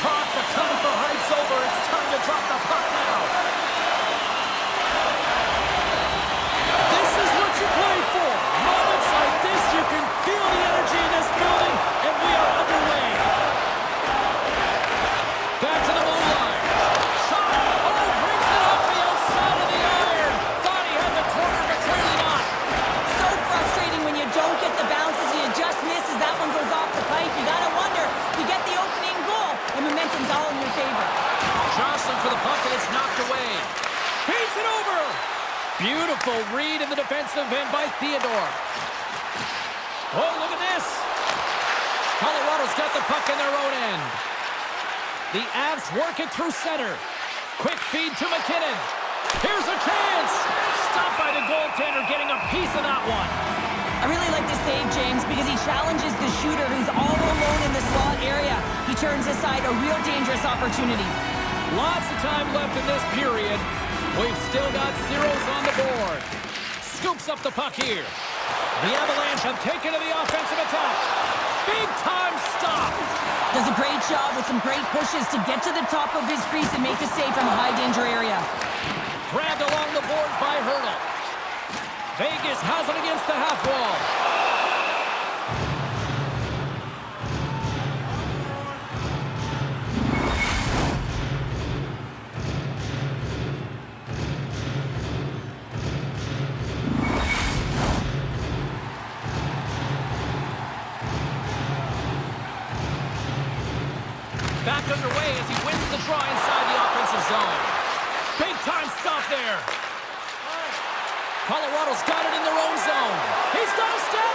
talk, the time for hype's over. It's time to drop the puck now. This is what you play for. Moments like this, you can feel the energy in this building, and we are underway. Back to the goal line. Shot. Oh, brings it off the outside of the iron. Thought he had the corner, but clearly not. So frustrating when you don't get the bounces and you just miss as that one goes off the pipe. You gotta wonder, you get the opening goal, and momentum's all in your favor. Jostling for the puck, and it's knocked away. Feeds it over. Beautiful read in the defensive end by Theodore. Oh, look at this. Colorado's got the puck in their own end. The Avs work it through center. Quick feed to McKinnon. Here's a chance. Stopped by the goaltender, getting a piece of that one. I really like this save, James, because he challenges the shooter who's all alone in the slot area. He turns aside a real dangerous opportunity. Lots of time left in this period. We've still got zeros on the board. Scoops up the puck here. The Avalanche have taken to the offensive attack. Big time stop. Does a great job with some great pushes to get to the top of his crease and make a save from a high danger area. Grabbed along the boards by Hurdle. Vegas has it against the half wall. Back underway as he wins the draw inside the offensive zone. Big time stop there. Colorado's got it in their own zone. He's got a step.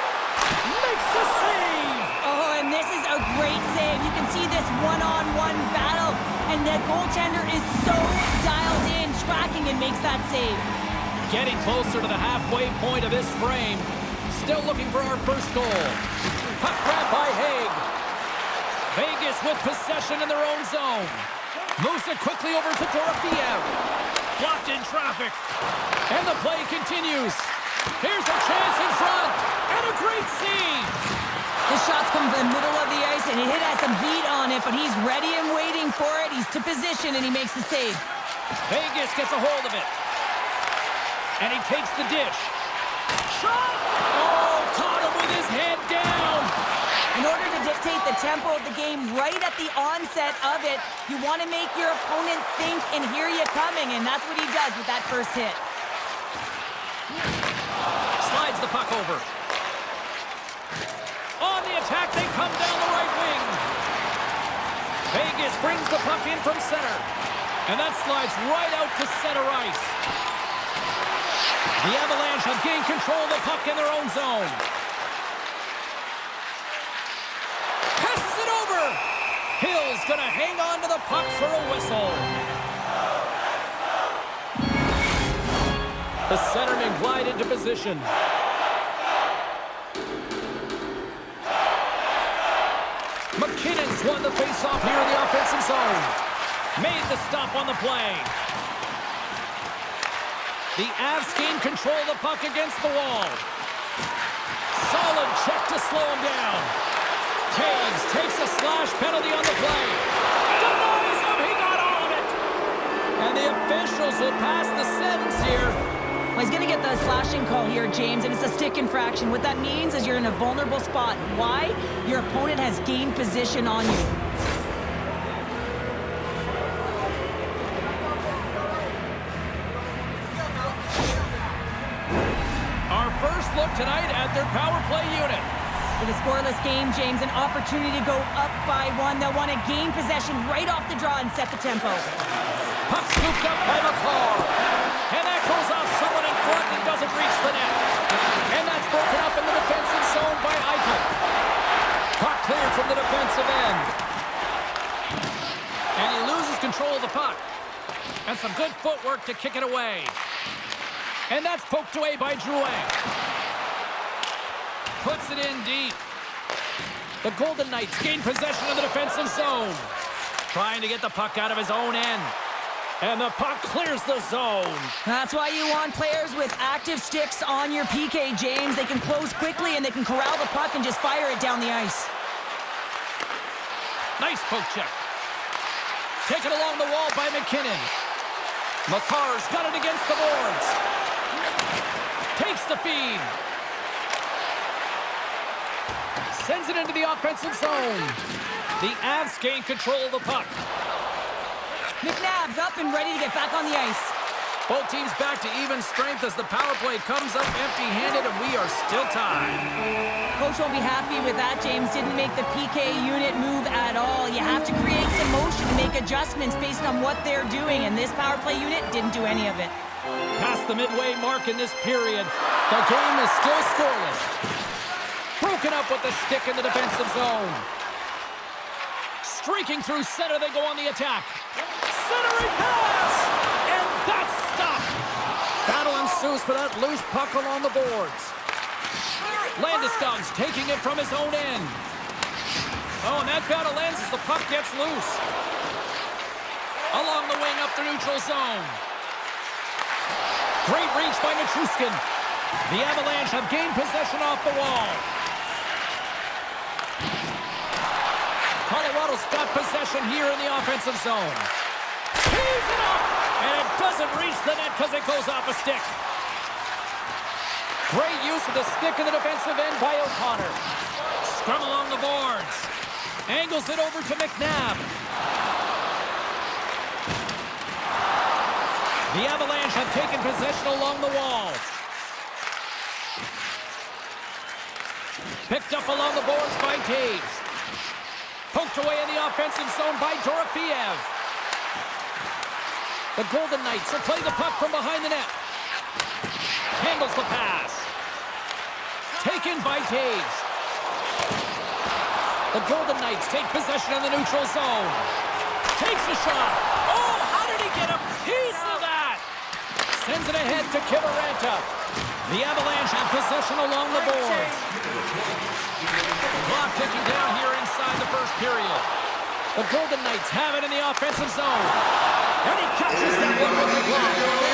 Makes a save. Oh, and this is a great save. You can see this one-on-one battle, and the goaltender is so dialed in, tracking and makes that save. Getting closer to the halfway point of this frame. Still looking for our first goal. Puck grab by Haig. Vegas with possession in their own zone. Moves it quickly over to Dorofiev. Blocked in traffic. And the play continues. Here's a chance in front. And a great save. The shots come from the middle of the ice, and it has some heat on it, but he's ready and waiting for it. He's to position, and he makes the save. Vegas gets a hold of it. And he takes the dish. Shot! Oh, caught him with his head down. In order to dictate the tempo of the game right at the onset of it, you want to make your opponent think and hear you coming, and that's what he does with that first hit. Slides the puck over. On the attack, they come down the right wing. Vegas brings the puck in from center. And that slides right out to center ice. The Avalanche have gained control of the puck in their own zone. Passes it over. Hill's going to hang on to the puck for a whistle. The centermen glide into position. McKinnon's won the faceoff here in the offensive zone. Made the stop on the play. The Avs gain control of the puck against the wall. Solid check to slow him down. Taves takes a slash penalty on the play. Denies him, he got all of it. And the officials will pass the sentence here. Well, he's going to get the slashing call here, James, and it's a stick infraction. What that means is you're in a vulnerable spot. Why? Your opponent has gained position on you. Our first look tonight at their power play unit. With a scoreless game, James, an opportunity to go up by one. They'll want to gain possession right off the draw and set the tempo. Puck scooped up by McCall. And that goes off someone in front and doesn't reach the net. And that's broken up in the defensive zone by Eichel. Puck cleared from the defensive end. And he loses control of the puck. And some good footwork to kick it away. And that's poked away by Drouin. Puts it in deep. The Golden Knights gain possession of the defensive zone. Trying to get the puck out of his own end. And the puck clears the zone. That's why you want players with active sticks on your PK, James. They can close quickly and they can corral the puck and just fire it down the ice. Nice poke check. Taken along the wall by McKinnon. McCarr's got it against the boards. Takes the feed. Sends it into the offensive zone. The Avs gain control of the puck. McNabb's up and ready to get back on the ice. Both teams back to even strength as the power play comes up empty-handed, and we are still tied. Coach won't be happy with that. James didn't make the PK unit move at all. You have to create some motion to make adjustments based on what they're doing, and this power play unit didn't do any of it. Past the midway mark in this period, the game is still scoreless. Broken up with the stick in the defensive zone. Streaking through center, they go on the attack. Centering pass! And that's stopped! Battle ensues for that loose puck along the boards. Landeskog's taking it from his own end. Oh, and that battle ends as the puck gets loose. Along the wing up the neutral zone. Great reach by Nichushkin. The Avalanche have gained possession off the wall. Colorado's got possession here in the offensive zone. Tees it up! And it doesn't reach the net because it goes off a stick. Great use of the stick in the defensive end by O'Connor. Scrum along the boards. Angles it over to McNabb. The Avalanche have taken possession along the wall. Picked up along the boards by Taves. Poked away in the offensive zone by Dorofeev. The Golden Knights are playing the puck from behind the net. Handles the pass. Taken by Taves. The Golden Knights take possession in the neutral zone. Takes a shot. Oh, how did he get a piece of that? Sends it ahead to Kiviranta. The Avalanche have possession along the boards. Clock ticking down here inside the first period. The Golden Knights have it in the offensive zone. And he catches that one with the glove.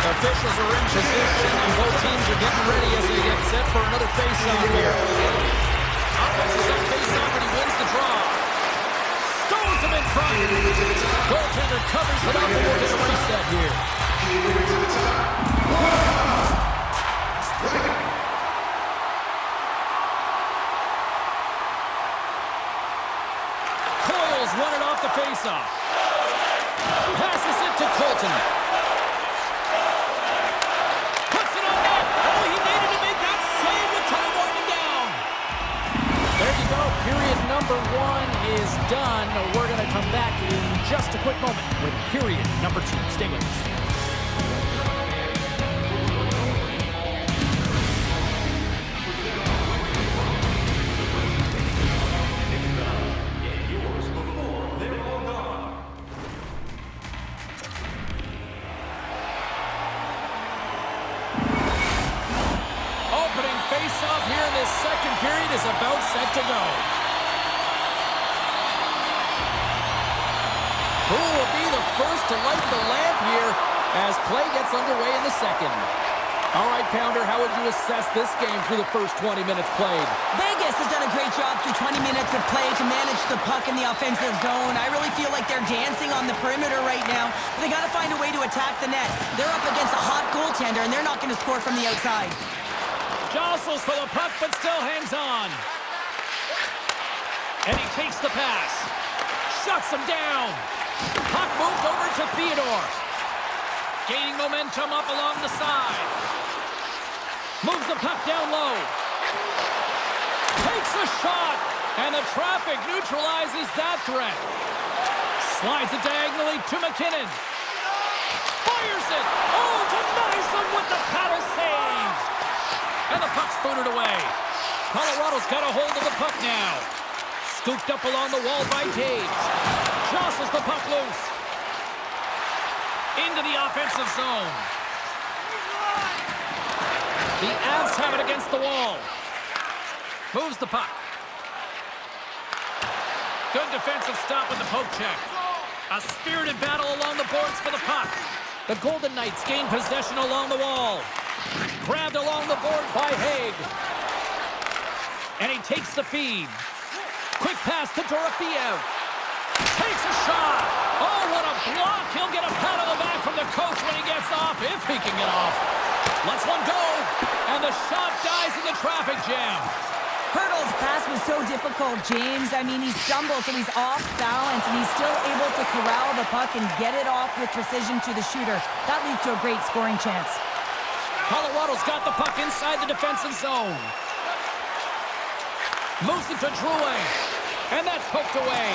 Officials are in position, and both teams are getting ready as they get set for another face-off here. Offense is on face-off, and he wins the draw. Stones him in front. Goaltender covers it up, and we'll get a reset here. Coyle's won it off the face-off. Passes it to Colton. Puts it on net. Oh, he needed to make that save with time winding down. There you go. Period number 1 is done. We're going to come back in just a quick moment with period number 2. Stay with us. Face-off here in this second period is about set to go. Who will be the first to light the lamp here as play gets underway in the second? All right, Pounder, how would you assess this game through the first 20 minutes played? Vegas has done a great job through 20 minutes of play to manage the puck in the offensive zone. I really feel like they're dancing on the perimeter right now. But they got to find a way to attack the net. They're up against a hot goaltender, and they're not going to score from the outside. Jostles for the puck, but still hangs on. And he takes the pass. Shuts him down. Puck moved over to Theodore. Gaining momentum up along the side. Moves the puck down low. Takes a shot. And the traffic neutralizes that threat. Slides it diagonally to McKinnon. Fires it. Oh, denies him with the paddle save. And the puck's booted away. Colorado's got a hold of the puck now. Scooped up along the wall by Taves. Jostles the puck loose. Into the offensive zone. The Avs have it against the wall. Moves the puck. Good defensive stop with the poke check. A spirited battle along the boards for the puck. The Golden Knights gain possession along the wall. Grabbed along the board by Haig. And he takes the feed. Quick pass to Dorofeev. Takes a shot. Oh, what a block. He'll get a pat on the back from the coach when he gets off, if he can get off. Lets one go. And the shot dies in the traffic jam. Hurdle's pass was so difficult, James. I mean, he stumbled, so he's off balance, and he's still able to corral the puck and get it off with precision to the shooter. That leads to a great scoring chance. Colorado's got the puck inside the defensive zone. Moves it to Drouin. And that's poked away.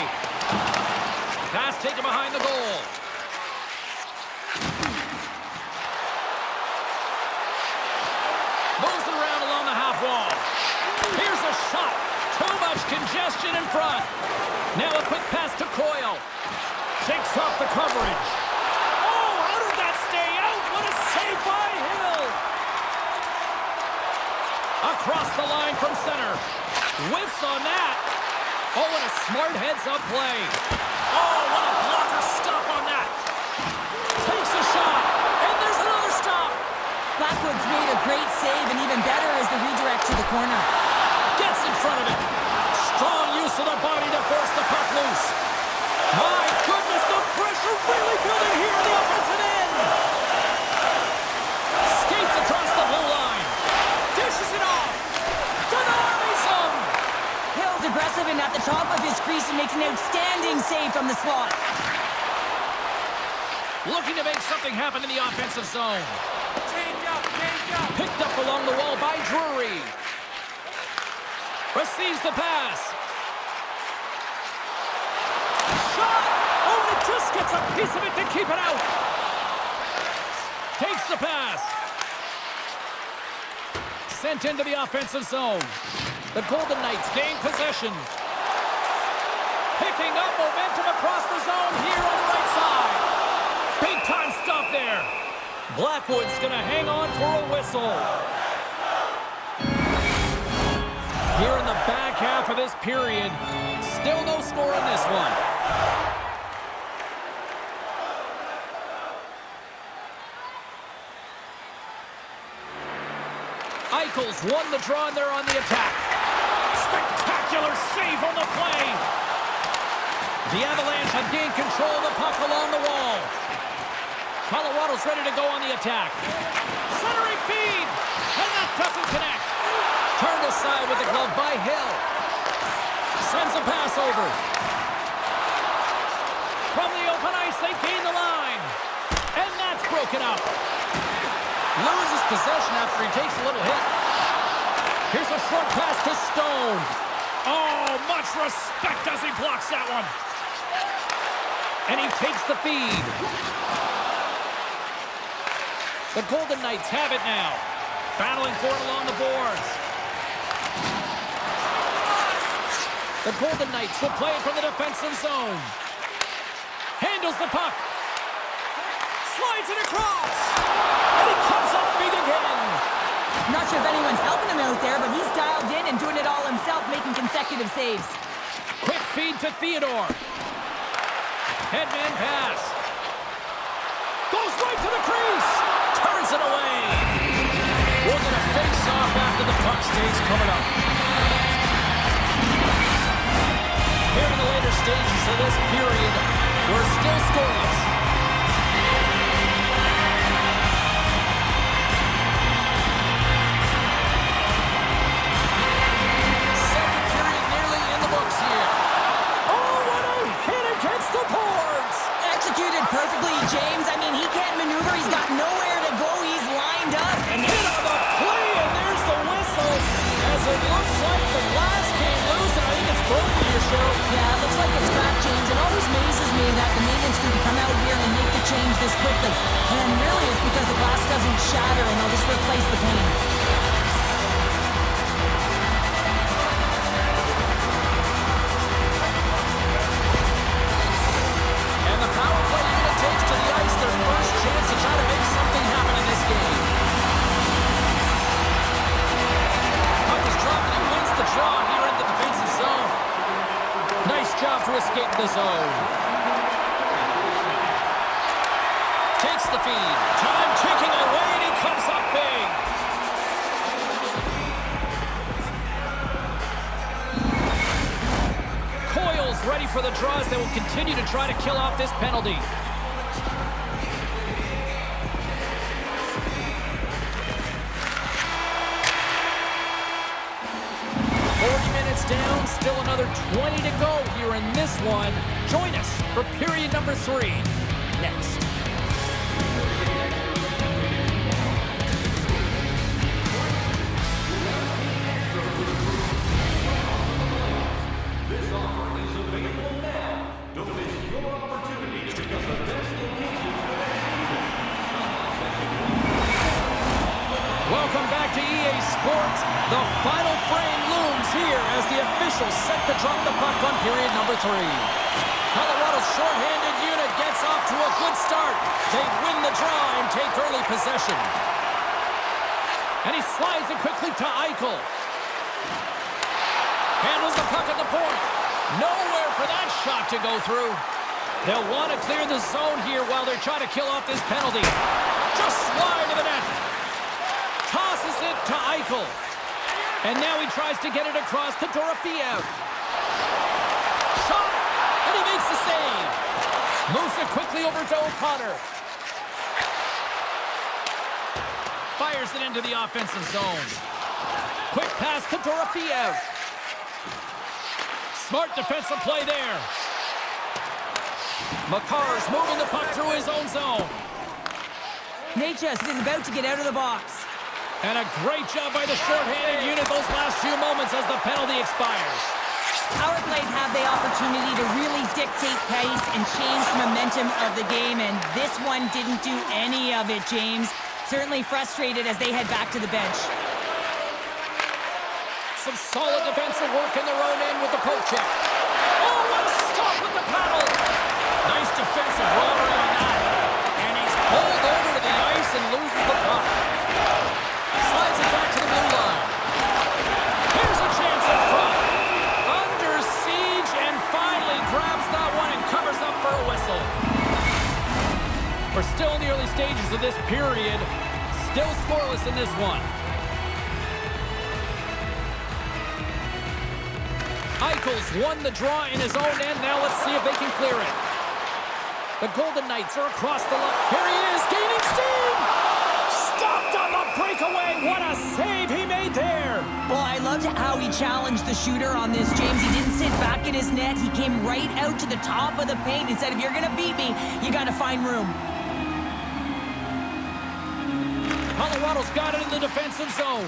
Pass taken behind the goal. Moves it around along the half wall. Here's a shot. Too much congestion in front. Now a quick pass to Coyle. Shakes off the coverage. Oh, how did that stay out? What a save by Hill. Across the line from center. Whiffs on that. Oh, and a smart heads-up play. Oh, what a blocker stop on that. Takes a shot, and there's another stop. Blackwood's made a great save, and even better is the redirect to the corner. Gets in front of it. Strong use of the body to force the puck loose. My goodness, the pressure really building here in the offensive end. Skates across the blue line. Dishes it off. Denies him. Hill's aggressive and at the top of his crease and makes an outstanding save from the slot. Looking to make something happen in the offensive zone. Change up, change up. Picked up along the wall by Drury. Receives the pass. Shot! Oh, it just gets a piece of it to keep it out. Takes the pass. Sent into the offensive zone. The Golden Knights gain possession. Picking up momentum across the zone here on the right side. Big time stop there. Blackwood's gonna hang on for a whistle. Here in the back half of this period, still no score in this one. Eichel's won the draw and they're on the attack. Spectacular save on the play. The Avalanche have gained control of the puck along the wall. Colorado's ready to go on the attack. Centering feed, and that doesn't connect. Turned aside with the glove by Hill. Sends a pass over. From the open ice, they gain the line. And that's broken up. Loses possession after he takes a little hit. Here's a short pass to Stone. Oh, much respect as he blocks that one. And he takes the feed. The Golden Knights have it now. Battling for it along the boards. The Golden Knights will play it from the defensive zone. Handles the puck. Slides it across. And he comes up big again. Not sure if anyone's helping him out there, but he's dialed in and doing it all himself, making consecutive saves. Quick feed to Theodore. Headman pass. Goes right to the crease. Turns it away. We're going to face off after the puck stays coming up. Here in the later stages of this period, we're still scoreless. Second period nearly in the books here. Oh, what a hit against the boards! Executed perfectly, James. I mean, he can't maneuver. He's got nowhere to go. He's lined up. And Hit on the play, and there's the whistle. As it looks like the glass came loose, and I think it's broken here, Cheryl. yeah, it looks like it's cracked, James. It always amazes me that the maintenance crew can come out here and make the change this quickly. And really, it's because the glass doesn't shatter, and they'll just replace the pane. And the power play unit takes to the ice their first chance to try to make something happen in this game. Puck is dropped and he wins the draw here in the defensive zone. Nice job to escape the zone. Takes the feed. Time ticking away and he comes up big. for the draws. They will continue to try to kill off this penalty. 40 minutes down, still another 20 to go here in this one. Join us for period number 3 next. Welcome back to EA Sports. The final frame looms here as the officials set to drop the puck on period number 3. Colorado's shorthanded unit gets off to a good start. They win the draw and take early possession. And he slides it quickly to Eichel. Handles the puck at the point. Nowhere for that shot to go through. They'll want to clear the zone here while they're trying to kill off this penalty. Just wide of the net. Tosses it to Eichel. And now he tries to get it across to Dorofeev. Shot! And he makes the save. Moves it quickly over to O'Connor. Fires it into the offensive zone. Quick pass to Dorofeev. Smart defensive play there. Makar's moving the puck through his own zone. Natchez is about to get out of the box. And a great job by the shorthanded unit those last few moments as the penalty expires. Power plays have the opportunity to really dictate pace and change the momentum of the game, and this one didn't do any of it, James. Certainly frustrated as they head back to the bench. Some solid defensive work in their own end with the poke check. Oh, what a stop with the paddle! Nice defensive robbery on that. And he's pulled over to the ice and loses the puck. Slides it back to the blue line. Here's a chance up front. Under siege and finally grabs that one and covers up for a whistle. We're still in the early stages of this period. Still scoreless in this one. Eichel's won the draw in his own end. Now let's see if they can clear it. The Golden Knights are across the line. Here he is, gaining steam! Stopped on the breakaway. What a save he made there. Well, I loved how he challenged the shooter on this, James. He didn't sit back in his net. He came right out to the top of the paint and said, if you're going to beat me, you got to find room. Colorado's got it in the defensive zone.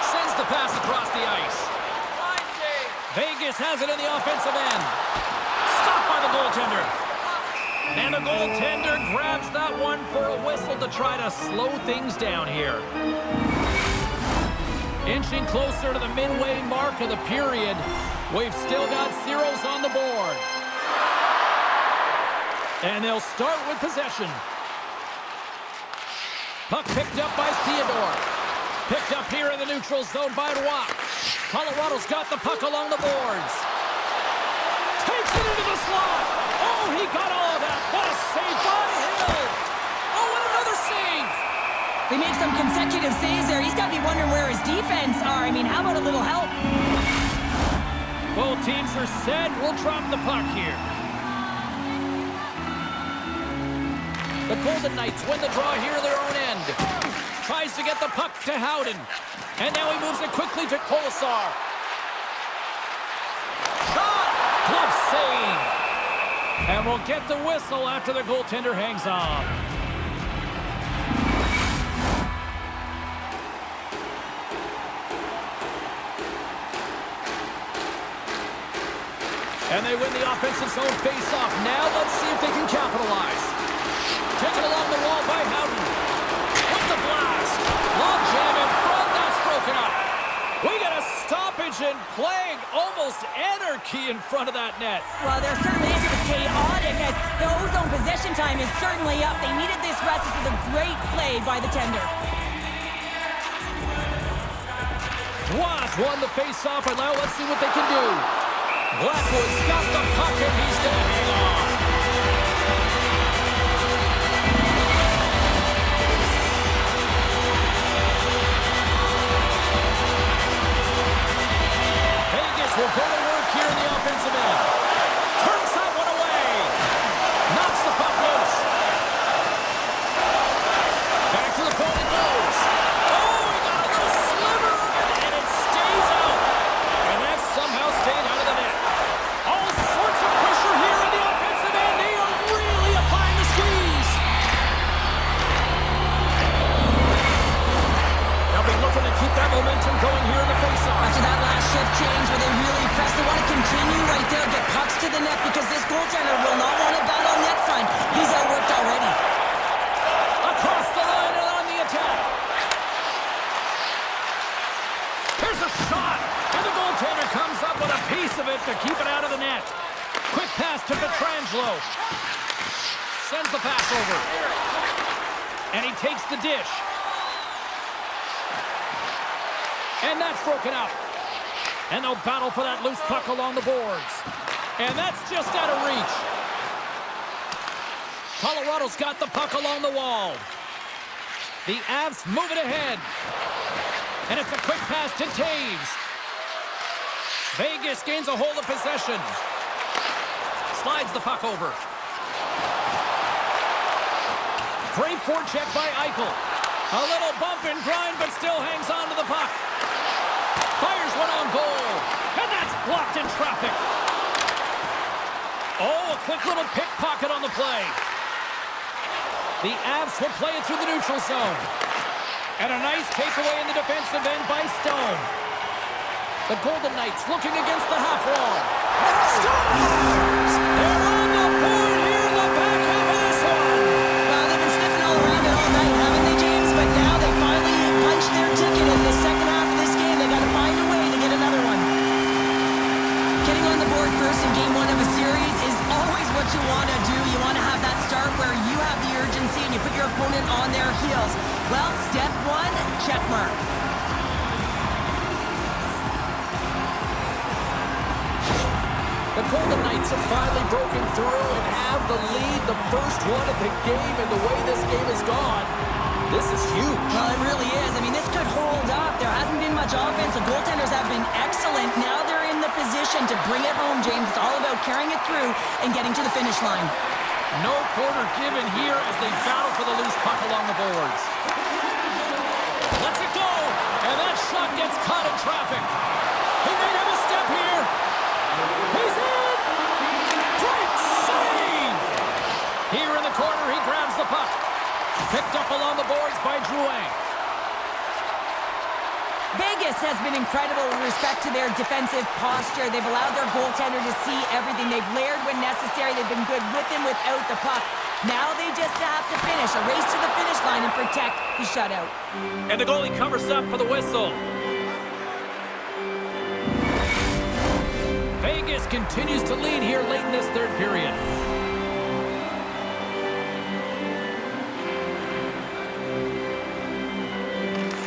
Sends the pass across the ice. Vegas has it in the offensive end. Stopped by the goaltender. And the goaltender grabs that one for a whistle to try to slow things down here. Inching closer to the midway mark of the period. We've still got zeros on the board. And they'll start with possession. Puck picked up by Theodore. Picked up here in the neutral zone by Roy. Colorado's got the puck along the boards. Takes it into the slot. Oh, he got all of that. What a save by Hill. Oh, and another save. They make some consecutive saves there. He's got to be wondering where his defense are. I mean, how about a little help? Both teams are set. We'll drop the puck here. The Golden Knights win the draw here in their own end. Tries to get the puck to Howden. And now he moves it quickly to Kolesar. Shot! Glove save. And we'll get the whistle after the goaltender hangs on. And they win the offensive zone face-off. Now let's see if they can capitalize. Taken along the wall by Howden. With the blast. Long jam in front. That's broken up. We got a stoppage in play. Almost anarchy in front of that net. Well, there certainly is. It was chaotic as the ozone possession time is certainly up. They needed this rest. This is a great play by the tender. Ross won the face-off, and now let's see what they can do. Blackwood's got the puck, and he's going to hang on. Vegas will go to work here in the offensive end. Sends the pass over. And he takes the dish. And that's broken up. And they'll battle for that loose puck along the boards. And that's just out of reach. Colorado's got the puck along the wall. The Avs move it ahead. And it's a quick pass to Taves. Vegas gains a hold of possession. Slides the puck over. Great forecheck by Eichel. A little bump and grind, but still hangs on to the puck. Fires one on goal. And that's blocked in traffic. Oh, a quick little pickpocket on the play. The Avs will play it through the neutral zone. And a nice takeaway in the defensive end by Stone. The Golden Knights looking against the half wall. Scores! They're on the board here in the back half of this one. Well, they've been sniffing all around it all night, haven't they, James? But now they finally punched their ticket in the second half of this game. They got to find a way to get another one. Getting on the board first in game one of a series is always what you want to do. You want to have that start where you have the urgency and you put your opponent on their heels. Well, step one, check mark. The Golden Knights have finally broken through and have the lead, the first one of the game, and the way this game has gone, this is huge. Well, it really is. I mean, this could hold up. There hasn't been much offense. The goaltenders have been excellent. Now they're in the position to bring it home, James. It's all about carrying it through and getting to the finish line. No quarter given here as they battle for the loose puck along the boards. Lets it go, and that shot gets caught in traffic. He may have a step here. He's in! Great save! Here in the corner, he grabs the puck. Picked up along the boards by Drouin. Vegas has been incredible with respect to their defensive posture. They've allowed their goaltender to see everything. They've layered when necessary. They've been good with and without the puck. Now they just have to finish. A race to the finish line and protect the shutout. And the goalie covers up for the whistle. Vegas continues to lead here late in this third period.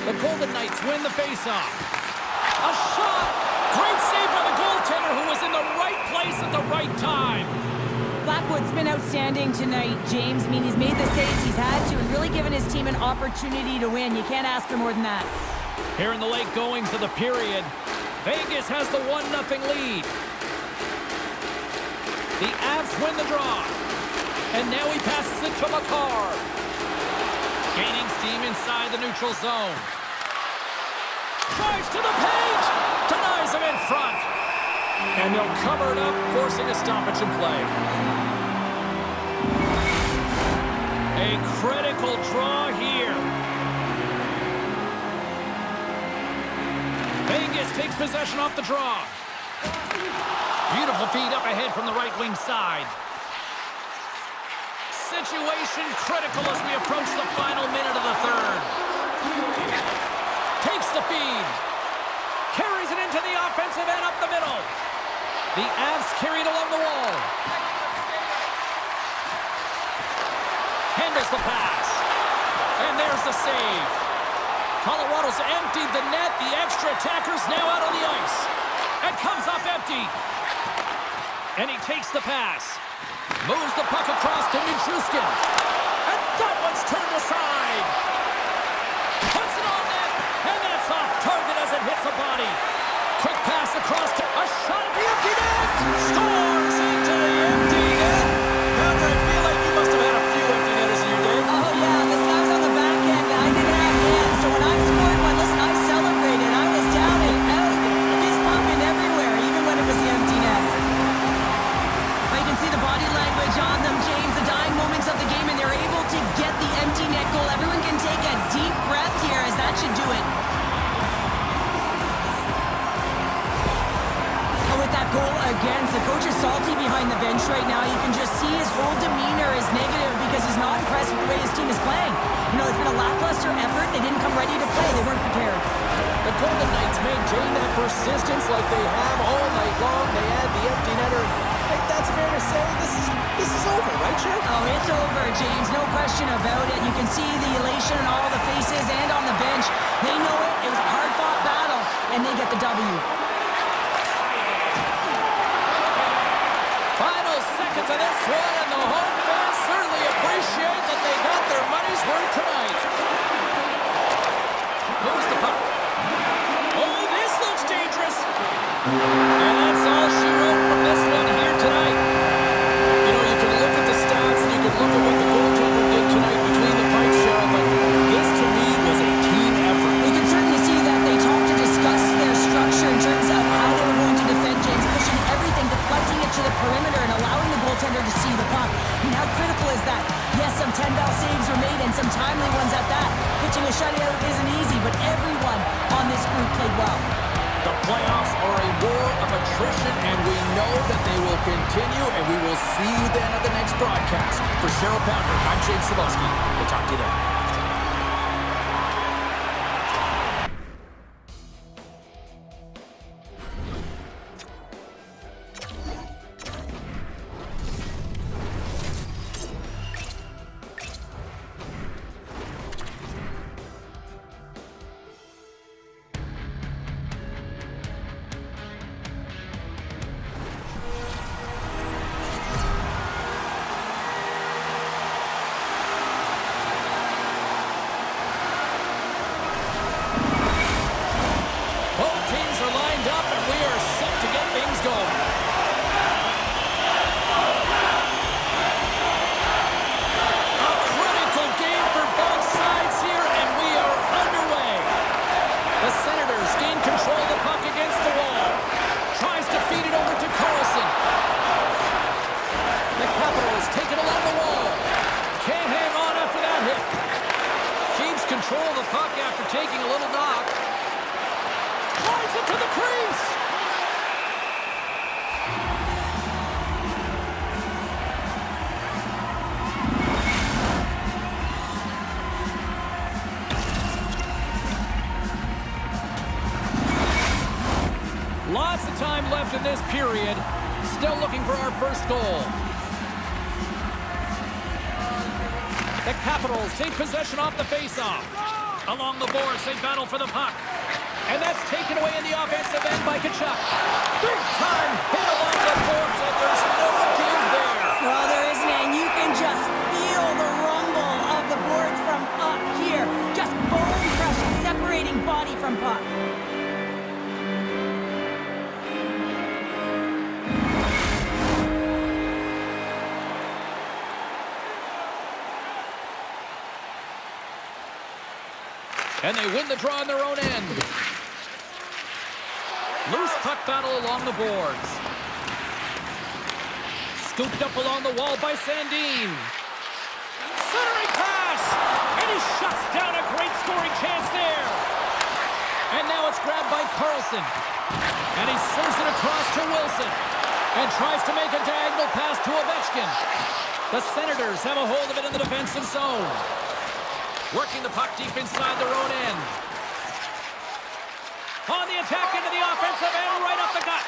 The Golden Knights win the faceoff. A shot! Great save by the goaltender who was in the right place at the right time. Blackwood's been outstanding tonight, James. I mean, he's made the saves he's had to and really given his team an opportunity to win. You can't ask for more than that. Here in the late goings of the period, Vegas has the 1-0 lead. The Avs win the draw. And now he passes it to Makar. Gaining steam inside the neutral zone. Drives to the paint. Denies him in front. And they'll cover it up, forcing a stoppage in play. A critical draw here. Vegas takes possession off the draw. Beautiful feed up ahead from the right wing side. Situation critical as we approach the final minute of the third. Takes the feed. Carries it into the offensive end up the middle. The Avs carried along the wall. Handles the pass. And there's the save. Colorado's emptied the net. The extra attackers now out on the ice. It comes up empty. And he takes the pass. Moves the puck across to Nichushkin. And that one's turned aside. Puts it on net. And that's off target as it hits a body. Quick pass across to a shot at the empty net. Scores into the empty net. Hunter, I feel like you must have had a few empty netters in your day. Oh, yeah, this guy's on the back end. I didn't have hands, so when I scored one, listen, I celebrated. I was down and out. Fist pumping everywhere, even when it was the empty net. But you can see the body language on them, James. The dying moments of the game, and they're able to get the empty net goal. Everyone can take a deep breath here, as that should do it. With that goal against, the coach is salty behind the bench right now. You can just see his whole demeanor is negative because he's not impressed with the way his team is playing. You know, it's been a lackluster effort. They didn't come ready to play. They weren't prepared. The Golden Knights maintain that persistence like they have all night long. They add the empty netter. I think that it's fair to say this is over, right, Cheryl? Oh, it's over, James. No question about it. You can see the elation on all the faces and on the bench. They know it. It was a hard-fought battle, and they get the W. Final seconds of this one, and the home fans certainly appreciate that they got their money's worth tonight. Moves the puck. Oh, this looks dangerous. And that's all she wrote from this one here tonight. You know, you can look at the stats and you can look at what the goaltender did tonight between the pipes, Cheryl, but this to me was a team effort. You can certainly see that they talked to discuss their structure in terms of how they were going to defend James, pushing everything, deflecting it to the perimeter, and allowing the goaltender to see the puck. I mean, how critical is that? Yes, some 10-ball saves were made and some timely ones at that. Pitching a shutout isn't easy, but everyone on this group played well. The playoffs are a war of attrition, and we know that they will continue, and we will see you then at the next broadcast. For Cheryl Pounder, I'm James Cebulski. We'll talk to you then. Control of the puck after taking a little knock. Drives it to the crease. Lots of time left in this period. Still looking for our first goal. The Capitals take possession off the faceoff. Along the boards, they battle for the puck. And that's taken away in the offensive end by Tkachuk. Big time hit along the boards, and there's no give there. Well, there isn't, and you can just feel the rumble of the boards from up here. Just bone crushing, separating body from puck. And they win the draw on their own end. Loose puck battle along the boards. Scooped up along the wall by Sandin. Centering pass! And he shuts down a great scoring chance there. And now it's grabbed by Carlson. And he serves it across to Wilson. And tries to make a diagonal pass to Ovechkin. The Senators have a hold of it in the defensive zone. Working the puck deep inside their own end. On the attack into the offensive end, right up the gut.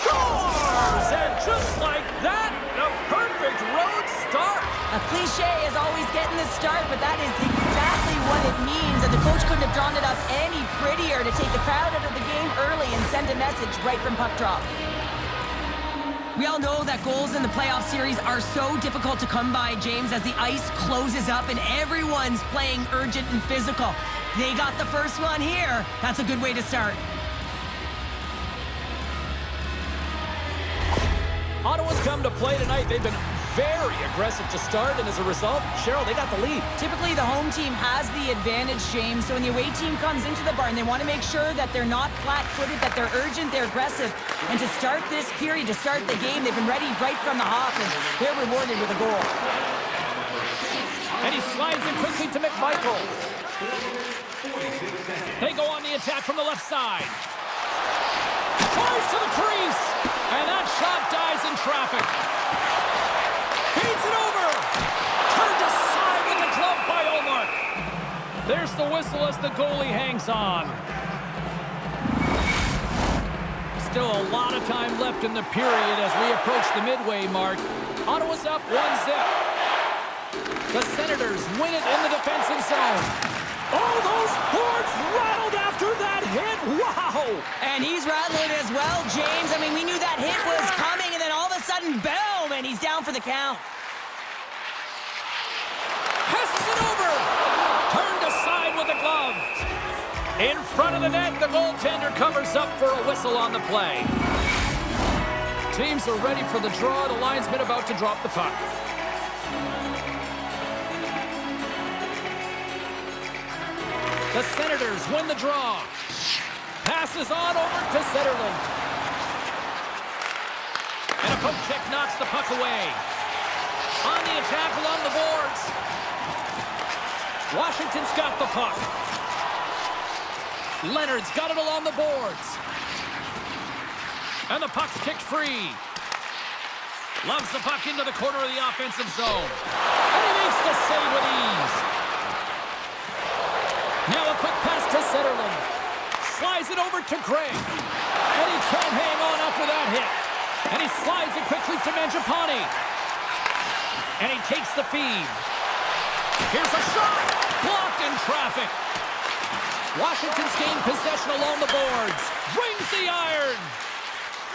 Scores! And just like that, a perfect road start. A cliche is always getting the start, but that is exactly what it means. And the coach couldn't have drawn it up any prettier to take the crowd out of the game early and send a message right from puck drop. We all know that goals in the playoff series are so difficult to come by, James, as the ice closes up and everyone's playing urgent and physical. They got the first one here. That's a good way to start. Ottawa's come to play tonight. They've been very aggressive to start, and as a result, Cheryl, they got the lead. Typically, the home team has the advantage, James. So when the away team comes into the barn, they want to make sure that they're not flat-footed, that they're urgent, they're aggressive. And to start this period, to start the game, they've been ready right from the hop, and they're rewarded with a goal. And he slides in quickly to McMichael. They go on the attack from the left side. Tries to the crease, and that shot dies in traffic. Feeds it over. Turned aside with the glove by Olmark. There's the whistle as the goalie hangs on. Still a lot of time left in the period as we approach the midway mark. Ottawa's up 1-0. The Senators win it in the defensive zone. Oh, those boards rattled after that hit. Wow! And he's rattling as well, James. I mean, we knew that hit was coming, and then all of a sudden, boom, and he's down for the count. Passes it over. Turned aside with the glove. In front of the net, the goaltender covers up for a whistle on the play. Teams are ready for the draw. The linesman about to drop the puck. The Senators win the draw. Passes on over to Zetterlund. And a poke check knocks the puck away. On the attack along the boards. Washington's got the puck. Leonard's got it along the boards. And the puck's kicked free. Loves the puck into the corner of the offensive zone. And he makes the save with ease. Now a quick pass to Zetterlund. Slides it over to Gray. And he can't hang on after that hit. And he slides it quickly to Mangiapane. And he takes the feed. Here's a shot. Blocked in traffic. Washington's gained possession along the boards. Rings the iron.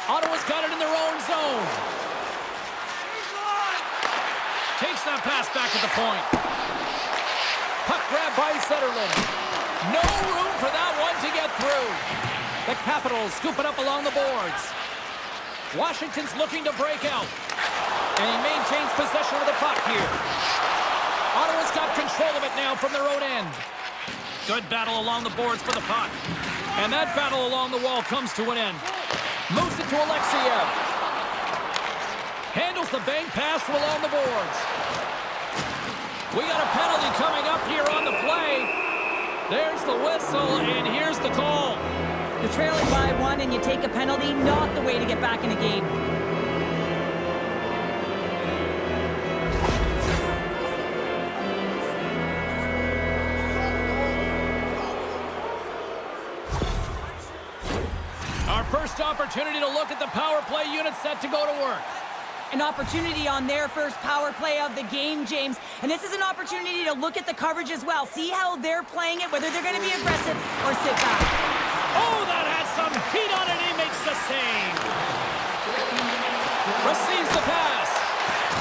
Ottawa's got it in their own zone. Takes that pass back at the point. Puck grab by Zetterlund. No room for that one to get through. The Capitals scoop it up along the boards. Washington's looking to break out. And he maintains possession of the puck here. Ottawa's got control of it now from their own end. Good battle along the boards for the puck. And that battle along the wall comes to an end. Moves it to Alexiev. Handles the bank pass from along the boards. We got a penalty coming up here on the play. There's the whistle, and here's the call. You're trailing by 1 and you take a penalty, not the way to get back in a game. Our first opportunity to look at the power play unit set to go to work. An opportunity on their first power play of the game, James. And this is an opportunity to look at the coverage as well. See how they're playing it, whether they're going to be aggressive or sit back. Oh, that had some heat on it. He makes the save. Receives the pass.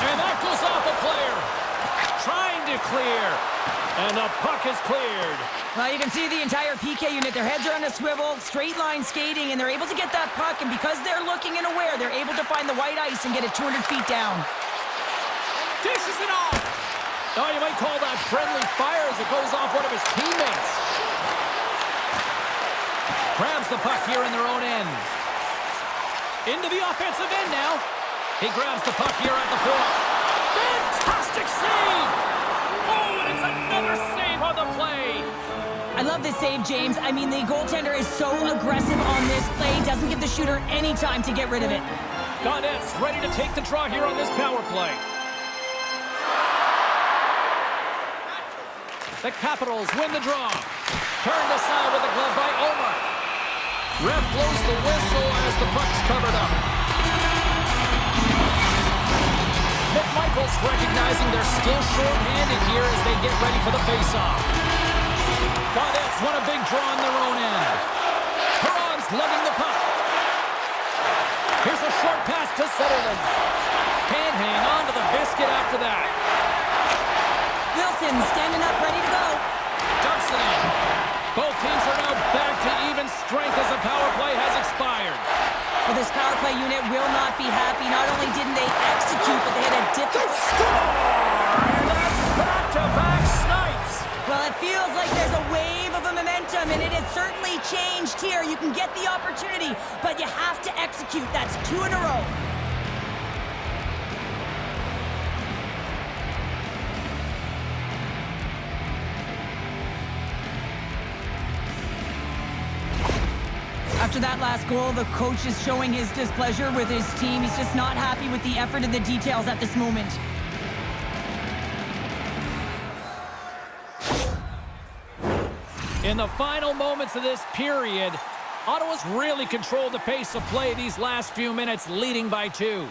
And that goes off a player. Trying to clear. And the puck is cleared. Well, you can see the entire PK unit. Their heads are on a swivel, straight line skating, and they're able to get that puck. And because they're looking and aware, they're able to find the white ice and get it 200 feet down. Dishes it off. Oh, you might call that friendly fire as it goes off one of his teammates. Grabs the puck here in their own end. Into the offensive end now. He grabs the puck here at the point. Fantastic save! Oh, and it's another save on the play. I love this save, James. I mean, the goaltender is so aggressive on this play. Doesn't give the shooter any time to get rid of it. Gaudette's ready to take the draw here on this power play. The Capitals win the draw. Turned aside with the glove by Omar. Ref blows the whistle as the puck's covered up. McMichael's recognizing they're still short-handed here as they get ready for the face-off. Gaudette's won a big draw on their own end. Perron's lugging the puck. Here's a short pass to Zetterlund. Can't hang on to the biscuit after that. Wilson standing up, ready to go. Dumps it in. Both teams are now back to even strength as the power play has expired. Well, this power play unit will not be happy. Not only didn't they execute, but they had a difficult... Score! And that's back-to-back snipes. Well, it feels like there's a wave of a momentum, and it has certainly changed here. You can get the opportunity, but you have to execute. That's 2 in a row. After that last goal, the coach is showing his displeasure with his team. He's just not happy with the effort and the details at this moment. In the final moments of this period, Ottawa's really controlled the pace of play these last few minutes, leading by 2.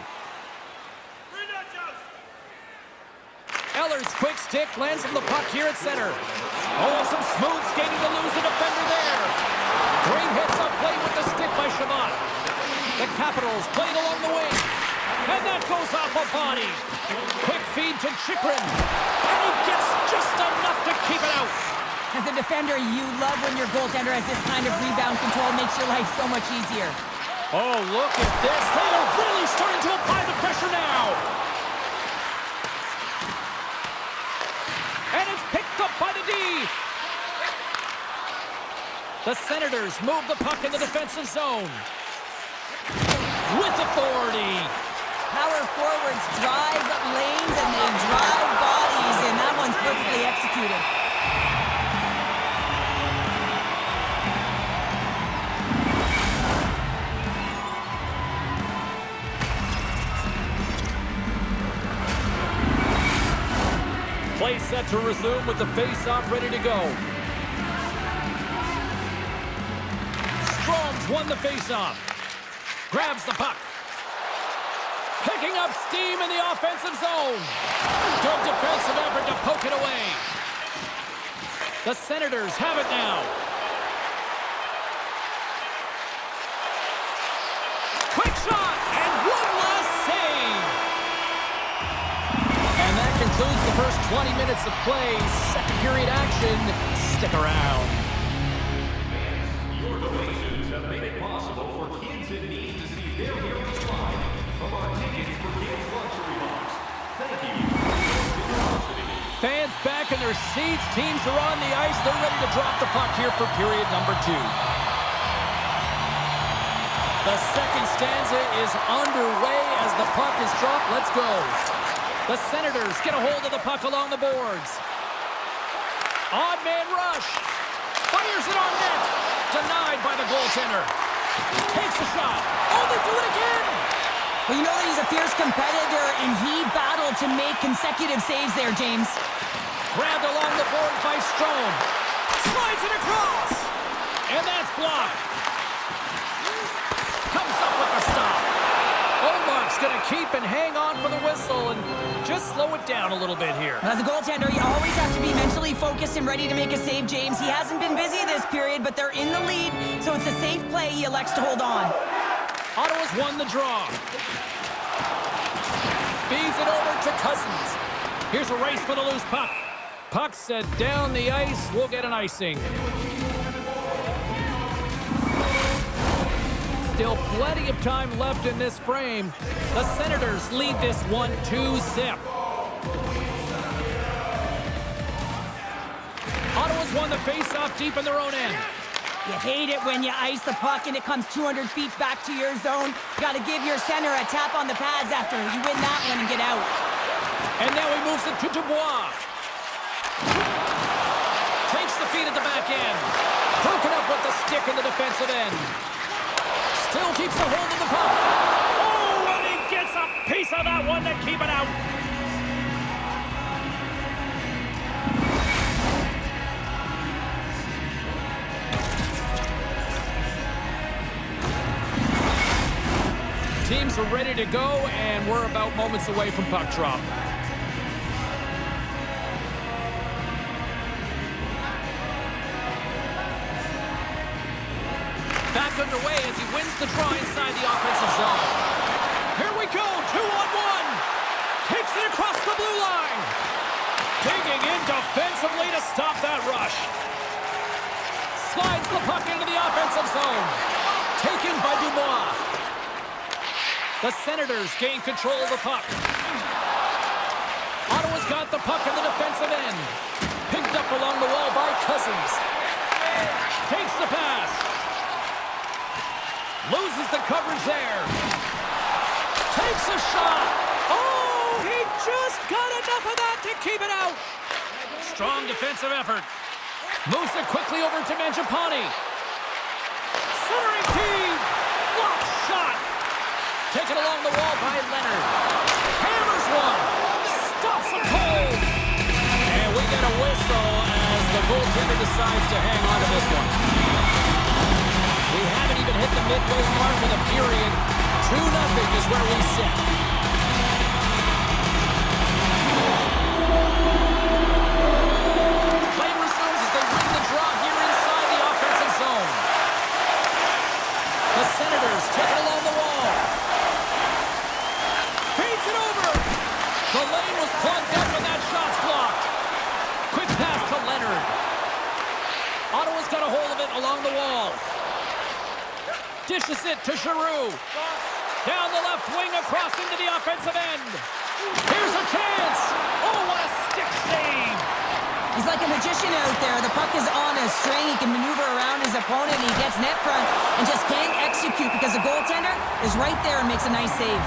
Eller's quick stick lands on the puck here at center. Oh, some smooth skating to lose a defender there. Great hits up play with the stick by Shabbat. The Capitals played along the wing. And that goes off a body. Quick feed to Chikrin. And he gets just enough to keep it out. As a defender, you love when your goaltender has this kind of rebound control. It makes your life so much easier. Oh, look at this. They are really starting to apply the pressure now. And it's picked up by the D. The Senators move the puck in the defensive zone. With authority. Power forwards drive lanes and they drive bodies, and that one's perfectly executed. Play set to resume with the face-off ready to go. Strom's won the face-off. Grabs the puck. Picking up steam in the offensive zone. Good defensive effort to poke it away. The Senators have it now. Quick shot, and one last save. And that concludes the first 20 minutes of play. Second period action. Stick around. Your donations have made it possible for kids in need to see their heroes live from our Tickets for Kids luxury box. Thank you for your generosity. Fans back in their seats. Teams are on the ice. They're ready to drop the puck here for period number 2. The second stanza is underway as the puck is dropped. Let's go. The Senators get a hold of the puck along the boards. Odd man rush. Fires it on net. Denied by the goaltender. Takes a shot. Oh, they do it again. Well, you know that he's a fierce competitor, and he battled to make consecutive saves there, James. Grabbed along the boards by Strome. Slides it across. And that's blocked. Comes up with the stop. Omark's going to keep and hang on for the whistle and just slow it down a little bit here. As a goaltender, you always have to be mentally focused and ready to make a save, James. He hasn't been busy this period, but they're in the lead, so it's a safe play. He elects to hold on. Ottawa's won the draw. Feeds it over to Cousins. Here's a race for the loose puck. Puck set down the ice. We'll get an icing. Still plenty of time left in this frame. The Senators lead this 1-2 zip. Ottawa's won the face-off deep in their own end. You hate it when you ice the puck and it comes 200 feet back to your zone. You got to give your center a tap on the pads after you win that one and get out. And now he moves it to Dubois. Takes the feed at the back end. Broken up with the stick in the defensive end. Still keeps a hold of the puck. Oh, and he gets a piece of that one to keep it out. Teams are ready to go, and we're about moments away from puck drop. Back underway as he wins the draw inside the offensive zone. Here we go, 2-on-1. Takes it across the blue line. Digging in defensively to stop that rush. Slides the puck into the offensive zone. Taken by Dubois. The Senators gain control of the puck. Ottawa's got the puck in the defensive end. Picked up along the wall by Cousins. Takes the pass. Loses the coverage there. Takes a shot. Oh, he just got enough of that to keep it out. Strong defensive effort. Moves it quickly over to Mangiapane. Centering feed. Block shot. Taken along the wall by Leonard. Hammers one. Stops him cold. And we get a whistle as the goaltender decides to hang on to this one. We had even hit the midway mark of the period. 2-0 is where we sit. Play resumes as they win the draw here inside the offensive zone. The Senators take it along the wall. Feeds it over. The lane was plugged up and that shot's blocked. Quick pass to Leonard. Ottawa's got a hold of it along the wall. Dishes it to Giroux. Down the left wing across into the offensive end. Here's a chance. Oh, what a stick save. He's like a magician out there. The puck is on a string. He can maneuver around his opponent. He gets net front and just can't execute because the goaltender is right there and makes a nice save.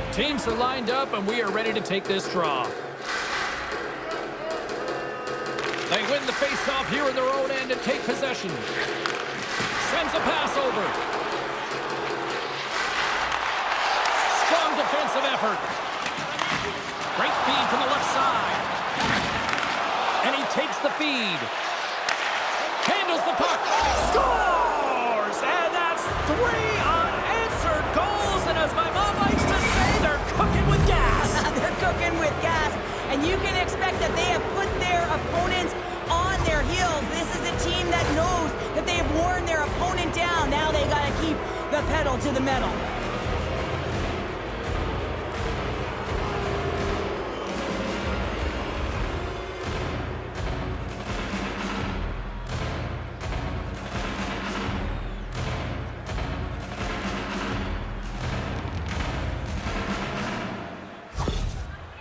Teams are lined up and we are ready to take this draw. They win the face-off here in their own end and take possession. Sends a pass over. Strong defensive effort. Great feed from the left side. And he takes the feed. Handles the puck. Scores! And that's 3 unanswered goals. And as my mom likes to say, they're cooking with gas. They're cooking with gas. And you can expect that they have put their opponents on their heels. This is a team that knows that they have worn their opponent down. Now they got to keep the pedal to the metal.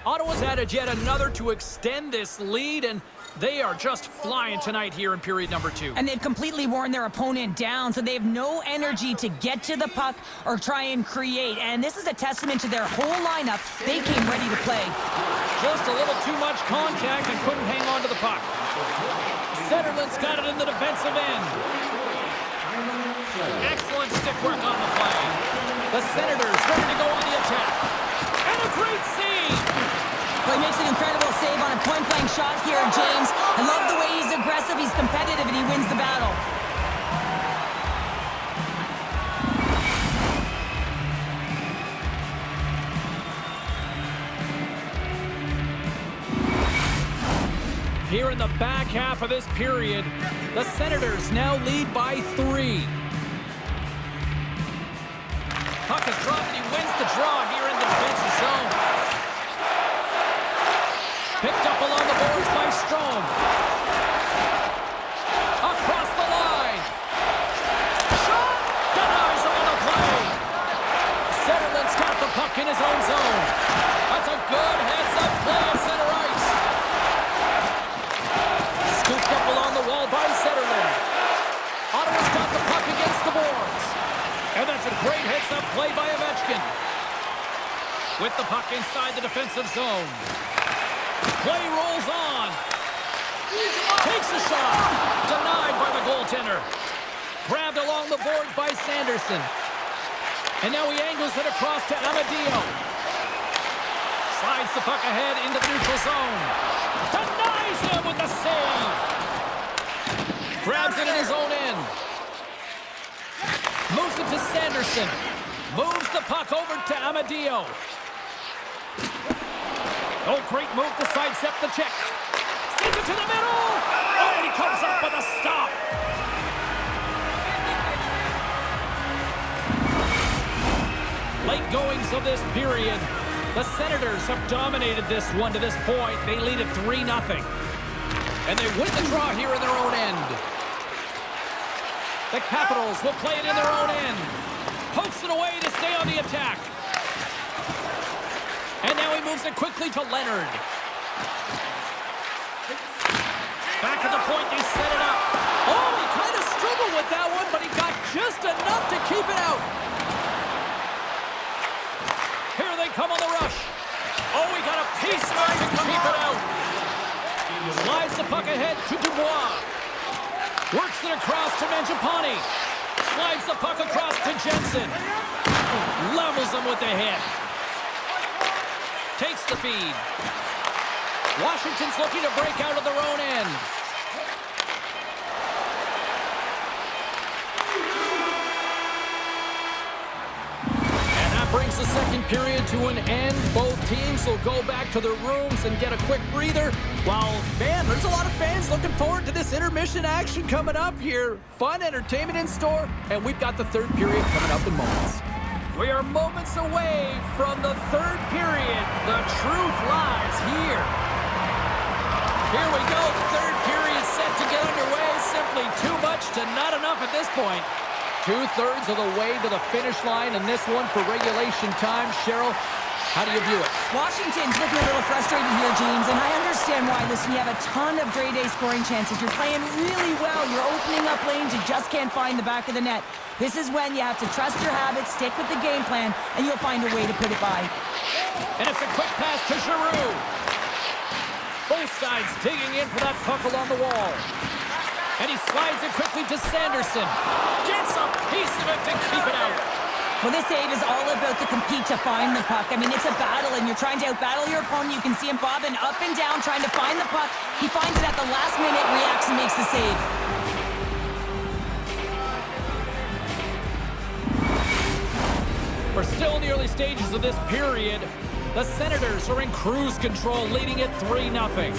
Ottawa's added yet another to extend this lead, and they are just flying tonight here in period number 2. And they've completely worn their opponent down, so they have no energy to get to the puck or try and create. And this is a testament to their whole lineup. They came ready to play. Just a little too much contact and couldn't hang on to the puck. Zetterlund's got it in the defensive end. Excellent stick work on the play. The Senators ready to go on the attack. And a great save! Well, he makes an incredible save on a point-blank shot here, James. I love the way he's aggressive, he's competitive, and he wins the battle. Here in the back half of this period, the Senators now lead by 3. Puck is dropped and he wins the draw here in the defensive zone. Picked up along the boards by Strome. Across the line. Shot! Denies him on the play. Zetterlund's got the puck in his own zone. That's a good heads-up play at center ice. Scooped up along the wall by Zetterlund. Ottawa's got the puck against the boards. And that's a great heads-up play by Ovechkin. With the puck inside the defensive zone. Play rolls on. Takes a shot. Denied by the goaltender. Grabbed along the boards by Sanderson. And now he angles it across to Amadio. Slides the puck ahead into the neutral zone. Denies him with the save. Grabs it in his own end. Moves it to Sanderson. Moves the puck over to Amadio. Oh, great move to sidestep the check. Sends it to the middle. Oh, he comes up with a stop. Late goings of this period. The Senators have dominated this one to this point. They lead at 3-0. And they win the draw here in their own end. The Capitals will play it in their own end. Pokes it away to stay on the attack. And now he moves it quickly to Leonard. Back at the point, they set it up. Oh, he kind of struggled with that one, but he got just enough to keep it out. Here they come on the rush. Oh, he got a piece of it to keep it out. Slides the puck ahead to Dubois. Works it across to Mangiapane. Slides the puck across to Jensen. Levels him with the hit. Takes the feed. Washington's looking to break out of their own end. brings the second period to an end. Both teams will go back to their rooms and get a quick breather. While, man, there's a lot of fans looking forward to this intermission action coming up here. Fun entertainment in store, and we've got the third period coming up in moments. We are moments away from the third period. The truth lies here. Here we go. Third period set to get underway. Simply too much to not enough at this point. 2/3 of the way to the finish line in this one for regulation time. Cheryl, how do you view it? Washington's looking a little frustrated here, James, and I understand why. Listen, you have a ton of grade A scoring chances. You're playing really well. You're opening up lanes. You just can't find the back of the net. This is when you have to trust your habits, stick with the game plan, and you'll find a way to put it by. And it's a quick pass to Giroux. Both sides digging in for that puck along the wall. And he slides it quickly to Sanderson. Gets a piece of it to keep it out. Well, this save is all about the compete to find the puck. I mean, it's a battle, and you're trying to outbattle your opponent. You can see him bobbing up and down, trying to find the puck. He finds it at the last minute, reacts and makes the save. We're still in the early stages of this period. The Senators are in cruise control, leading it 3-0.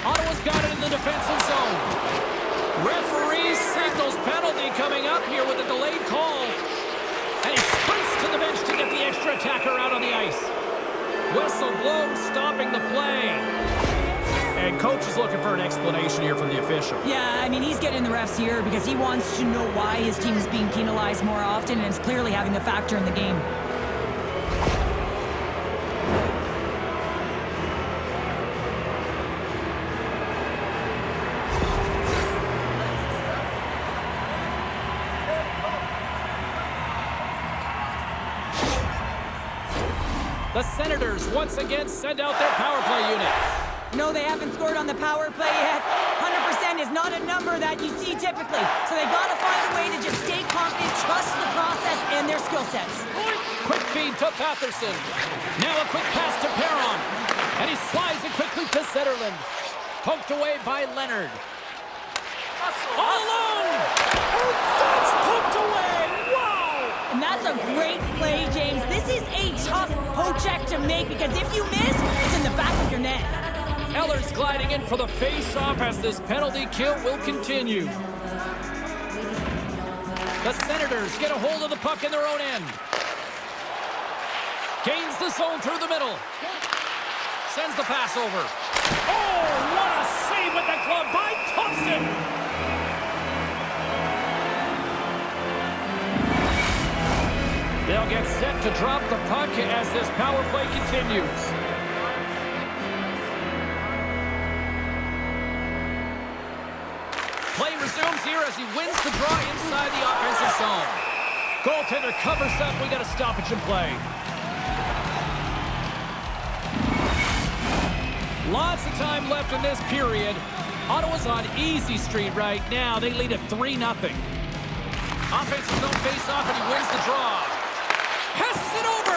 Ottawa's got it in the defensive zone. Referee signals penalty coming up here with a delayed call. And he sprints to the bench to get the extra attacker out on the ice. Whistle blown, stopping the play. And coach is looking for an explanation here from the official. Yeah, I mean, he's getting the refs here because he wants to know why his team is being penalized more often, and it's clearly having a factor in the game. The Senators once again send out their power play unit. No, they haven't scored on the power play yet. 100% is not a number that you see typically. So they got to find a way to just stay confident, trust the process and their skill sets. Quick feed to Patterson. Now a quick pass to Perron. And he slides it quickly to Zetterlund. Poked away by Leonard. All alone! Oh, that's poked away! Wow! And that's a great play, James. This is a tough poke check to make because if you miss, it's in the back of your net. Eller's gliding in for the face-off as this penalty kill will continue. The Senators get a hold of the puck in their own end. Gains the zone through the middle. Sends the pass over. Oh, what a save with the glove by Thompson! They'll get set to drop the puck as this power play continues. Play resumes here as he wins the draw inside the offensive zone. Goaltender covers up. We got a stoppage in play. Lots of time left in this period. Ottawa's on easy street right now. They lead at 3-0. Offensive zone face-off, and he wins the draw. Passes it over.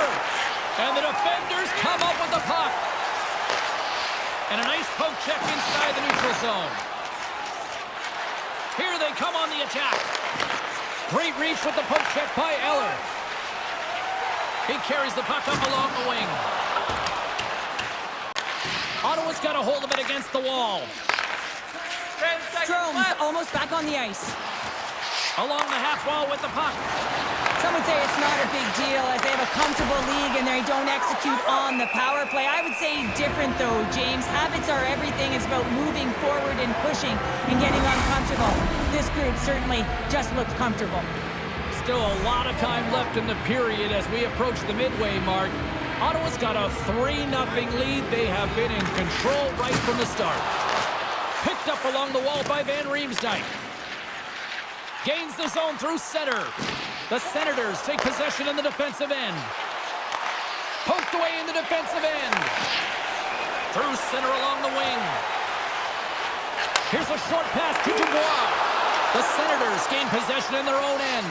And the defenders come up with the puck. And a nice poke check inside the neutral zone. Here they come on the attack. Great reach with the poke check by Eller. He carries the puck up along the wing. Ottawa's got a hold of it against the wall. 10 seconds Strome's left. almost back on the ice. Along the half wall with the puck. Some would say it's not a big deal as they have a comfortable league and they don't execute on the power play. I would say different though, James. Habits are everything. It's about moving forward and pushing and getting uncomfortable. This group certainly just looked comfortable. Still a lot of time left in the period as we approach the midway mark. Ottawa's got a 3-0 lead. They have been in control right from the start. Picked up along the wall by Van Riemsdyk. Gains the zone through center. The Senators take possession in the defensive end. Poked away in the defensive end. Through center along the wing. Here's a short pass to Dubois. The Senators gain possession in their own end.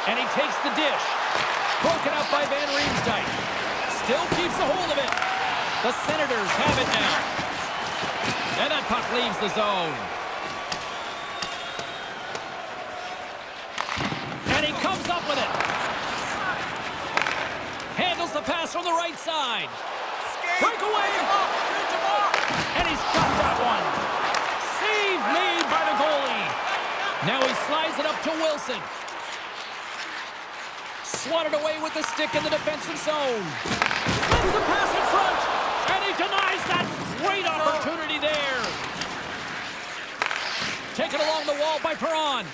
And he takes the dish. Broken up by Van Riemsdyk. Still keeps a hold of it. The Senators have it now. And that puck leaves the zone. And he comes up with it. the pass from the right side. Breakaway. And he's got that one. Save made by the goalie. Now he slides it up to Wilson. Swatted away with the stick in the defensive zone. Sends the pass in front. And he denies that great opportunity there. Taken along the wall by Perron.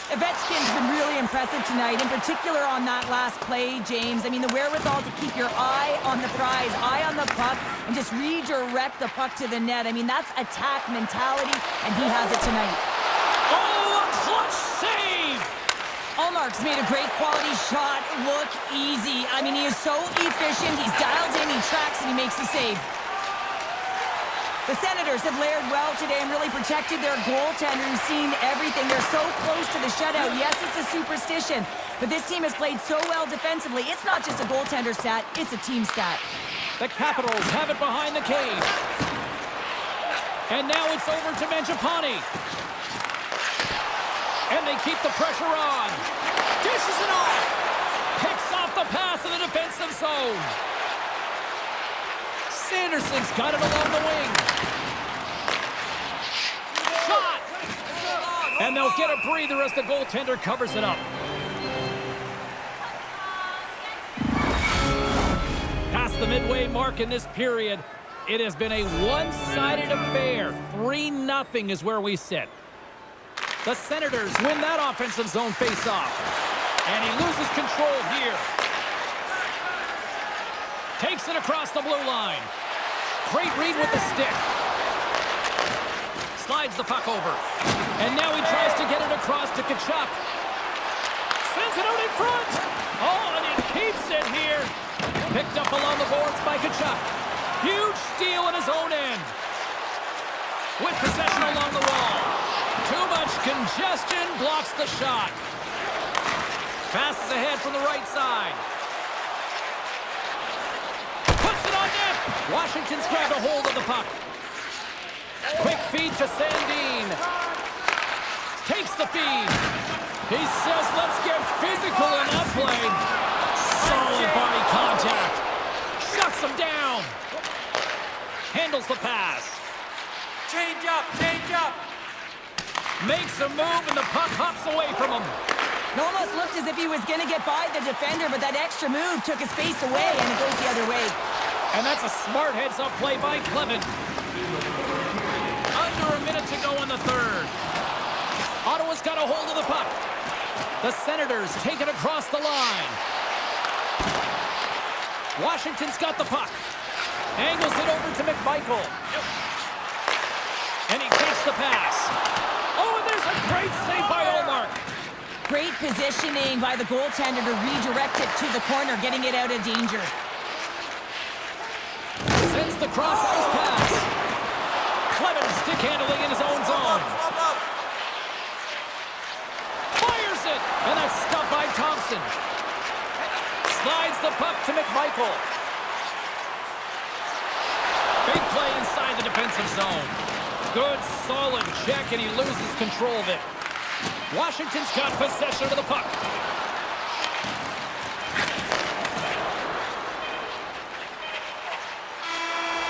Ovechkin's been really impressive tonight, in particular on that last play, James. I mean, the wherewithal to keep your eye on the prize, eye on the puck, and just redirect the puck to the net. I mean, that's attack mentality, and he has it tonight. Oh, a clutch save! Ullmark's made a great quality shot look easy. I mean, he is so efficient. He's dialed in, he tracks, and he makes the save. The Senators have layered well today and really protected their goaltender who's seen everything. They're so close to the shutout. Yes, it's a superstition, but this team has played so well defensively. It's not just a goaltender stat, it's a team stat. The Capitals have it behind the cage. And now it's over to Mangiapane. And they keep the pressure on. Dishes it off. Picks off the pass in the defensive zone. Sanderson's got it along the wing. Shot! And they'll get a breather as the goaltender covers it up. Past the midway mark in this period, it has been a one-sided affair. 3-0 is where we sit. The Senators win that offensive zone face-off. And he loses control here. Takes it across the blue line. Great read with the stick. Slides the puck over. And now he tries to get it across to Tkachuk. Sends it out in front. Oh, and he keeps it here. Picked up along the boards by Tkachuk. Huge steal in his own end. With possession along the wall. Too much congestion blocks the shot. Passes ahead from the right side. Washington's grabbed a hold of the puck. Quick feed to Sandin. Takes the feed. He says, let's get physical in that play. Solid body contact. Shuts him down. Handles the pass. Change up. Makes a move and the puck hops away from him. It almost looked as if he was going to get by the defender, but that extra move took his face away, and it goes the other way. And that's a smart heads-up play by Clement. Under a minute to go in the third. Ottawa's got a hold of the puck. The Senators take it across the line. Washington's got the puck. Angles it over to McMichael. And he takes the pass. Oh, and there's a great save by Ullmark. Great positioning by the goaltender to redirect it to the corner, getting it out of danger. Sends the cross-ice pass. Clement stick handling in his own zone. Fires it, and that's stopped by Thompson. Slides the puck to McMichael. Big play inside the defensive zone. Good, solid check, and he loses control of it. Washington's got possession of the puck.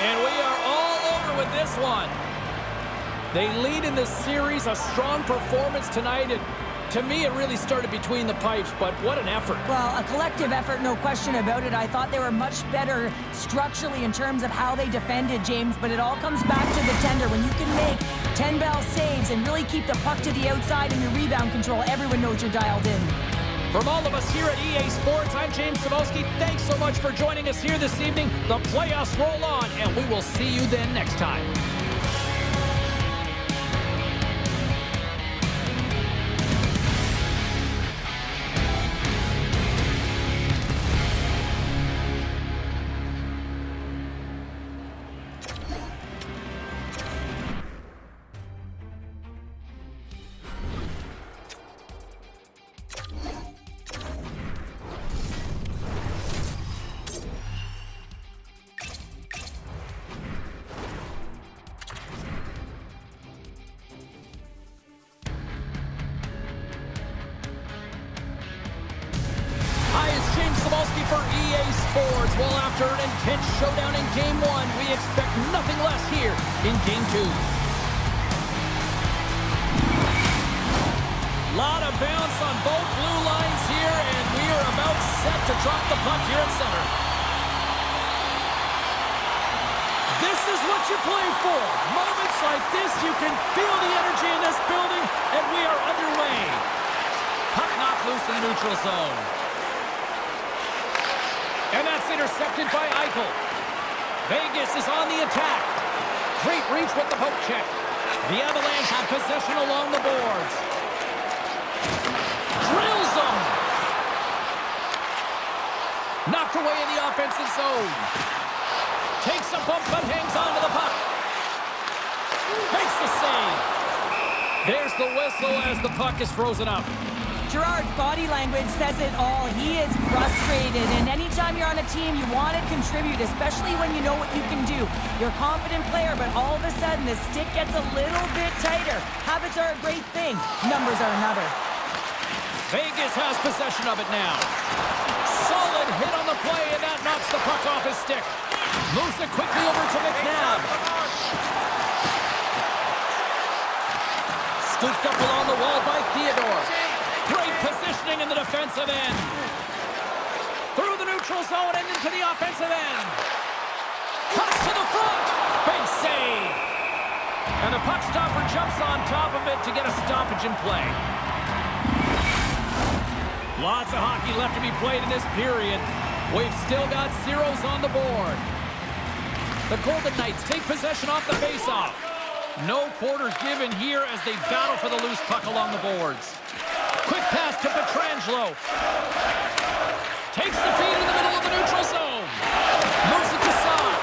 And we are all over with this one. They lead in this series, a strong performance tonight. And to me, it really started between the pipes, but what an effort. Well, a collective effort, no question about it. I thought they were much better structurally in terms of how they defended, James, but it all comes back to the tender. When you can make 10 bell saves and really keep the puck to the outside and your rebound control, everyone knows you're dialed in. From all of us here at EA Sports, I'm James Cybulski. Thanks so much for joining us here this evening. The playoffs roll on, and we will see you then next time. Sabalski for EA Sports. Well, after an intense showdown in Game 1, we expect nothing less here in Game 2. Lot of bounce on both blue lines here, and we are about set to drop the puck here in center. This is what you play for. Moments like this, you can feel the energy in this building, and we are underway. Puck knocked loose in the neutral zone. And that's intercepted by Eichel. Vegas is on the attack. Great reach with the poke check. The Avalanche have possession along the boards. Drills them. Knocked away in the offensive zone. Takes a bump but hangs on to the puck. Makes the save. There's the whistle as the puck is frozen up. Gerard's body language says it all. He is frustrated, and anytime you're on a team, you want to contribute, especially when you know what you can do. You're a confident player, but all of a sudden, the stick gets a little bit tighter. Habits are a great thing. Numbers are another. Vegas has possession of it now. Solid hit on the play, and that knocks the puck off his stick. Moves it quickly over to McNabb. Scooped up along the wall by Theodore. Great positioning in the defensive end. Through the neutral zone and into the offensive end. Cuts to the front. Big save. And the puck stopper jumps on top of it to get a stoppage in play. Lots of hockey left to be played in this period. We've still got zeros on the board. The Golden Knights take possession off the faceoff. No quarter given here as they battle for the loose puck along the boards. Quick pass to Pietrangelo. Takes the feed in the middle of the neutral zone. Moves it to Saad.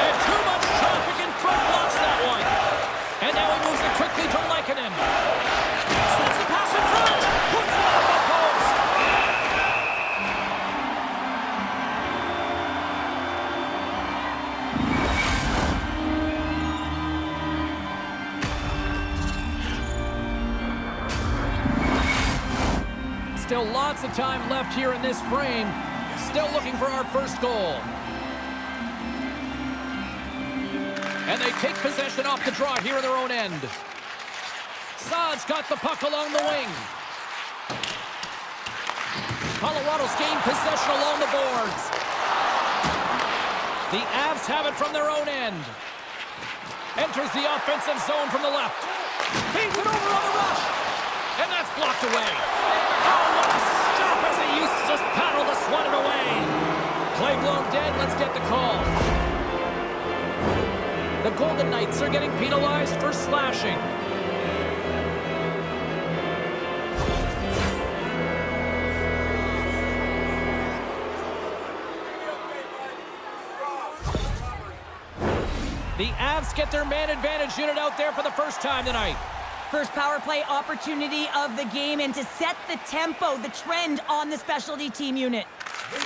And too much traffic in front blocks that one. And now he moves it quickly to Lehkonen. Sends the pass in front. Puts it off the post. Still lots of time left here in this frame. Still looking for our first goal. And they take possession off the draw here in their own end. Saad's got the puck along the wing. Colorado's gained possession along the boards. The Avs have it from their own end. Enters the offensive zone from the left. Feeds it over on the rush. And that's blocked away. Oh, what a stop as he used to just paddle to swat it away. Play blown dead. Let's get the call. The Golden Knights are getting penalized for slashing. The Avs get their man advantage unit out there for the first time tonight. First power play opportunity of the game, and to set the tempo, the trend on the specialty team unit.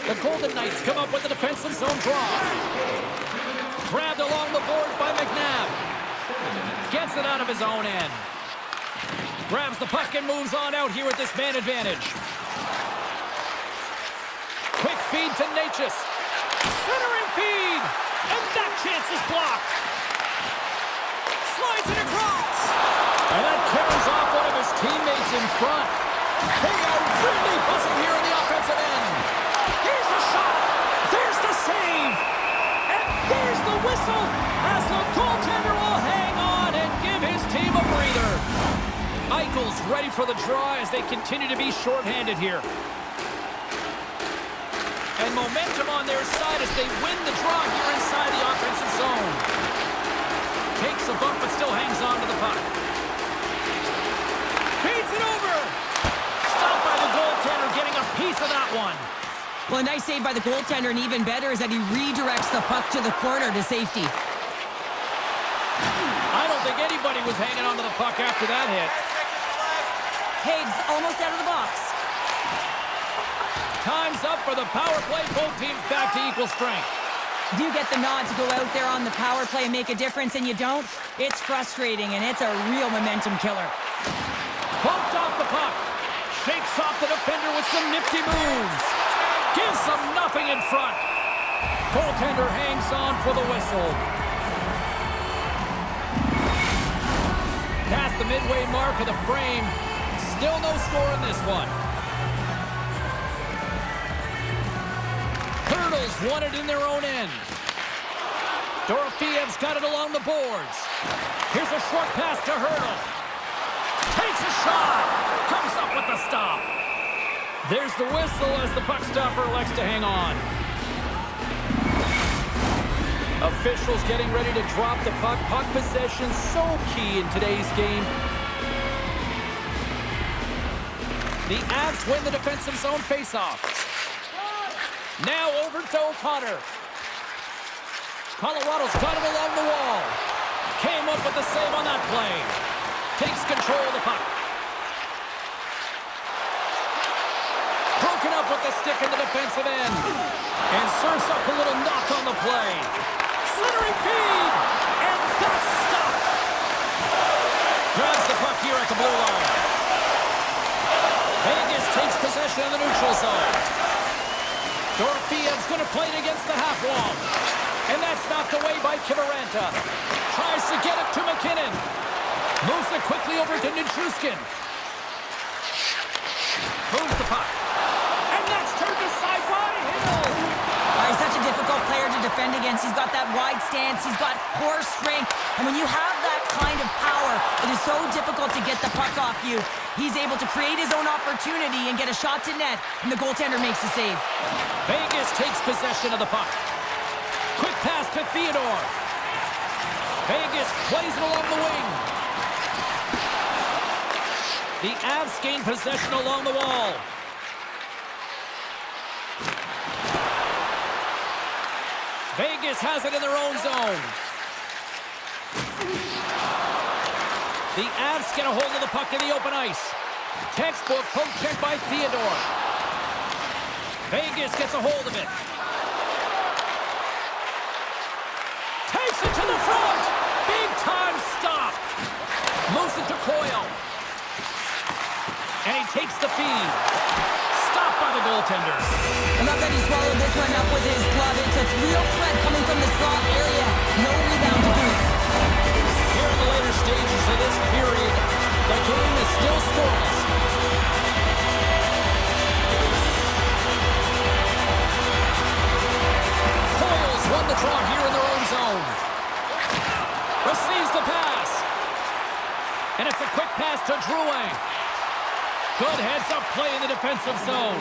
The Golden Knights come up with the defensive zone draw. Grabbed along the boards by McNabb. Gets it out of his own end. Grabs the puck and moves on out here with this man advantage. Quick feed to Natchez. Centering feed. And that chance is blocked. Slides it across. And that carries off one of his teammates in front. They are really buzzing here in the offensive end. Here's the shot. There's the save. And there's the whistle as the goaltender will hang on and give his team a breather. Eichel's ready for the draw as they continue to be shorthanded here. And momentum on their side as they win the draw here inside the offensive zone. Takes a bump but still hangs on to the puck. Feeds it over. Stopped by the goaltender, getting a piece of that one. Well, a nice save by the goaltender, and even better is that he redirects the puck to the corner to safety. I don't think anybody was hanging onto the puck after that hit. Higgs almost out of the box. Time's up for the power play. Both teams back to equal strength. You get the nod to go out there on the power play and make a difference, and you don't. It's frustrating, and it's a real momentum killer. Bumped off the puck. Shakes off the defender with some nifty moves. Gives them nothing in front. Goaltender hangs on for the whistle. Past the midway mark of the frame. Still no score in this one. Hurdles won it in their own end. Dorofeyev's got it along the boards. Here's a short pass to Hurdle. Takes a shot. Comes up with the stop. There's the whistle as the puck stopper elects to hang on. Officials getting ready to drop the puck. Puck possession so key in today's game. The Avs win the defensive zone faceoff. Now over to O'Connor. Colorado's got it along the wall. Came up with the save on that play. Takes control of the puck. Broken up with the stick in the defensive end. And serves up a little knock on the play. Centering feed. And that's stopped. Grabs the puck here at the blue line. Vegas takes possession of the neutral zone. Dorofeyev's going to play it against the half wall. And that's knocked away by Kivaranta. Tries to get it to McKinnon. Moves it quickly over to Nichushkin. Moves the puck. And that's turned aside by Hill. He's such a difficult player to defend against. He's got that wide stance. He's got poor strength. And when you have that kind of power, it is so difficult to get the puck off you. He's able to create his own opportunity and get a shot to net, and the goaltender makes the save. Vegas takes possession of the puck. Quick pass to Theodore. Vegas plays it along the wing. The Avs gain possession along the wall. Vegas has it in their own zone. The Avs get a hold of the puck in the open ice. Textbook poke check by Theodore. Vegas gets a hold of it. Takes it to the front. Big time stop. Moves it to Coyle. And he takes the feed. Stopped by the goaltender. I love that he swallowed this one up with his glove. It's a real threat coming from the slot area. No rebound to boot. Here in the later stages of this period, the game is still scoreless. Coyle's won the draw here in their own zone. Receives the pass. And it's a quick pass to Drouin. Good heads-up play in the defensive zone.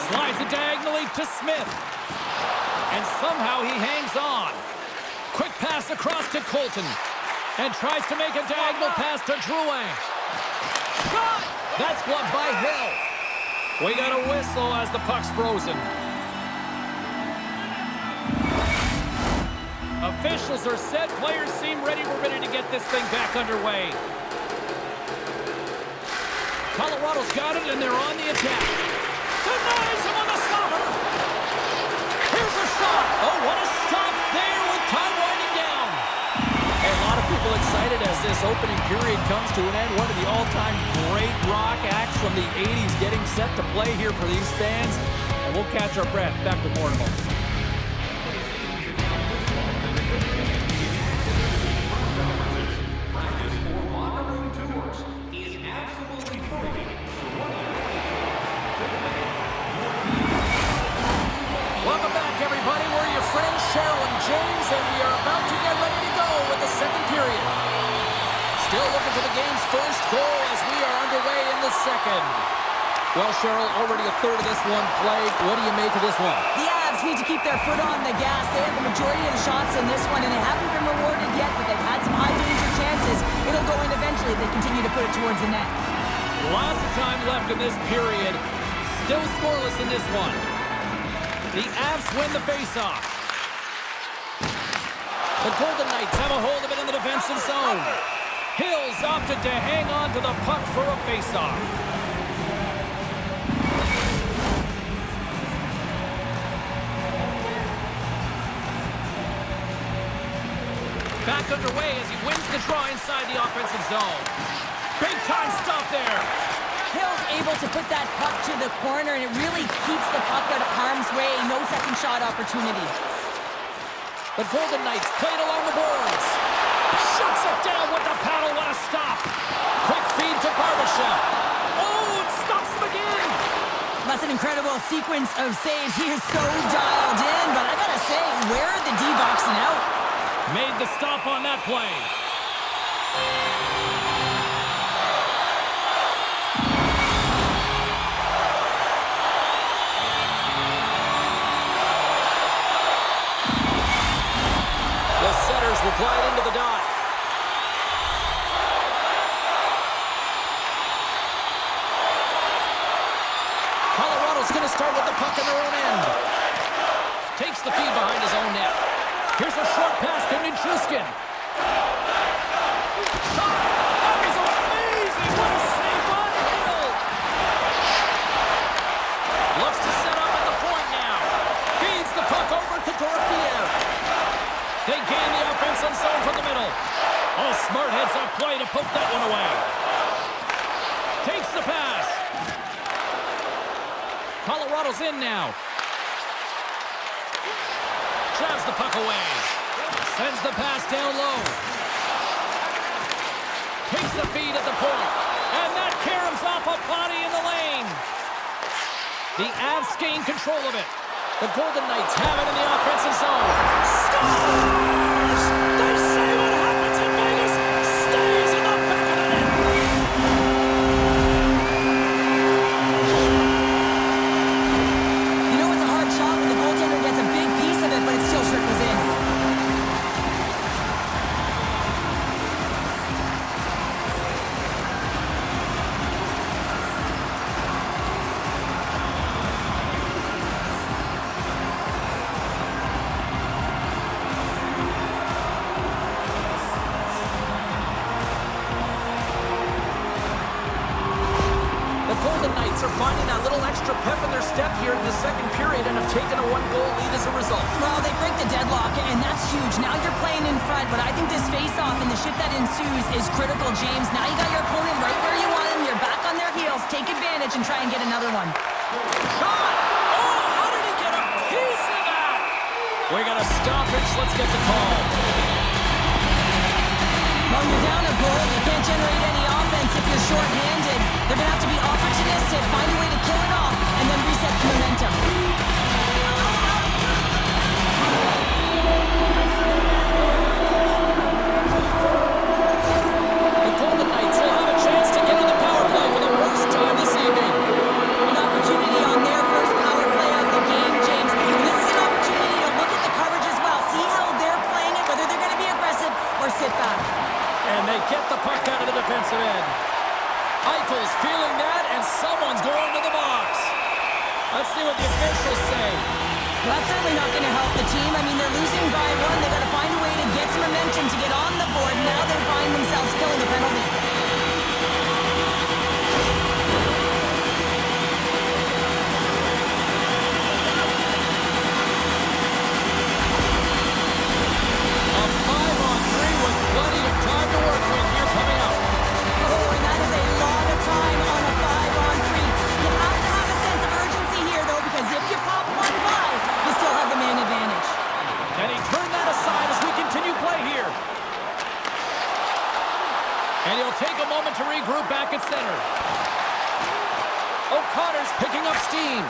Slides it diagonally to Smith. And somehow he hangs on. Quick pass across to Colton. And tries to make a diagonal pass to Drouin. Shot! That's blocked by Hill. We got a whistle as the puck's frozen. Officials are set. Players seem ready. We're ready to get this thing back underway. Colorado's got it, and they're on the attack. Denies him on the stopper. Here's a shot. Oh, what a stop there with time winding down. Hey, a lot of people excited as this opening period comes to an end. One of the all-time great rock acts from the 80s getting set to play here for these fans. And we'll catch our breath. Back with more in a moment. James, and we are about to get ready to go with the second period. Still looking for the game's first goal as we are underway in the second. Well, Cheryl, already a third of this one played. What do you make of this one? The Avs need to keep their foot on the gas. They have the majority of the shots in this one, and they haven't been rewarded yet, but they've had some high-danger chances. It'll go in eventually if they continue to put it towards the net. Lots of time left in this period. Still scoreless in this one. The Avs win the faceoff. The Golden Knights have a hold of it in the defensive zone. Hills opted to hang on to the puck for a faceoff. Back underway as he wins the draw inside the offensive zone. Big time stop there. Hill's able to put that puck to the corner, and it really keeps the puck out of harm's way. No second shot opportunity. The Golden Knights played along the boards. Shuts it down with the paddle. What a stop. Quick feed to Barbashev. Oh, it stops him again. That's an incredible sequence of saves. He is so dialed in, but I gotta say, where are the D-boxing out? Made the stop on that play. The setters will glide into the dot. Colorado's going to start with the puck in their own end. Takes the feed behind his own net. Here's a short pass to Nichushkin. Shot! That is amazing! What a save by Hill! Looks to set up at the point now. Feeds the puck over to Dorofiev. They gain the offensive zone from the middle. Oh, smart heads-up play to poke that one away. Takes the pass. Colorado's in now. Drives the puck away. Sends the pass down low. Takes the feed at the point. And that caroms off a body in the lane. The Avs gain control of it. The Golden Knights have it in the offensive zone. Scores! They say what happens in Vegas stays in the back of the net. You know, it's a hard shot when the goaltender gets a big piece of it, but it still trickles in. Finding that little extra pep in their step here in the second period and have taken a one-goal lead as a result. Well, they break the deadlock, and that's huge. Now you're playing in front, but I think this face-off and the shift that ensues is critical, James. Now you got your opponent right where you want him. You're back on their heels. Take advantage and try and get another one. Shot! Oh, how did he get a piece of that? We got a stoppage. Let's get the call. Well, you're down a goal. You can't generate any offense if you're short-handed. They're going to have to be opportunistic, find a way to kill it off, and then reset the momentum. The Golden Knights will have a chance to get on the power play for the first time this evening. An opportunity on their first power play of the game, James. And this is an opportunity to look at the coverage as well. See how they're playing it, whether they're going to be aggressive or sit back. And they get the puck out of the defensive end. Eichel's feeling that, and someone's going to the box. Let's see what the officials say. Well, that's certainly not going to help the team. I mean, they're losing by one. They got to find a way to get some momentum to get on the board. Now they find themselves killing the penalty. A 5-on-3 with plenty of time to work with here coming up. Oh, and that is a lot of time on a 5-on-3. You have to have a sense of urgency here, though, because if you pop one by, you still have the man advantage. And he turned that aside as we continue play here. And he'll take a moment to regroup back at center. O'Connor's picking up steam.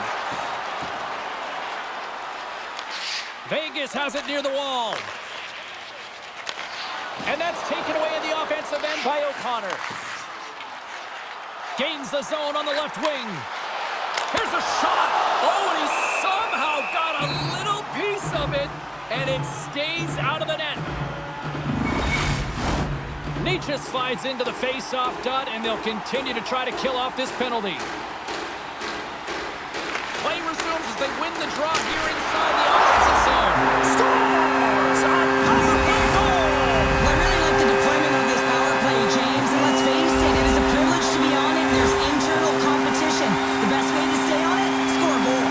Vegas has it near the wall. And that's taken away in the offensive end by O'Connor. Gains the zone on the left wing. Here's a shot. Oh, and he somehow got a little piece of it, and it stays out of the net. Nietzsche slides into the face-off dot, and they'll continue to try to kill off this penalty. Play resumes as they win the draw here inside the offensive zone. Scores! A power play goal! Well, I really like the deployment of this power play, James. And let's face it, it is a privilege to be on it. There's internal competition. The best way to stay on it, score a goal.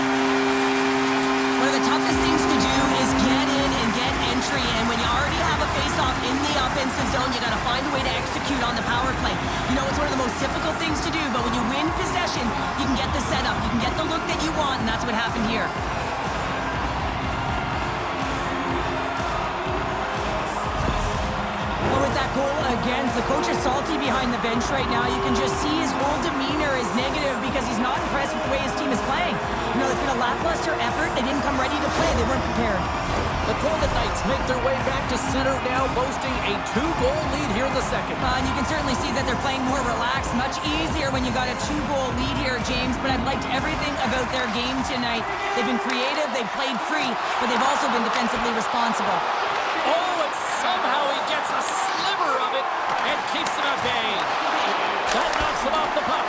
One of the toughest things to do is get in and get entry. And when you already have a face-off in the offensive zone, you got to find a way to execute execute on the power play. You know, it's one of the most difficult things to do, but when you win possession, you can get the setup, you can get the look that you want, and that's what happened here. Well, with that goal against, the coach is salty behind the bench right now. You can just see his whole demeanor is negative because he's not impressed with the way his team is playing. You know, it's been a lackluster effort. They didn't come ready to play. They weren't prepared. The Golden Knights make their way back to center now, boasting a 2-goal lead here in the second. And you can certainly see that they're playing more relaxed, much easier when you got a 2-goal lead here, James. But I've liked everything about their game tonight. They've been creative, they've played free, but they've also been defensively responsible. Oh, and somehow he gets a sliver of it and keeps him at bay. That knocks him off the puck.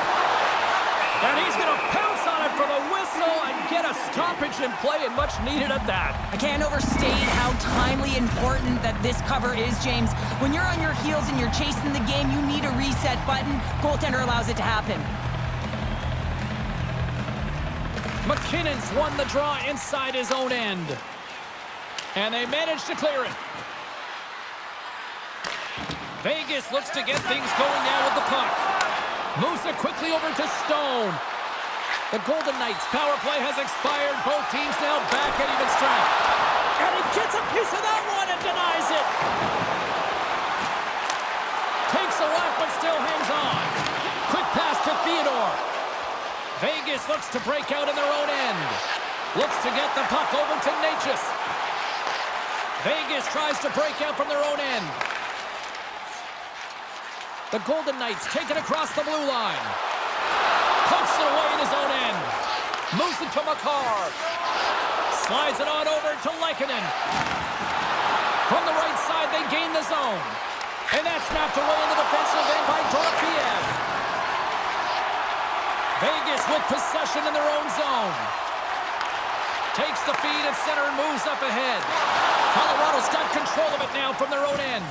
And he's going to pounce on it for the whistle and get a stoppage in play, and much needed at that. I can't overstate how timely important that this cover is, James. When you're on your heels and you're chasing the game, you need a reset button. Goaltender allows it to happen. McKinnon's won the draw inside his own end. And they manage to clear it. Vegas looks to get things going now with the puck. Moves it quickly over to Stone. The Golden Knights' power play has expired. Both teams now back at even strength. And he gets a piece of that one and denies it. Takes a whack but still hangs on. Quick pass to Theodore. Vegas looks to break out in their own end. Looks to get the puck over to Natchez. Vegas tries to break out from their own end. The Golden Knights take it across the blue line. Pokes it away in his own end. Moves it to Makar. Slides it on over to Lehkonen. From the right side, they gain the zone. And that's snapped away in the defensive end by Dorofiev. Vegas with possession in their own zone. Takes the feed at center and moves up ahead. Colorado's got control of it now from their own end.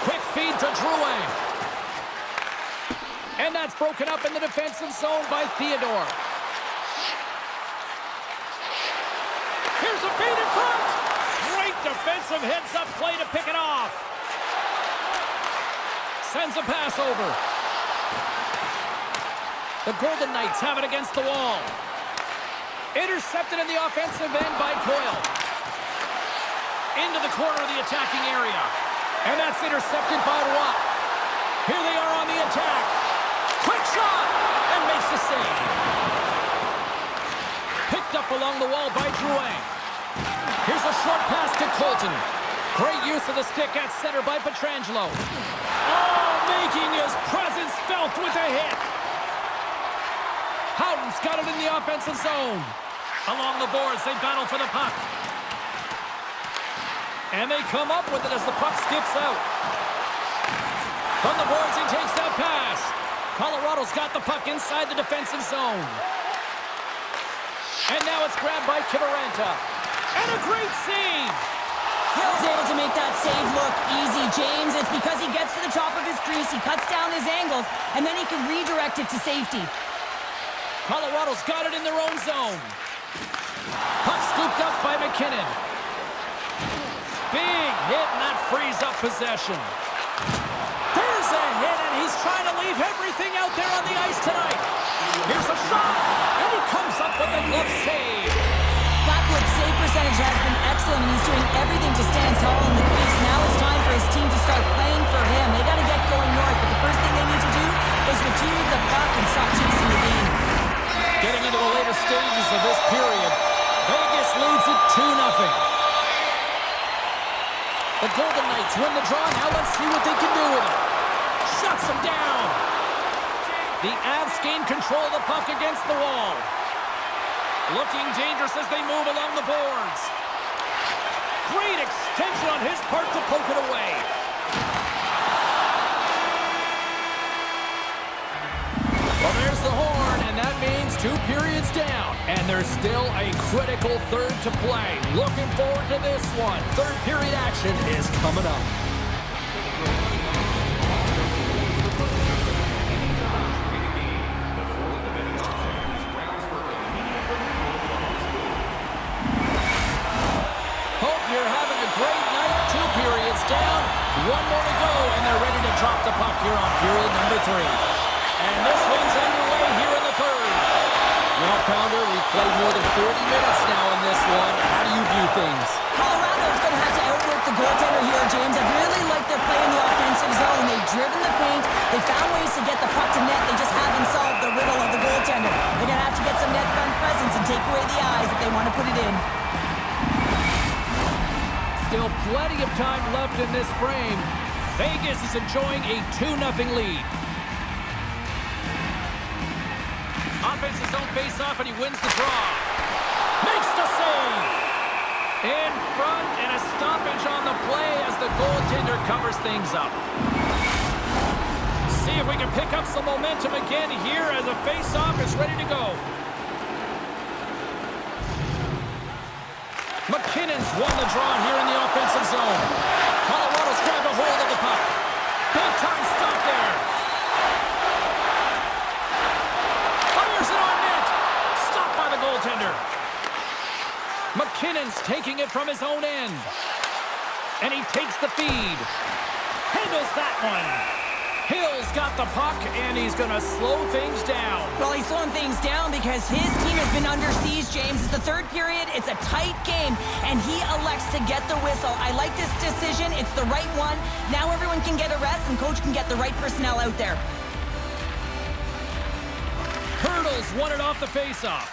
Quick feed to Drouin. And that's broken up in the defensive zone by Theodore. Here's a feed in front. Great defensive heads-up play to pick it off. Sends a pass over. The Golden Knights have it against the wall. Intercepted in the offensive end by Coyle. Into the corner of the attacking area. And that's intercepted by Roy. Here they are on the attack. Quick shot! And makes the save. Picked up along the wall by Drouin. Here's a short pass to Colton. Great use of the stick at center by Pietrangelo. Oh, making his presence felt with a hit. Houghton's got it in the offensive zone. Along the boards, they battle for the puck. And they come up with it as the puck skips out. From the boards, he takes that pass. Colorado's got the puck inside the defensive zone. And now it's grabbed by Kiviranta. And a great save. He was able to make that save look easy, James. It's because he gets to the top of his crease, he cuts down his angles, and then he can redirect it to safety. Colorado's got it in their own zone. Puck scooped up by McKinnon. Big hit, and that frees up possession. There's a hit, and he's trying to leave everything out there on the ice tonight. Here's a shot, and he comes up with a glove save. Blackwood's save percentage has been excellent, and he's doing everything to stand tall in the crease. Now it's time for his team to start playing for him. They got to get going north, but the first thing they need to do is retrieve the puck and stop chasing the game. Getting into the later stages of this period, Vegas leads it 2-0. The Golden Knights win the draw. Now let's see what they can do with it. Shuts them down. The Avs gain control of the puck against the wall. Looking dangerous as they move along the boards. Great extension on his part to poke it away. Well, there's the horn, and that means 2 periods down. And there's still a critical third to play. Looking forward to this one. Third period action is coming up. Hope you're having a great night. 2 periods down. 1 more to go, and they're ready to drop the puck here on period number 3. And this one's underway here in the third. Well, Pounder, we've played more than 40 minutes now in this one. How do you view things? Colorado's going to have to outwork the goaltender here, James. I really like their play in the offensive zone. They've driven the paint. They found ways to get the puck to net. They just haven't solved the riddle of the goaltender. They're going to have to get some net front presence and take away the eyes if they want to put it in. Still plenty of time left in this frame. Vegas is enjoying a 2-0 lead. Offensive zone face-off, and he wins the draw. Makes the save. In front, and a stoppage on the play as the goaltender covers things up. See if we can pick up some momentum again here as the face-off is ready to go. McKinnon's won the draw here in the offensive zone. Colorado's grabbed a hold of the puck. Big-time stop there. Fires it on net. Stopped by the goaltender. McKinnon's taking it from his own end. And he takes the feed. Handles that one. Hill's got the puck, and he's going to slow things down. Well, he's slowing things down because his team has been under siege, James. It's the third period. It's a tight game, and he elects to get the whistle. I like this decision. It's the right one. Now everyone can get a rest, and coach can get the right personnel out there. Hurdles won it off the faceoff.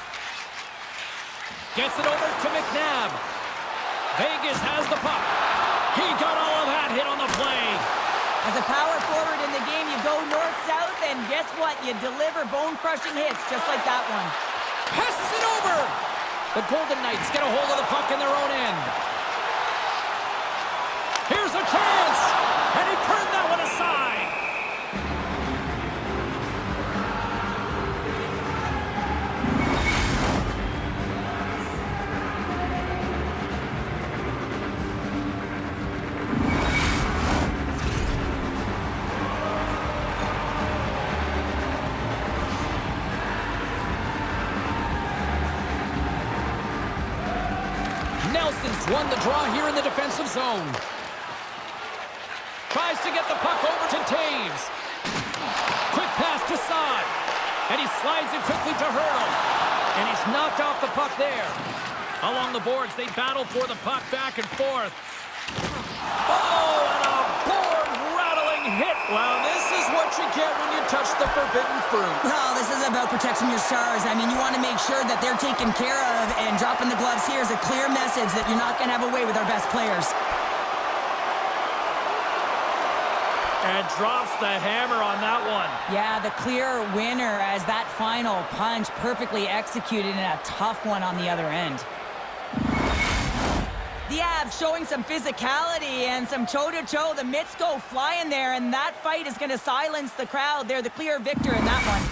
Gets it over to McNabb. Vegas has the puck. He got all of that hit on the play. As a power forward in the game, you go north-south, and guess what? You deliver bone-crushing hits just like that one. Passes it over. The Golden Knights get a hold of the puck in their own end. Here's a chance, and he turned that one aside. Nelson's won the draw here in the defensive zone. Tries to get the puck over to Taves. Quick pass to Saad. And he slides it quickly to Hurdle. And he's knocked off the puck there. Along the boards, they battle for the puck back and forth. Oh, and a board-rattling hit. Well, this is what you get when you touch the forbidden fruit. Well, this is about protecting your stars. I mean, you want to make sure that they're taken care of, and dropping the gloves here is a clear message that you're not going to have a way with our best players. And drops the hammer on that one. Yeah, the clear winner as that final punch perfectly executed in a tough one on the other end. The Avs showing some physicality and some toe-to-toe. The mitts go flying there, and that fight is going to silence the crowd. They're the clear victor in that one.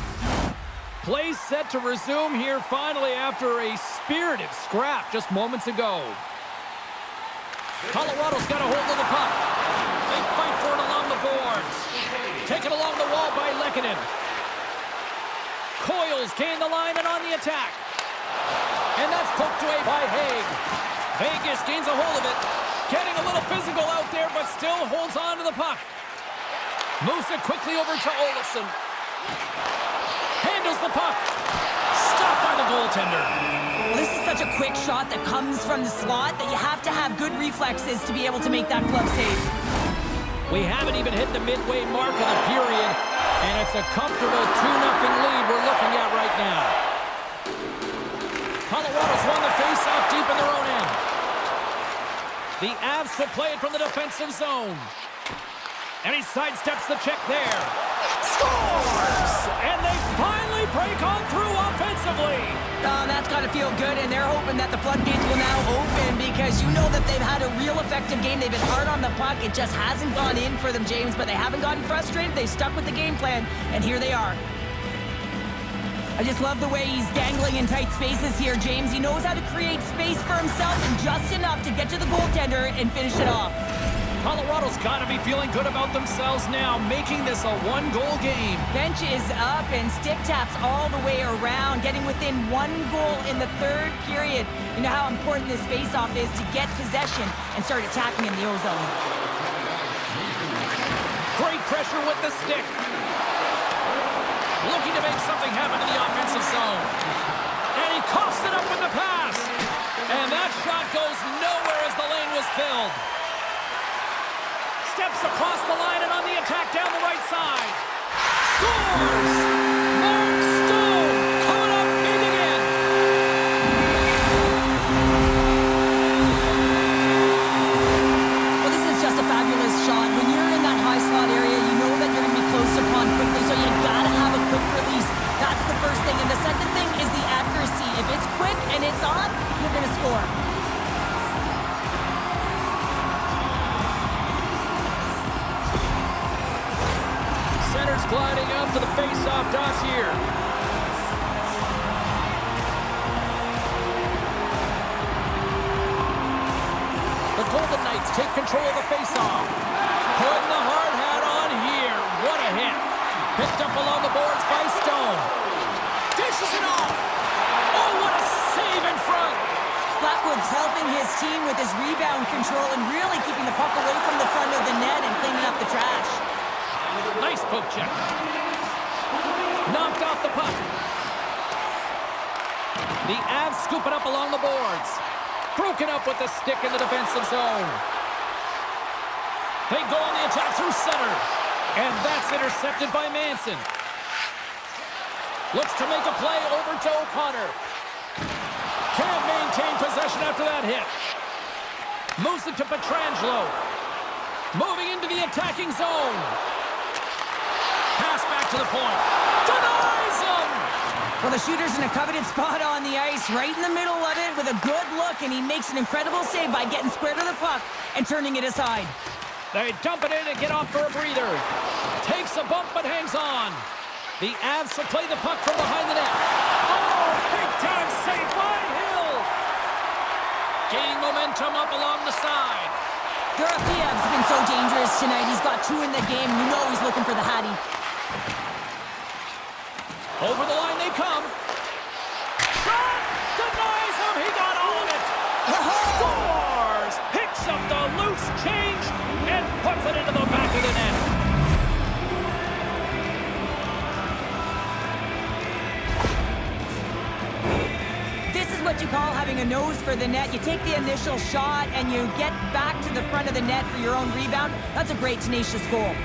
Play set to resume here finally after a spirited scrap just moments ago. Colorado's got a hold of the puck. They fight for it along the boards. Taken along the wall by Lehkonen. Coyles gain the line and on the attack. And that's poked away by Haig. Vegas gains a hold of it. Getting a little physical out there, but still holds on to the puck. Moves it quickly over to Olofsson. Handles the puck. Stopped by the goaltender. This is such a quick shot that comes from the slot that you have to have good reflexes to be able to make that glove save. We haven't even hit the midway mark of the period, and it's a comfortable 2-0 lead we're looking at right now. Colorado's won the face-off deep in their own end. The Avs will play it from the defensive zone. And he sidesteps the check there. Scores! And they finally break on through offensively. Oh, that's got to feel good, and they're hoping that the floodgates will now open because you know that they've had a real effective game. They've been hard on the puck. It just hasn't gone in for them, James, but they haven't gotten frustrated. They stuck with the game plan, and here they are. I just love the way he's dangling in tight spaces here, James. He knows how to create space for himself and just enough to get to the goaltender and finish it off. Colorado's got to be feeling good about themselves now, making this a one-goal game. Bench is up and stick taps all the way around, getting within 1 goal in the third period. You know how important this faceoff is to get possession and start attacking in the O-zone. Great pressure with the stick. Looking to make something happen in the offensive zone. And he coughs it up with the pass. And that shot goes nowhere as the lane was filled. Steps across the line and on the attack down the right side. Scores! Mark Stone coming up big again. Well, this is just a fabulous shot. When you're in that high slot area, you know that you're going to be close upon quickly, so you got to have a quick release. That's the first thing. And the second thing is the accuracy. If it's quick and it's on, you're going to score. Center's gliding up to the face-off dot here. The Golden Knights take control of the face-off. Putting the hard hat on here. What a hit. Picked up along the boards by Stone. Dishes it off. Oh, what a save in front. Blackwood's helping his team with his rebound control and really keeping the puck away from the front of the net and cleaning up the trash. Nice poke check. Knocked off the puck. The Avs scoop it up along the boards. Broken up with the stick in the defensive zone. They go on the attack through center. And that's intercepted by Manson. Looks to make a play over to O'Connor. Can't maintain possession after that hit. Moves it to Pietrangelo. Moving into the attacking zone. Pass back to the point. Denies him! Well, the shooter's in a coveted spot on the ice, right in the middle of it with a good look, and he makes an incredible save by getting square to the puck and turning it aside. They dump it in and get off for a breather. Takes a bump but hangs on. The Avs will play the puck from behind the net. Oh, big-time save by Hill! Gaining momentum up along the side. Dorofiev's been so dangerous tonight. He's got two in the game. You know he's looking for the Hattie. Over the line they come. Shot! Denies him! He got all of it! Scores! Picks up the loose change and puts it into the back of the net. This is what you call having a nose for the net. You take the initial shot and you get back to the front of the net for your own rebound. That's a great, tenacious goal.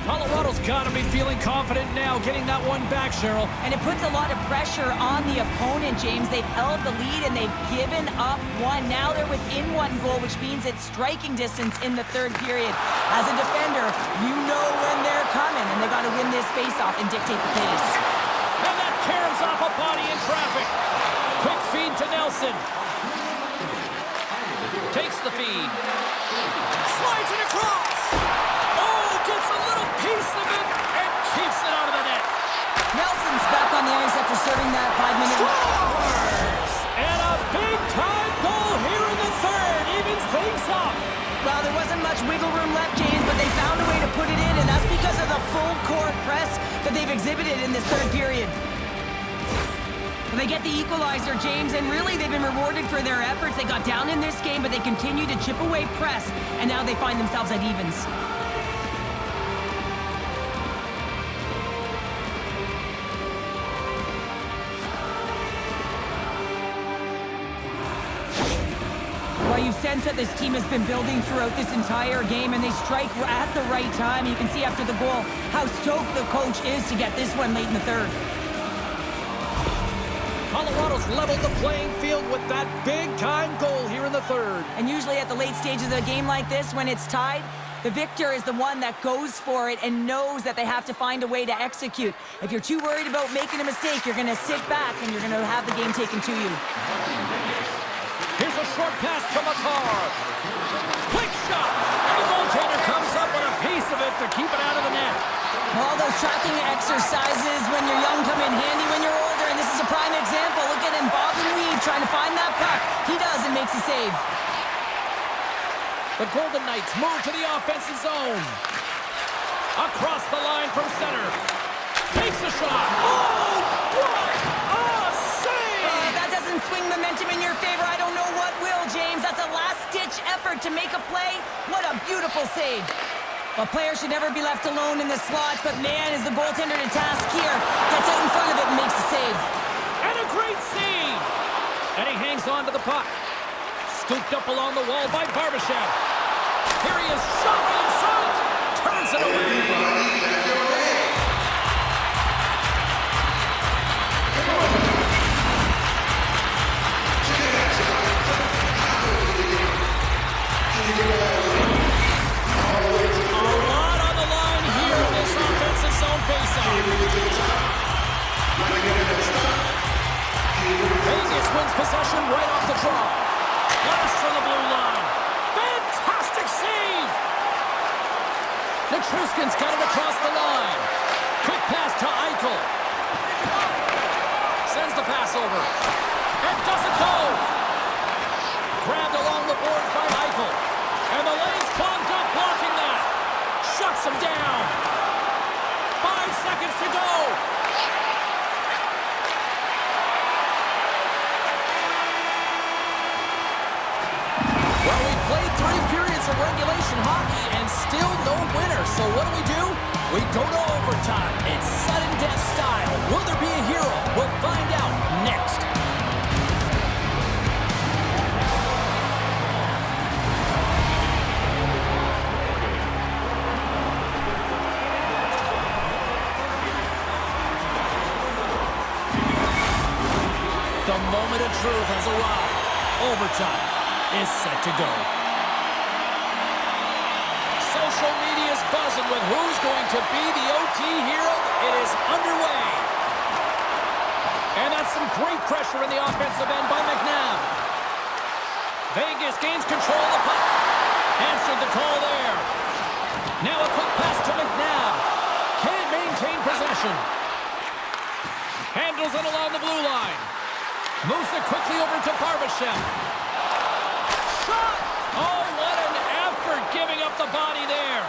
Colorado's got to be feeling confident now, getting that one back, Cheryl. And it puts a lot of pressure on the opponent, James. They've held the lead and they've given up one. Now they're within one goal, which means it's striking distance in the third period. As a defender, you know when they're coming, and they got to win this faceoff and dictate the pace. And that caroms off a body in traffic. Quick feed to Nelson. Takes the feed. Slides it across. Oh, gets a little piece of it and keeps it out of the net. Nelson's back on the ice after serving that 5-minute... Scores! And a big-time goal here in the third. Evens things up. Well, there wasn't much wiggle room left, James, but they found a way to put it in, and that's because of the full-court press that they've exhibited in this third period. Well, they get the equalizer, James, and really they've been rewarded for their efforts. They got down in this game, but they continue to chip away press, and now they find themselves at evens. Well, you sense that this team has been building throughout this entire game, and they strike at the right time. You can see after the goal how stoked the coach is to get this one late in the third. Colorado's leveled the playing field with that big-time goal here in the third. And usually at the late stages of a game like this, when it's tied, the victor is the one that goes for it and knows that they have to find a way to execute. If you're too worried about making a mistake, you're going to sit back and you're going to have the game taken to you. Here's a short pass to McCarr. Quick shot! And the goaltender comes up with a piece of it to keep it out of the net. All those tracking exercises when you're young come in handy when you're older, and this is a prime example. Look at him bob and weave trying to find that puck. He does and makes a save. The Golden Knights move to the offensive zone. Across the line from center. Takes a shot. Oh! What a save! That doesn't swing momentum in your favor. I don't know what will, James. That's a last-ditch effort to make a play. What a beautiful save. A player should never be left alone in the slot, but man, is the goaltender to task here. Gets out in front of it and makes the save. And a great save! And he hangs on to the puck. Scooped up along the wall by Barbashev. Here he is, shot right in front. Turns it away. Vegas wins possession right off the draw. Blast from the blue line. Fantastic save! Nichushkin's got it across the line. Quick pass to Eichel. Sends the pass over. And doesn't go. Grabbed along the boards by Eichel. And the lane's clogged up, blocking that. Shuts him down. 5 seconds to go. Well, we played 3 periods of regulation hockey and still no winner. So what do? We go to overtime. It's sudden death style. Will there be a hero? We'll find out next. The moment of truth has arrived. Overtime is set to go. Social media is buzzing with who's going to be the OT hero. It is underway. And that's some great pressure in the offensive end by McNabb. Vegas gains control of the puck. Answered the call there. Now a quick pass to McNabb. Can't maintain possession. Handles it along the blue line. Moves it quickly over to Barbashev. Shot! Oh, what an effort giving up the body there.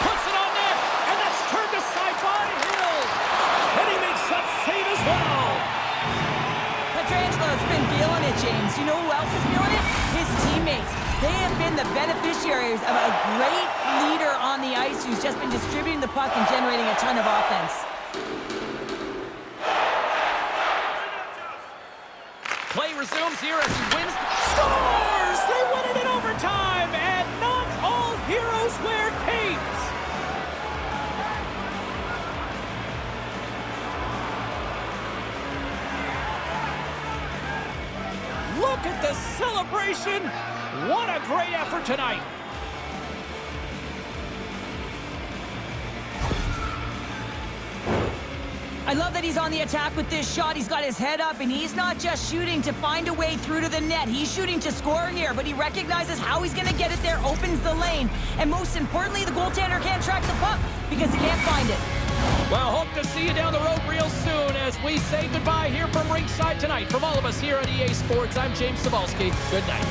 Puts it on net, and that's turned aside by Hill. And he makes that save as well. Petrangelo's been feeling it, James. You know who else is feeling it? His teammates. They have been the beneficiaries of a great leader on the ice who's just been distributing the puck and generating a ton of offense. Play resumes here as he wins. Scores! They win it in overtime, and not all heroes wear capes. Look at the celebration. What a great effort tonight. I love that he's on the attack with this shot. He's got his head up, and he's not just shooting to find a way through to the net. He's shooting to score here, but he recognizes how he's going to get it there, opens the lane, and most importantly, the goaltender can't track the puck because he can't find it. Well, hope to see you down the road real soon as we say goodbye here from ringside tonight. From all of us here at EA Sports, I'm James Cebulski. Good night.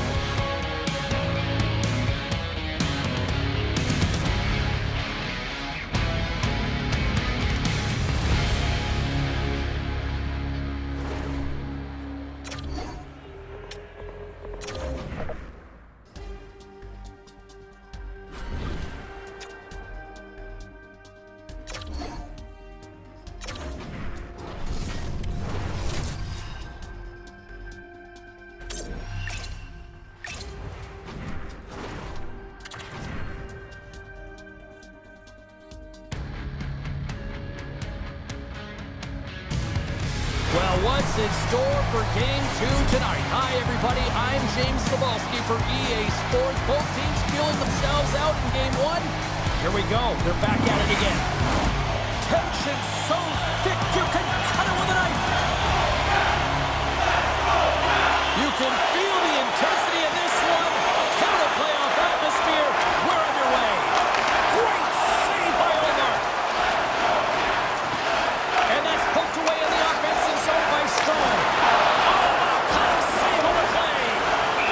Well, what's in store for Game 2 tonight? Hi, everybody. I'm James Cebulski for EA Sports. Both teams feeling themselves out in Game 1. Here we go. They're back at it again. Tension so thick you can cut it with a knife. You can feel the intensity in this one. Counter playoff atmosphere. We're underway. Great save by Omar. And that's poked away in the offensive zone by Strong. Oh, kind of save on the play.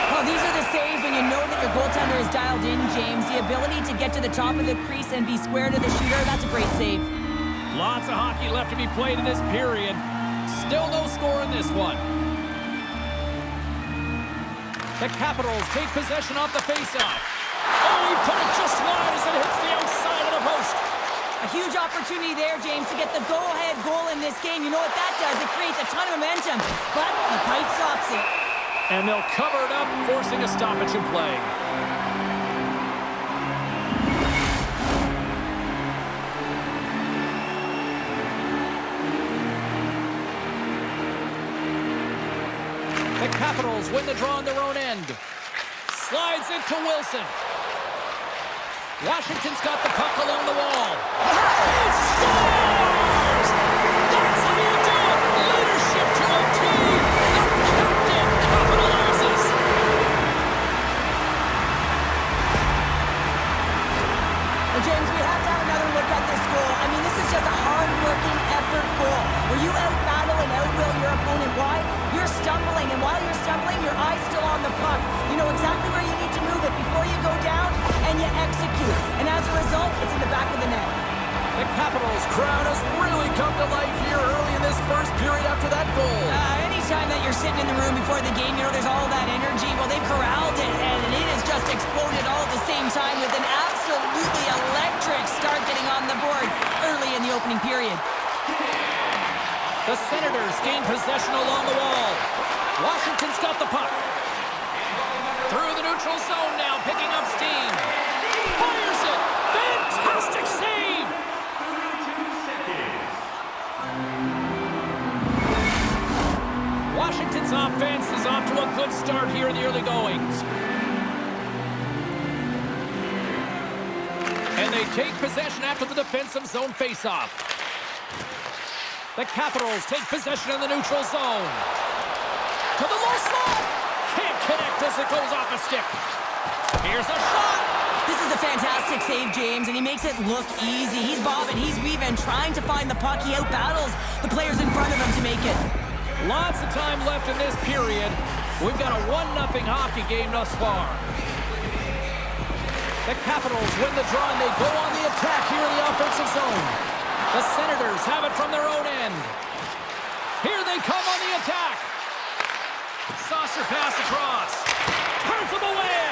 Well, these are the saves when you know that your goaltender is dialed in, James. The ability to get to the top of the crease and be square to the shooter, that's a great save. Lots of hockey left to be played in this period. Still no score in this one. The Capitals take possession off the faceoff. Oh, he put it just wide as it hits the outside of the post. A huge opportunity there, James, to get the go-ahead goal in this game. You know what that does? It creates a ton of momentum, but the pipe stops it. And they'll cover it up, forcing a stoppage in play. The Capitals win the draw on their own end. Slides it to Wilson. Washington's got the puck along the wall. He scores! That's how you do it! Leadership to a team! The captain capitalizes! Well, James, we have to have another look at this goal. I mean, this is just a hard-working effort goal where you out-battle and out-will your opponent. Why? You're stumbling, and while you're stumbling, your eye's still on the puck. You know exactly where you need to move it before you go down, and you execute. And as a result, it's in the back of the net. The Capitals crowd has really come to life here early in this first period after that goal. Anytime that you're sitting in the room before the game, you know, there's all that energy. Well, they've corralled it, and it has just exploded all at the same time with an absolutely electric start getting on the board early in the opening period. The Senators gain possession along the wall. Washington's got the puck. Through the neutral zone now, picking up steam. Fires it! Fantastic save! Washington's offense is off to a good start here in the early goings. And they take possession after the defensive zone faceoff. The Capitals take possession in the neutral zone. To the low slot! Can't connect as it goes off a stick. Here's a shot! This is a fantastic save, James, and he makes it look easy. He's bobbing, he's weaving, trying to find the puck. He out-battles the players in front of him to make it. Lots of time left in this period. We've got a 1-0 hockey game thus far. The Capitals win the draw and they go on the attack here in the offensive zone. The Senators have it from their own end. Here they come on the attack. Saucer pass across. Turns them away.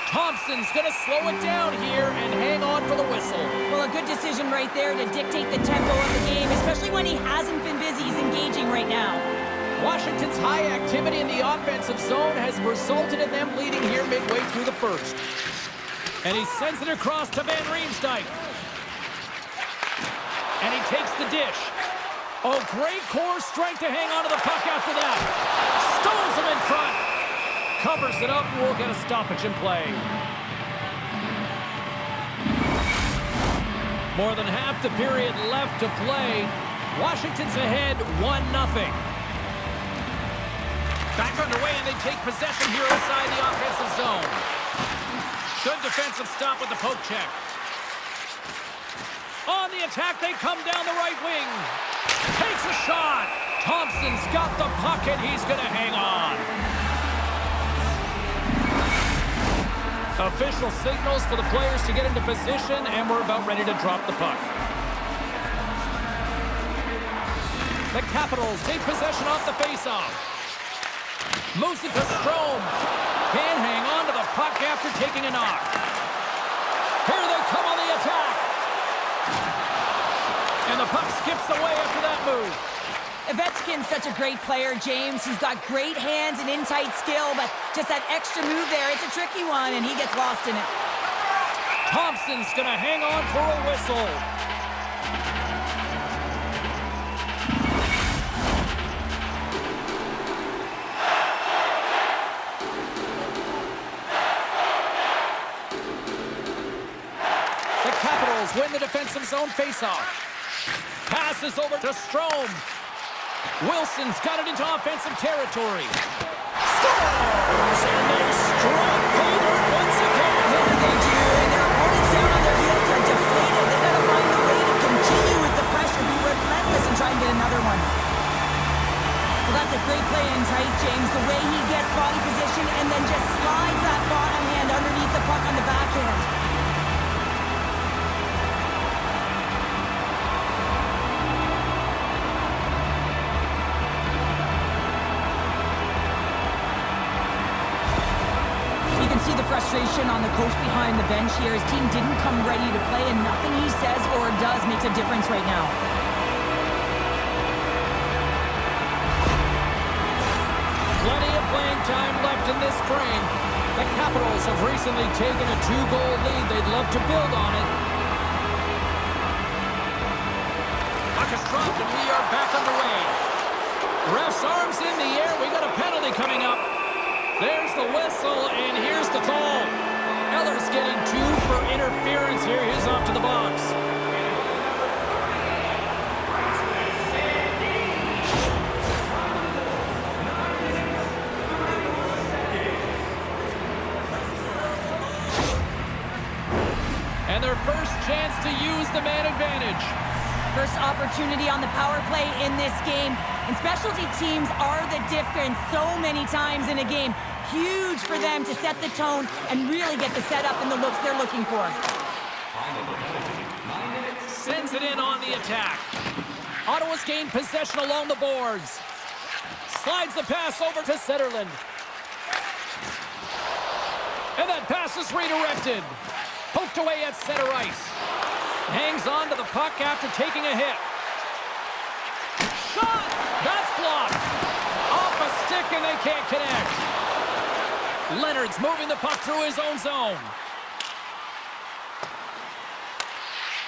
Thompson's going to slow it down here and hang on for the whistle. Well, a good decision right there to dictate the tempo of the game, especially when he hasn't been busy. He's engaging right now. Washington's high activity in the offensive zone has resulted in them leading here midway through the first. And he sends it across to Van Riemsdyk. And he takes the dish. Oh, great core strength to hang on to the puck after that. Stones him in front. Covers it up, and we'll get a stoppage in play. More than half the period left to play. Washington's ahead 1-0. Back underway, and they take possession here inside the offensive zone. Good defensive stop with the poke check. On the attack, they come down the right wing. Takes a shot. Thompson's got the puck, and he's going to hang on. Official signals for the players to get into position, and we're about ready to drop the puck. The Capitals take possession off the faceoff. Moves it to Strome. Can't hang on to the puck after taking a knock. Here they come on the attack. And the puck skips away after that move. Ovechkin's such a great player, James. He's got great hands and in-tight skill, but just that extra move there, it's a tricky one, and he gets lost in it. Thompson's going to hang on for a whistle. The Capitals win the defensive zone faceoff. Passes over to Strome. Wilson's got it into offensive territory. Scores! And they strike pay dirt once again. There they do, and their opponents down on their heels are deflated. They've got to find a way to continue with the pressure, be relentless, and try and get another one. Well, that's a great play in tight, James. The way he gets body position and then just slides that bottom hand underneath the puck on the backhand. see the frustration on the coach behind the bench here. His team didn't come ready to play, and nothing he says or does makes a difference right now. Plenty of playing time left in this frame. The Capitals have recently taken a 2-goal lead. They'd love to build on it. Puck is dropped, and we are back underway. Ref's arms in the air. We got a penalty coming up. There's the whistle, and here's the call. Eller's getting 2 for interference here. He's off to the box. And their first chance to use the man advantage. First opportunity on the power play in this game. And specialty teams are the difference so many times in a game. Huge for them to set the tone and really get the setup and the looks they're looking for. Sends it in on the attack. Ottawa's gained possession along the boards. Slides the pass over to Zetterlund. And that pass is redirected. Poked away at center ice. Hangs on to the puck after taking a hit. Shot! That's blocked. Off a stick and they can't connect. Leonard's moving the puck through his own zone.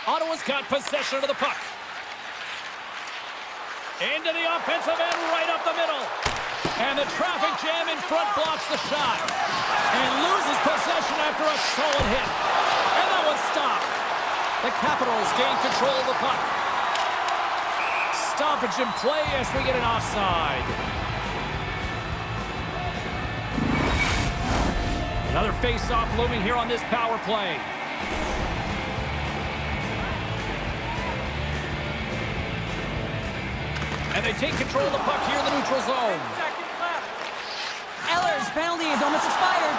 Ottawa's got possession of the puck. Into the offensive end, right up the middle. And the traffic jam in front blocks the shot. And loses possession after a solid hit. And that one's stopped. The Capitals gain control of the puck. Stoppage in play as we get an offside. Another face-off looming here on this power play. And they take control of the puck here in the neutral zone. Eller's penalty is almost expired.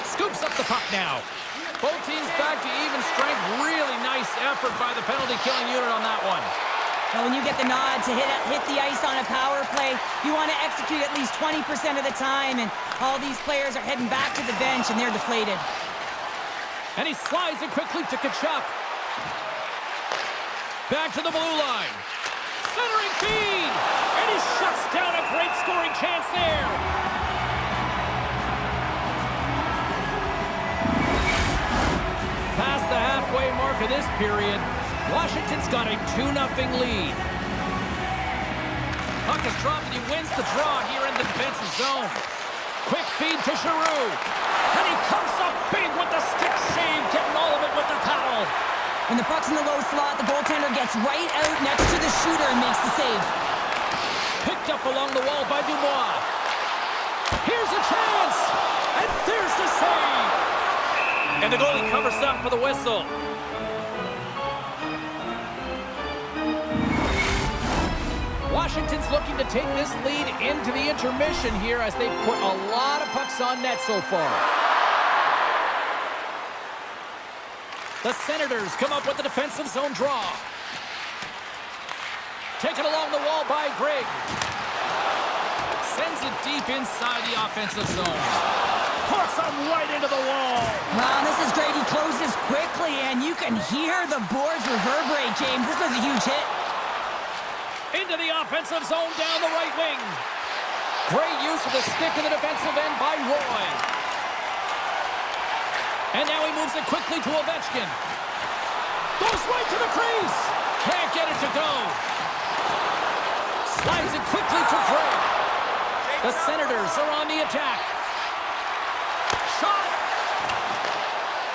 Scoops up the puck now. Both teams back to even strength. Really nice effort by the penalty-killing unit on that one. Well, when you get the nod to hit the ice on a power play, you want to execute at least 20% of the time, and all these players are heading back to the bench, and they're deflated. And he slides it quickly to Tkachuk. Back to the blue line. Centering feed! And he shuts down a great scoring chance there. Past the halfway mark of this period, Washington's got a 2-0 lead. Puck is dropped and he wins the draw here in the defensive zone. Quick feed to Giroux. And he comes up big with the stick save, getting all of it with the paddle. When the puck's in the low slot, the goaltender gets right out next to the shooter and makes the save. Picked up along the wall by Dubois. Here's a chance! And there's the save! And the goalie covers up for the whistle. Washington's looking to take this lead into the intermission here as they put a lot of pucks on net so far. The Senators come up with the defensive zone draw. Taken along the wall by Grigg. Sends it deep inside the offensive zone. Puts him right into the wall. Wow, this is great. He closes quickly, and you can hear the boards reverberate, James. This was a huge hit. Into the offensive zone down the right wing. Great use of the stick in the defensive end by Roy. And now he moves it quickly to Ovechkin. Goes right to the crease. Can't get it to go. Slides it quickly to Greg. The Senators are on the attack. Shot.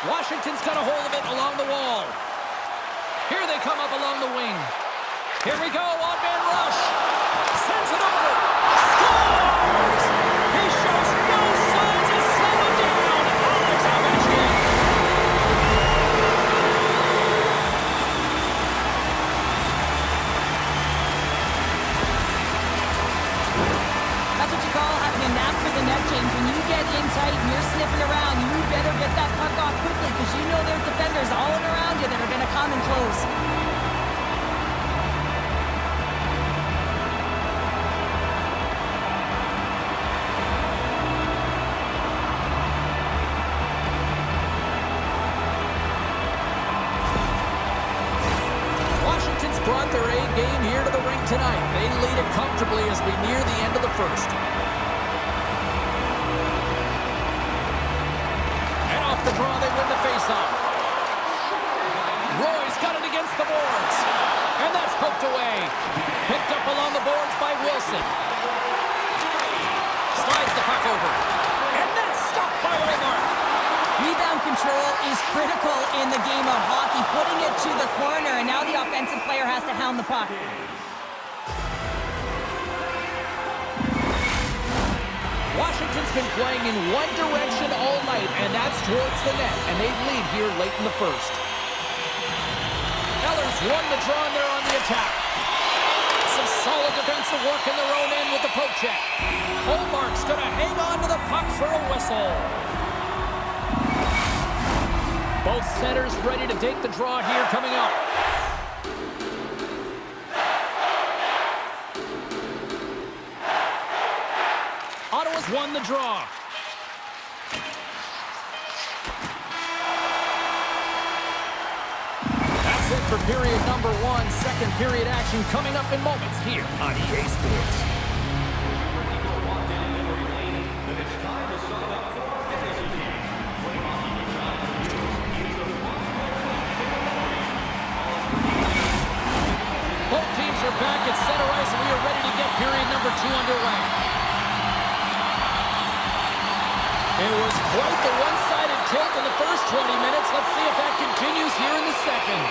Washington's got a hold of it along the wall. Here they come up along the wing. Here we go, odd-man rush. Sends it over. Scores! He shows no signs of slowing down. Alex Ovechkin. That's what you call having a knack for the net, James. When you get in tight and you're sniffing around, you better get that puck off quickly because you know there's defenders all around you that are going to come and close. of the ring tonight. They lead it comfortably as we near the end of the first. And off the draw, they win the faceoff. Roy's got it against the boards. And that's poked away. Picked up along the boards by Wilson. Slides the puck over. And that's stopped by Omar. Rebound control is critical in the game of hockey, putting it to the corner, and now the offensive player has to hound the puck. Washington's been playing in one direction all night, and that's towards the net, and they lead here late in the first. Eller's won the draw, and they're on the attack. Some solid defensive work in their own end with the poke check. Olmark's going to hang on to the puck for a whistle. Both centers ready to take the draw here coming up. Ottawa's won the draw. That's it for period number 1. Second period action coming up in moments here on EA Sports. Both teams are back at center ice, and we are ready to get period number 2 underway. It was quite the one-sided tilt in the first 20 minutes. Let's see if that continues here in the second.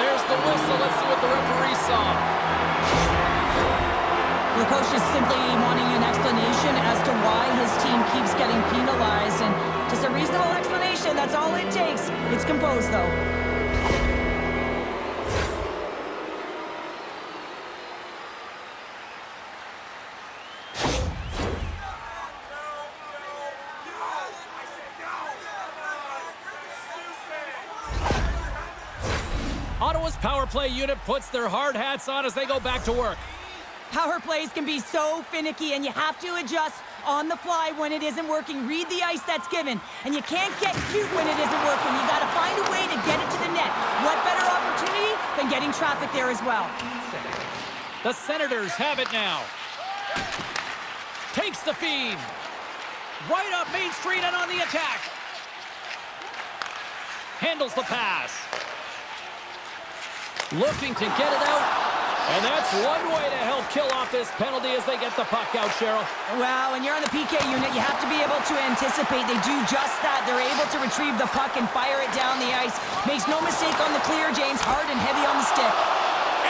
There's the whistle. Let's see what the referee saw. The coach is simply wanting an explanation as to why his team keeps getting penalized, and just a reasonable explanation, that's all it takes. It's composed, though. Ottawa's power play unit puts their hard hats on as they go back to work. Power plays can be so finicky, and you have to adjust on the fly when it isn't working. Read the ice that's given, and you can't get cute when it isn't working. You got to find a way to get it to the net. What better opportunity than getting traffic there as well? The Senators have it now. Takes the feed. Right up Main Street and on the attack. Handles the pass. Looking to get it out. And that's one way to help kill off this penalty as they get the puck out, Cheryl. Well, when you're on the PK unit, you have to be able to anticipate. They do just that. They're able to retrieve the puck and fire it down the ice. Makes no mistake on the clear, James. Hard and heavy on the stick.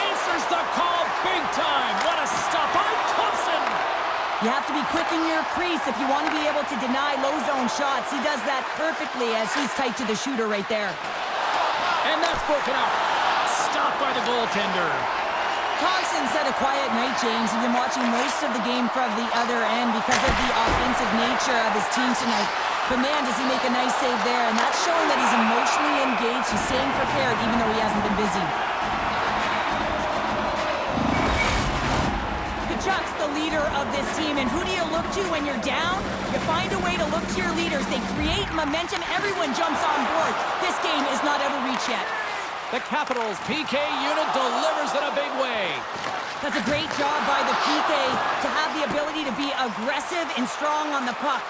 Answers the call big time. What a stop by Thompson. You have to be quick in your crease if you want to be able to deny low zone shots. He does that perfectly as he's tight to the shooter right there. And that's broken up. Stopped by the goaltender. Thompson's had a quiet night, James. He's been watching most of the game from the other end because of the offensive nature of his team tonight. But man, does he make a nice save there. And that's showing that he's emotionally engaged. He's staying prepared even though he hasn't been busy. Kachuk's the leader of this team. And who do you look to when you're down? You find a way to look to your leaders. They create momentum. Everyone jumps on board. This game is not out of reach yet. The Capitals PK unit delivers in a big way. That's a great job by the PK to have the ability to be aggressive and strong on the puck.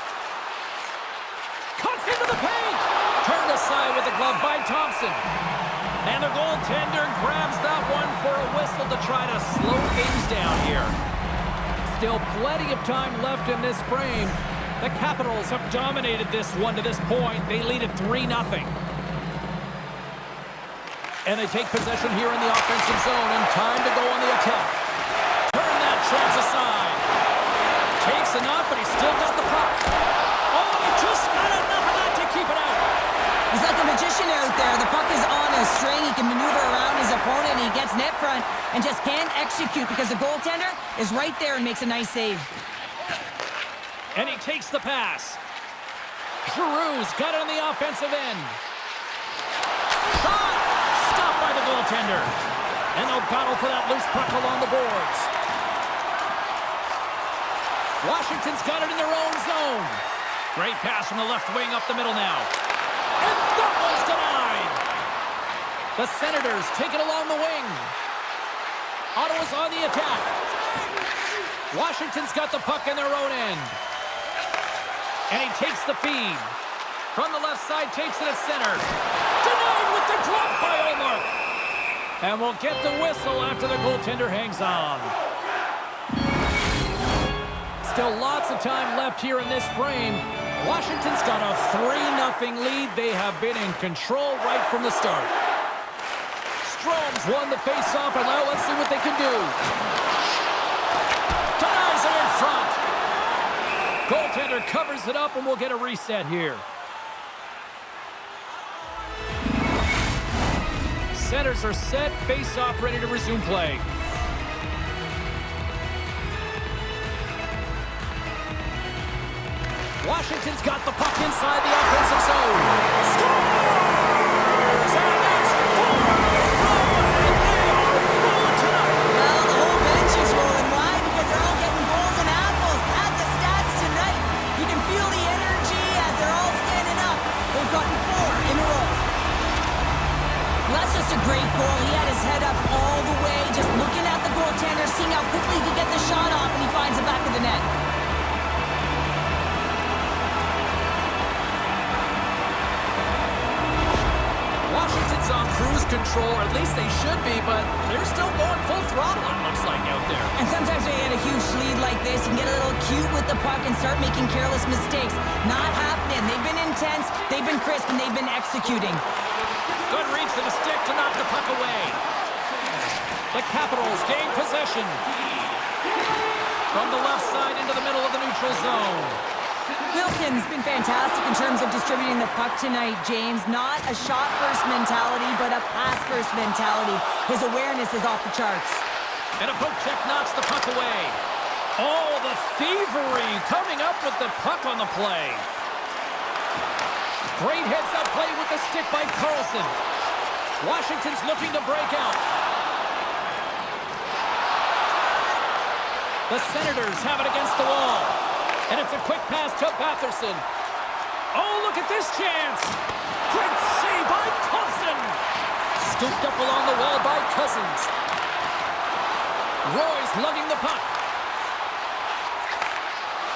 Cuts into the paint. Turned aside with the glove by Thompson. And the goaltender grabs that one for a whistle to try to slow things down here. Still plenty of time left in this frame. The Capitals have dominated this one to this point. They lead it 3-0. And they take possession here in the offensive zone, and time to go on the attack. Turn that chance aside. Takes a knock, but he's still got the puck. Oh, he just got enough of that to keep it out. He's like a magician out there. The puck is on a string. He can maneuver around his opponent, and he gets net front and just can't execute because the goaltender is right there and makes a nice save. And he takes the pass. Giroux's got it on the offensive end. Shot! Stopped by the goaltender. And they'll battle for that loose puck along the boards. Washington's got it in their own zone. Great pass from the left wing up the middle now. And that one's denied. The Senators take it along the wing. Ottawa's on the attack. Washington's got the puck in their own end. And he takes the feed. From the left side, takes it at center. Denied with the drop by Omar. And we'll get the whistle after the goaltender hangs on. Still lots of time left here in this frame. Washington's got a 3-0 lead. They have been in control right from the start. Strome's won the face-off, and now let's see what they can do. Denies it in front. Goaltender covers it up, and we'll get a reset here. Centers are set, face-off ready to resume play. Washington's got the puck inside the offensive zone. Scores! And that's 4-1, and they are rolling tonight. Well, the whole bench is rolling. Why? Because they're all getting goals and apples. Add the stats tonight. You can feel the energy as they're all standing up. They've gotten 4 in a row. Well, that's just a great goal. He had his head up all the way, just looking at the goaltender, seeing how quickly he could get the shot off, and he finds the back of the net. Washington's on cruise control, or at least they should be, but they're still going full throttle, it looks like, out there. And sometimes when you get a huge lead like this, you can get a little cute with the puck and start making careless mistakes. Not happening. They've been intense, they've been crisp, and they've been executing. Good reach to the stick to knock the puck away. The Capitals gain possession. From the left side into the middle of the neutral zone. Wilson's been fantastic in terms of distributing the puck tonight, James. Not a shot-first mentality, but a pass-first mentality. His awareness is off the charts. And a poke check knocks the puck away. Oh, the thievery coming up with the puck on the play. Great heads-up play with the stick by Carlson. Washington's looking to break out. The Senators have it against the wall. And it's a quick pass to Batherson. Oh, look at this chance. Great save by Thompson. Scooped up along the wall by Cousins. Roy's lugging the puck.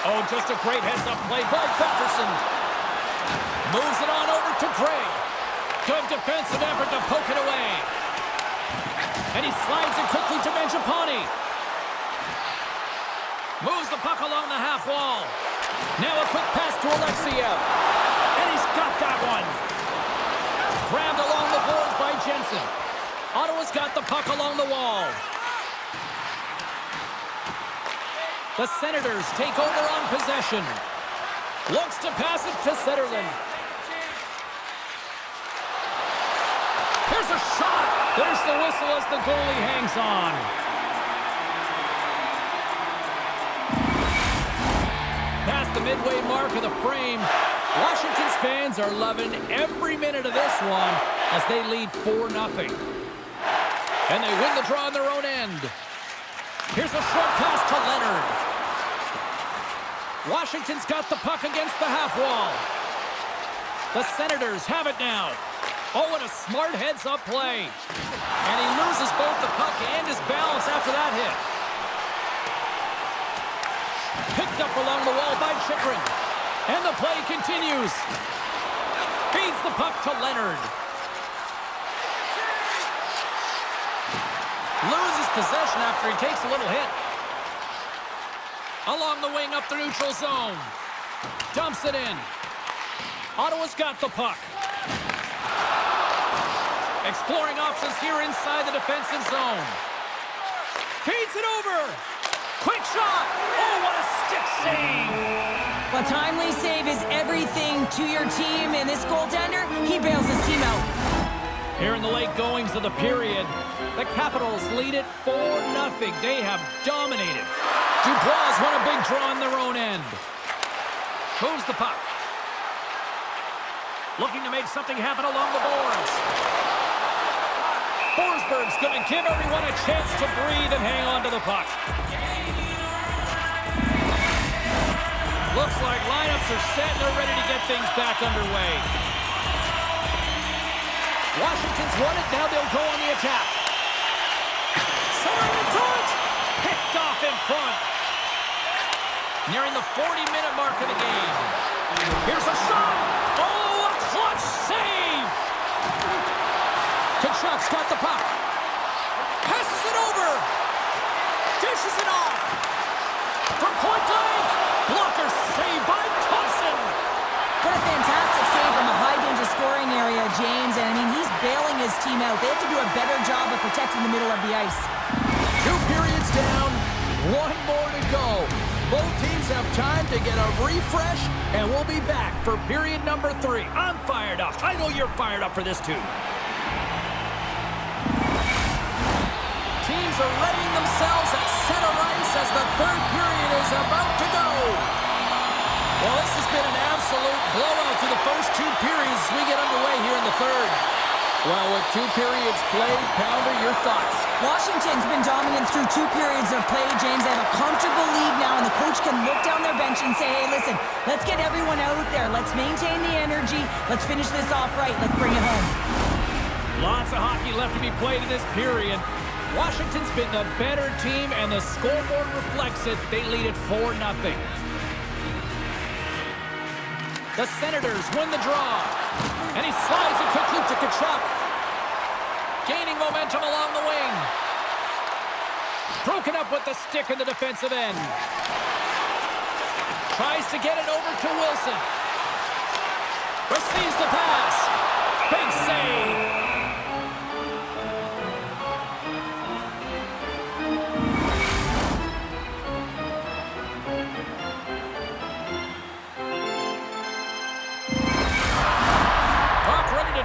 Oh, just a great heads-up play by Batherson. Moves it on over to Gray. Good defensive effort to poke it away. And he slides it quickly to Mangiapane. Moves the puck along the half wall. Now a quick pass to Alexiev. And he's got that one. Grabbed along the boards by Jensen. Ottawa's got the puck along the wall. The Senators take over on possession. Looks to pass it to Zetterlund. Here's a shot. There's the whistle as the goalie hangs on. Past the midway mark of the frame, Washington's fans are loving every minute of this one as they lead 4-0. And they win the draw on their own end. Here's a short pass to Leonard. Washington's got the puck against the half wall. The Senators have it now. Oh, what a smart heads-up play. And he loses both the puck and his balance after that hit. Picked up along the wall by Chychrun. And the play continues. Feeds the puck to Leonard. Loses possession after he takes a little hit. Along the wing up the neutral zone. Dumps it in. Ottawa's got the puck. Exploring options here inside the defensive zone. Feeds it over. Quick shot. Oh, what a stick save. Well, timely save is everything to your team, and this goaltender, he bails his team out. Here in the late goings of the period, the Capitals lead it 4-0. They have dominated. Dubois won a big draw on their own end. Moves the puck. Looking to make something happen along the boards. Forsberg's going to give everyone a chance to breathe and hang on to the puck. Looks like lineups are set and they're ready to get things back underway. Washington's won it, now they'll go on the attack. Centering in in front. Nearing the 40-minute mark of the game. Here's a shot. Oh, a clutch save. Kachuk's got the puck. Passes it over. Dishes it off. From point blank. Blocker saved by Thompson. What a fantastic save from a high-danger scoring area, James. And, I mean, he's bailing his team out. They have to do a better job of protecting the middle of the ice. 2 periods down, 1 more to go. Both teams have time to get a refresh, and we'll be back for period number 3. I'm fired up. I know you're fired up for this, too. Teams are readying themselves at center ice as the 3rd period is about to go. Well, this has been an absolute blowout through the first 2 periods as we get underway here in the 3rd. Well, with 2 periods played, Pounder, your thoughts? Washington's been dominant through 2 periods of play, James. They have a comfortable lead now, and the coach can look down their bench and say, hey, listen, let's get everyone out there. Let's maintain the energy. Let's finish this off right. Let's bring it home. Lots of hockey left to be played in this period. Washington's been the better team, and the scoreboard reflects it. They lead it 4-0. The Senators win the draw. And he slides it quickly to Kachuk. Gaining momentum along the wing. Broken up with the stick in the defensive end. Tries to get it over to Wilson. Receives the pass. Big save.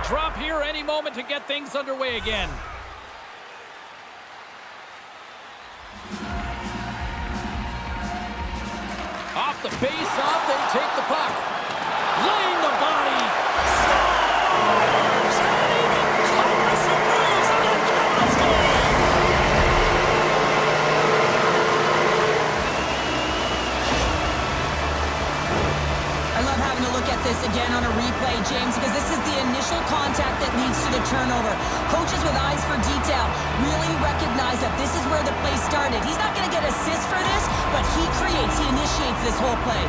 Drop here any moment to get things underway again. Off the face-off, they take the puck. Laying the body. Scores! And even Congress improves on that Capitals game. I love having to look at this again on a replay, James, because this is the initial contact that leads to the turnover. Coaches with eyes for detail really recognize that this is where the play started. He's not going to get assists for this, but he initiates this whole play.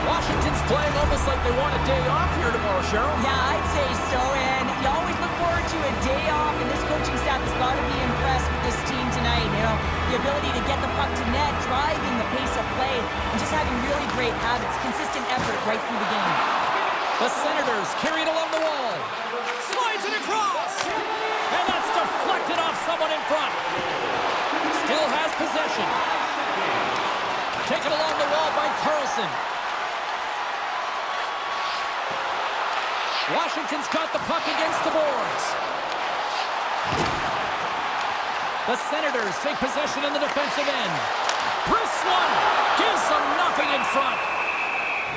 Washington's playing almost like they want a day off here tomorrow, Cheryl. Yeah, I'd say so, and you always look forward to a day off, and this coaching staff has got to be impressed with this team tonight. You know, the ability to get the puck to net, driving the pace of play, and just having really great habits, consistent effort right through the game. The Senators carry it along the wall. Slides it across. And that's deflected off someone in front. Still has possession. Taken along the wall by Carlson. Washington's got the puck against the boards. The Senators take possession in the defensive end. Wrist one. Gives them nothing in front.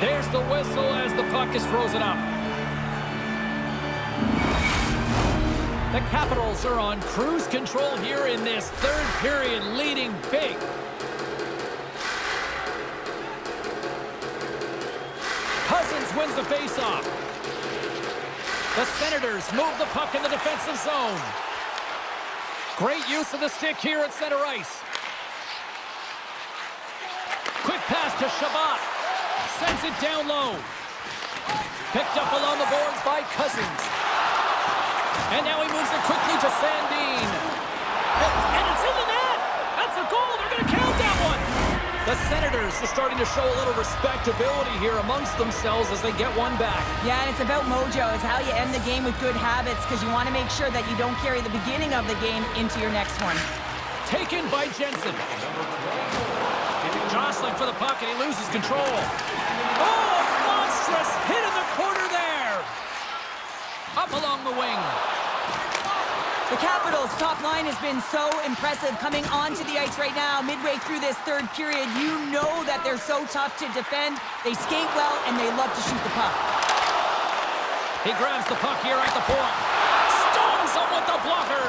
There's the whistle as the puck is frozen up. The Capitals are on cruise control here in this 3rd period, leading big. Cousins wins the faceoff. The Senators move the puck in the defensive zone. Great use of the stick here at center ice. Quick pass to Shabbat. Sends it down low. Picked up along the boards by Cousins. And now he moves it quickly to Sandin. And it's in the net! That's a goal! They're going to count that one! The Senators are starting to show a little respectability here amongst themselves as they get one back. Yeah, and it's about mojo. It's how you end the game with good habits, because you want to make sure that you don't carry the beginning of the game into your next one. Taken by Jensen. Jostling for the puck, and he loses control. Oh, monstrous hit in the corner there. Up along the wing. The Capitals' top line has been so impressive coming onto the ice right now. Midway through this 3rd period, you know that they're so tough to defend. They skate well, and they love to shoot the puck. He grabs the puck here at the point. Stones him with the blocker.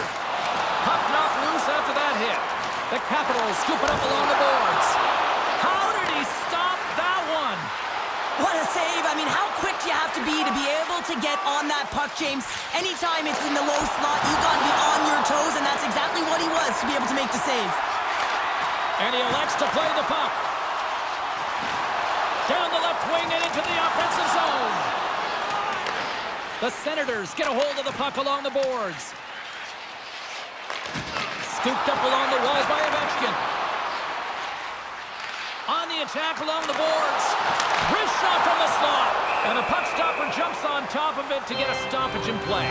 Puck knocked loose after that hit. The Capitals scoop it up along the boards. How did he stop that one? What a save. I mean, how quick do you have to be able to get on that puck, James? Anytime it's in the low slot, you've got to be on your toes, and that's exactly what he was to be able to make the save. And he elects to play the puck. Down the left wing and into the offensive zone. The Senators get a hold of the puck along the boards. Scooped up along the wall by Ovechkin. On the attack along the boards. Wrist shot from the slot. And the puck stopper jumps on top of it to get a stoppage in play.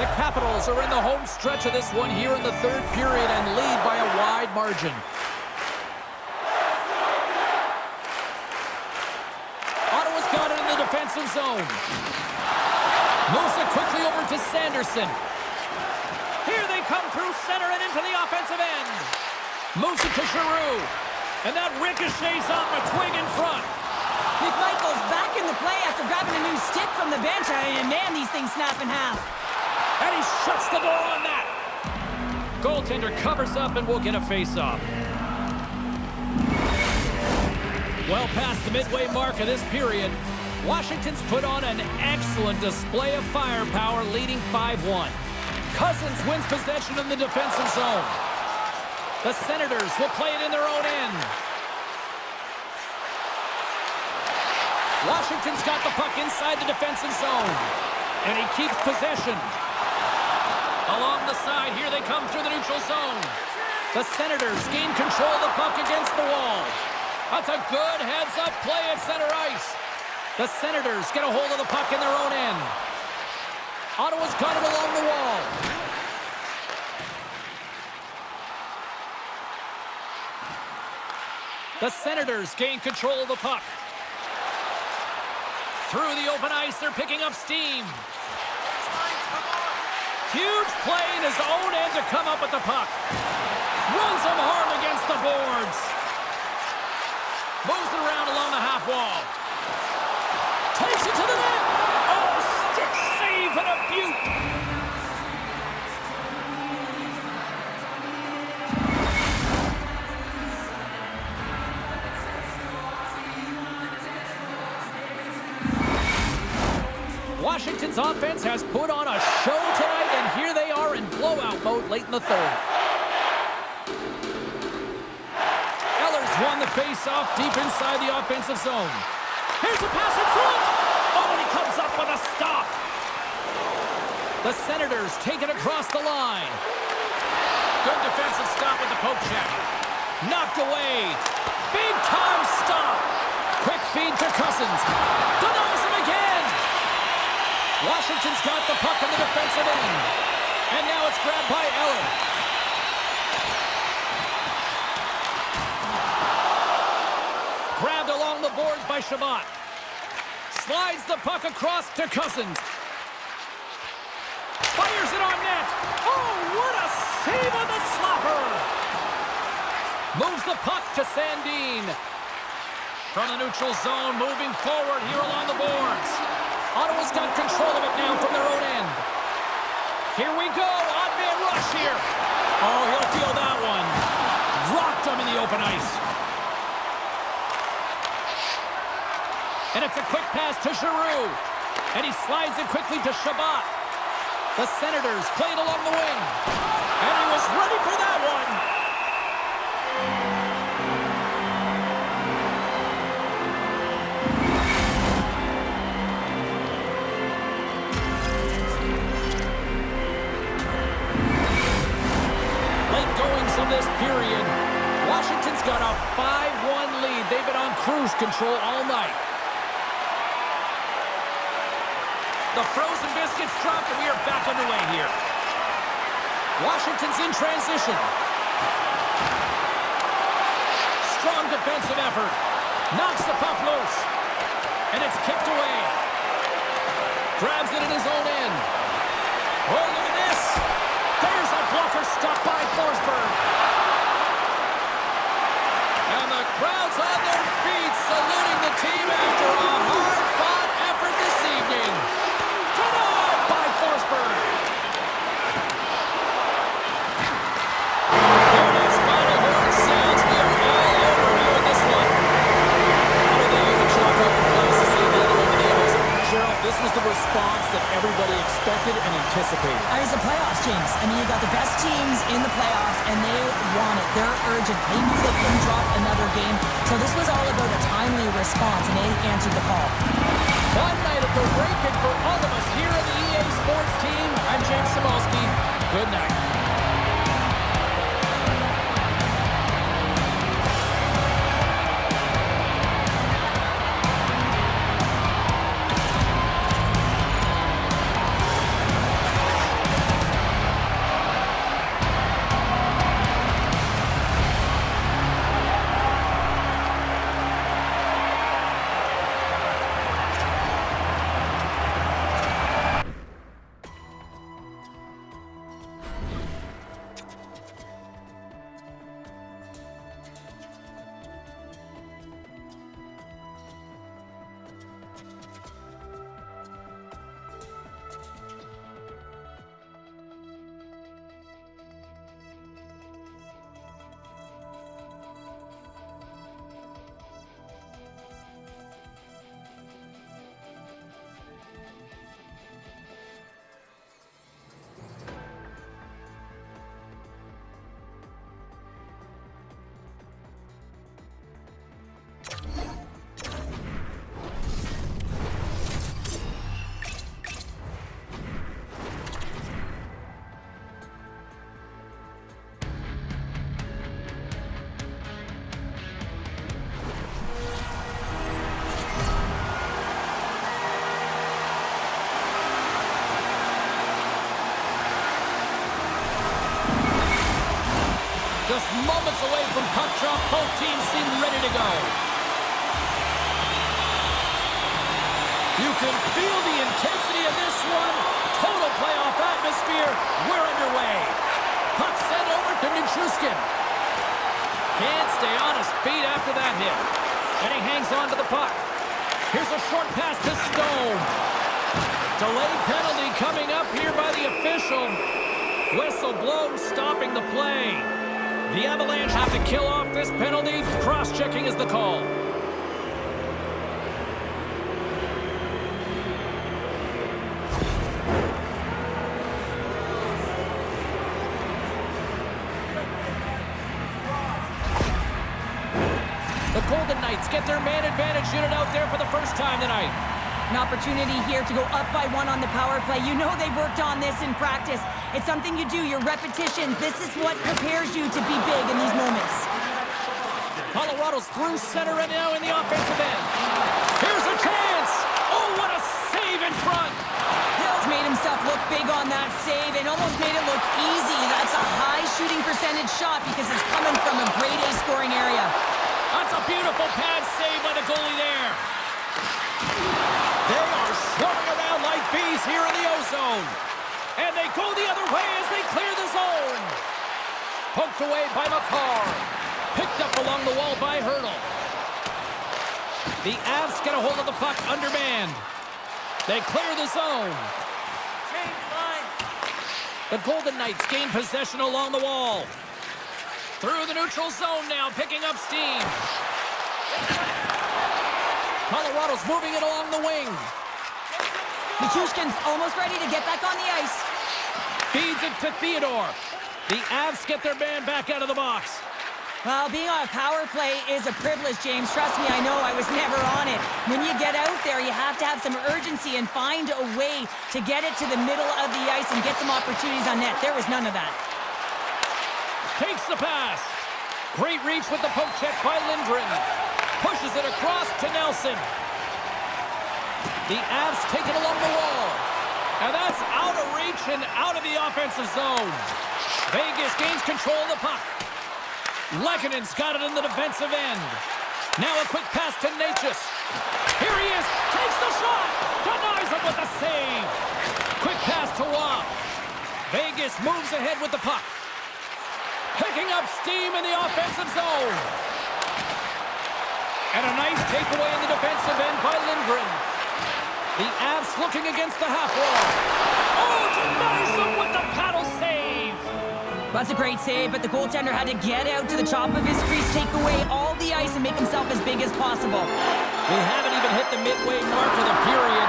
The Capitals are in the home stretch of this one here in the third period and lead by a wide margin. Ottawa's got it in the defensive zone. Moves it quickly over to Sanderson. Here they come through center and into the offensive end. Moves it to Giroux. And that ricochets off a twig in front. McMichael's back in the play after grabbing a new stick from the bench. And man, these things snap in half. And he shuts the door on that. Goaltender covers up and will get a face-off. Well past the midway mark of this period, Washington's put on an excellent display of firepower, leading 5-1. Cousins wins possession in the defensive zone. The Senators will play it in their own end. Washington's got the puck inside the defensive zone. And he keeps possession. Along the side, here they come through the neutral zone. The Senators gain control of the puck against the wall. That's a good heads-up play at center ice. The Senators get a hold of the puck in their own end. Ottawa's got it along the wall. The Senators gain control of the puck. Through the open ice, they're picking up steam. Huge play in his own end to come up with the puck. Runs him hard against the boards. Moves it around along the half wall. Takes it to the net. Oh, stick save and a beaut. Washington's offense has put on a show tonight, and here they are in blowout mode late in the third. Eller's won the face-off deep inside the offensive zone. Here's a pass in front. Oh, and he comes up with a stop. The Senators take it across the line. Good defensive stop with the poke check. Knocked away. Big-time stop. Quick feed to Cousins. Denies him again. Washington's got the puck in the defensive end. And now it's grabbed by Eller. Grabbed along the boards by Shabbat. Slides the puck across to Cousins. Fires it on net. Oh, what a save on the slapper. Moves the puck to Sandin. From the neutral zone, moving forward here along the boards. Ottawa's got control of it now from their own end. Here we go. Odd man rush here. Oh, he'll feel that one. Rocked him in the open ice. And it's a quick pass to Giroux. And he slides it quickly to Shabbat. The Senators played along the wing. And he was ready for that one. Of this period, Washington's got a 5-1 lead. They've been on cruise control all night. The frozen biscuits dropped, and we are back underway here. Washington's in transition. Strong defensive effort. Knocks the puck loose. And it's kicked away. Grabs it in his own end. Oh, look at this. There's a blocker stop by Forsberg. And the crowd's on their feet saluting the team after a hard-fought effort this evening. Denied by Forsberg. There it is. Final horn sounds. We are all over here the best teams in the playoffs, and they want it. They're urgent. They knew they couldn't drop another game, so this was all about a timely response, and they answered the call. Fun night at the Rankin for all of us here on the EA Sports team. I'm James Samolsky. Good night. Just moments away from puck drop, both teams seem ready to go. You can feel the intensity of this one. Total playoff atmosphere. We're underway. Puck sent over to Nichushkin. Can't stay on his feet after that hit. And he hangs on to the puck. Here's a short pass to Stone. Delayed penalty coming up here by the official. Whistle blown, stopping the play. The Avalanche have to kill off this penalty. Cross-checking is the call. The Golden Knights get their man advantage unit out there for the first time tonight. An opportunity here to go up by one on the power play. You know they've worked on this in practice. It's something you do, your repetitions. This is what prepares you to be big in these moments. Colorado's through center and now in the offensive end. Here's a chance! Oh, what a save in front! Hill's made himself look big on that save and almost made it look easy. That's a high shooting percentage shot because it's coming from a grade A scoring area. That's a beautiful pad save by the goalie there. They are swarming around like bees here in the O-zone. And they go the other way as they clear the zone. Poked away by McCarr. Picked up along the wall by Hurdle. The Avs get a hold of the puck undermanned. They clear the zone. Change line. The Golden Knights gain possession along the wall. Through the neutral zone now, picking up steam. Colorado's moving it along the wing. Nichushkin's almost ready to get back on the ice. Feeds it to Theodore. The Avs get their man back out of the box. Well, being on a power play is a privilege, James. Trust me, I know I was never on it. When you get out there, you have to have some urgency and find a way to get it to the middle of the ice and get some opportunities on net. There was none of that. Takes the pass. Great reach with the poke check by Lindgren. Pushes it across to Nelson. The Avs take it along the wall. And that's out of reach and out of the offensive zone. Vegas gains control of the puck. Lekkonen's got it in the defensive end. Now a quick pass to Natchez. Here he is. Takes the shot. Denies him with the save. Quick pass to Rob. Vegas moves ahead with the puck. Picking up steam in the offensive zone. And a nice takeaway in the defensive end by Lindgren. The Avs looking against the half wall. Oh, denies him with the paddle save. That's a great save, but the goaltender had to get out to the top of his crease, take away all the ice, and make himself as big as possible. We haven't even hit the midway mark of the period.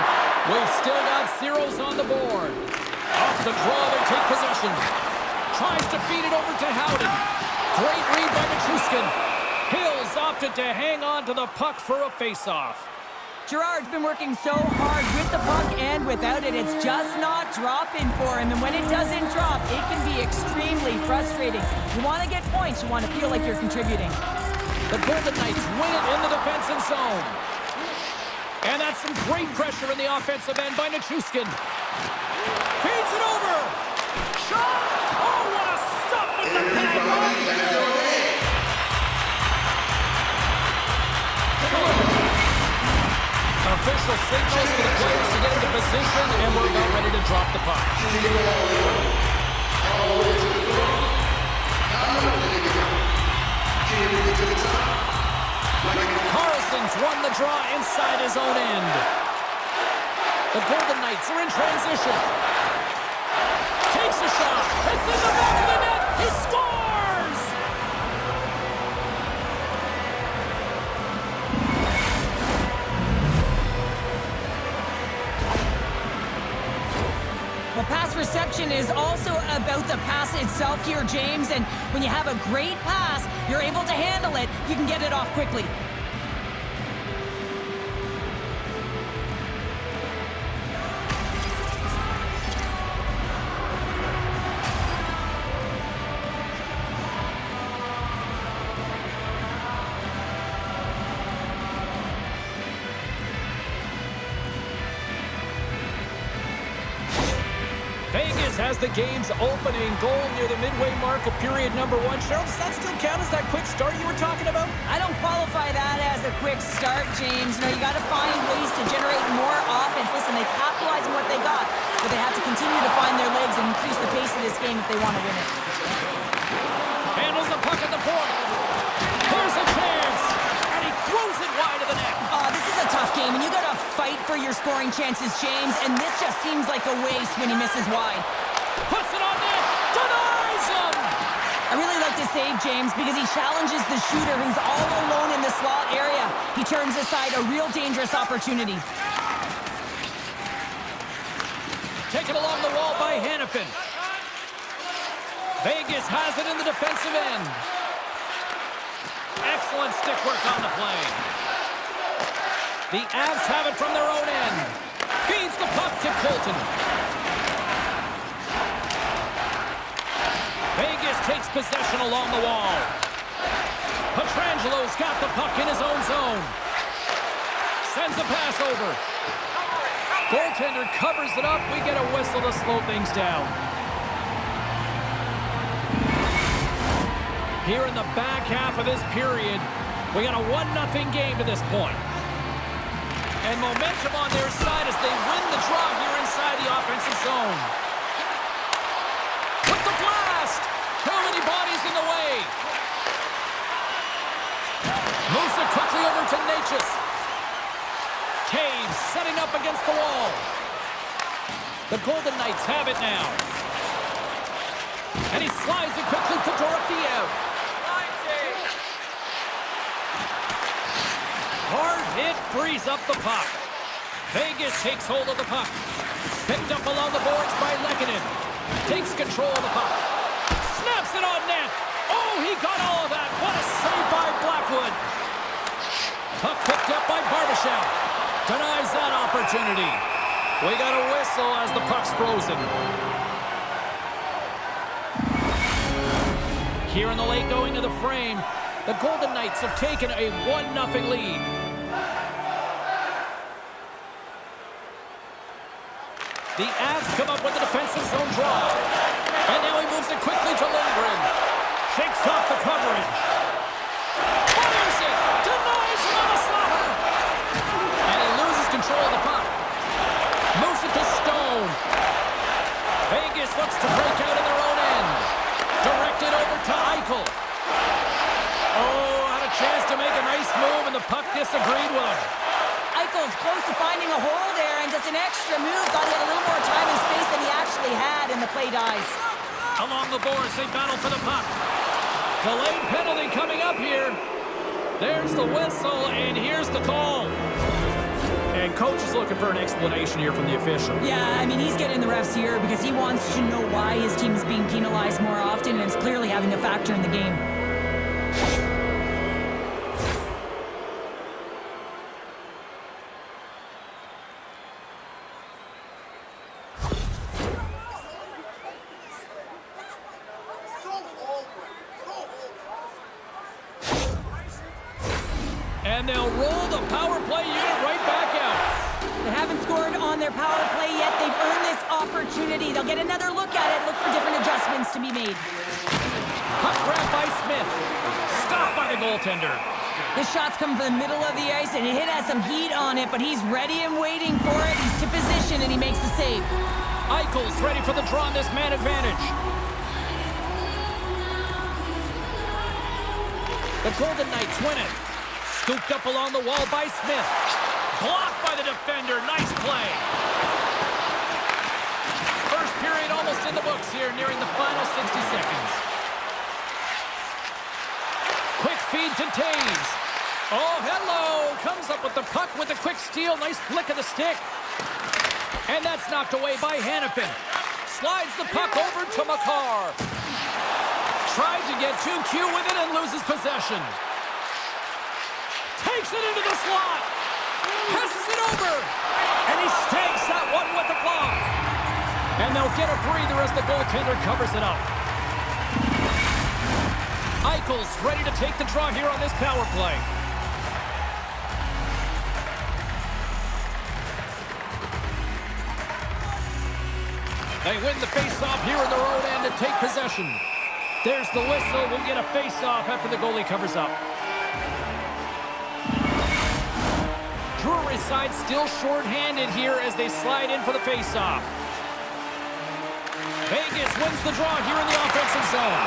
We've still got zeros on the board. Off the draw, they take possession. Tries to feed it over to Howden. Great read by Nichushkin. Hills opted to hang on to the puck for a face-off. Gerard's been working so hard with the puck and without it. It's just not dropping for him. And when it doesn't drop, it can be extremely frustrating. You want to get points. You want to feel like you're contributing. The Golden Knights win it in the defensive zone. And that's some great pressure in the offensive end by Nichushkin. Feeds it over. Shot! Oh, what a stop with the pad! Official signals for the players to get into position, and we're about ready to drop the puck. Carlson's won the draw inside his own end. The Golden Knights are in transition. Takes a shot. It's in the back of the net. He scores! Well, pass reception is also about the pass itself here, James. And when you have a great pass, you're able to handle it. You can get it off quickly. Vegas has the game's opening goal near the midway mark of period number 1. Cheryl, does that still count as that quick start you were talking about? I don't qualify that as a quick start, James. You got to find ways to generate more offense. Listen, they capitalize on what they got, but they have to continue to find their legs and increase the pace of this game if they want to win it. Handles the puck at the point. Here's a chance, and he throws it wide of the net. This is a tough game, and you got to fight for your scoring chances, James, and this just seems like a waste when he misses wide. Puts it on net, denies him! I really like the save, James, because he challenges the shooter who's all alone in the slot area. He turns aside a real dangerous opportunity. Taken along the wall by Hannafin. Vegas has it in the defensive end. Excellent stick work on the play. The Avs have it from their own end. Feeds the puck to Colton. Vegas takes possession along the wall. Petrangelo's got the puck in his own zone. Sends a pass over. Goaltender covers it up. We get a whistle to slow things down. Here in the back half of this period, we got a 1-0 game to this point. And momentum on their side as they win the draw here inside the offensive zone. With the blast! Too many bodies in the way. Moves it quickly over to Natchez. Taves setting up against the wall. The Golden Knights have it now. And he slides it quickly to Dorofeev. Hard hit frees up the puck. Vegas takes hold of the puck. Picked up along the boards by Lehkonen. Takes control of the puck. Snaps it on net. Oh, he got all of that. What a save by Blackwood. Puck picked up by Barbashev. Denies that opportunity. We got a whistle as the puck's frozen. Here in the late going to the frame, the Golden Knights have taken a 1-0 lead. The Avs come up with the defensive zone draw. And now he moves it quickly to Lindgren. Shakes off the coverage. Fires it! Denies him on the slapper! And he loses control of the puck. Moves it to Stone. Vegas looks to break out in their own end. Directed over to Eichel. Oh, had a chance to make a nice move, and the puck disagreed with him. Eichel's close to finding a hole there, and just an extra move. Thought he had a little more time and space than he actually had, and the play dies. Along the boards, they battle for the puck. Delayed penalty coming up here. There's the whistle, and here's the call. And coach is looking for an explanation here from the official. Yeah, I mean, he's getting the refs here because he wants to know why his team is being penalized more often, and it's clearly having a factor in the game. And they'll roll the power play unit right back out. They haven't scored on their power play yet. They've earned this opportunity. They'll get another look at it, look for different adjustments to be made. Puck grab by Smith. Stopped by the goaltender. This shot's coming from the middle of the ice, and it has some heat on it, but he's ready and waiting for it. He's to position, and he makes the save. Eichel's ready for the draw on this man advantage. The Golden Knights win it. Scooped up along the wall by Smith. Blocked by the defender. Nice play. First period almost in the books here, nearing the final 60 seconds. Quick feed to Taves. Oh, hello. Comes up with the puck with a quick steal. Nice flick of the stick. And that's knocked away by Hanifin. Slides the puck over to Makar. Tried to get too cute with it and loses possession. Takes it into the slot. Passes it over. And he stakes that one with the glove. And they'll get a breather as the goaltender covers it up. Eichel's ready to take the draw here on this power play. They win the face-off here in their own end and take possession. There's the whistle. We'll get a face-off after the goalie covers up. Drury's side still short-handed here as they slide in for the face-off. Vegas wins the draw here in the offensive zone.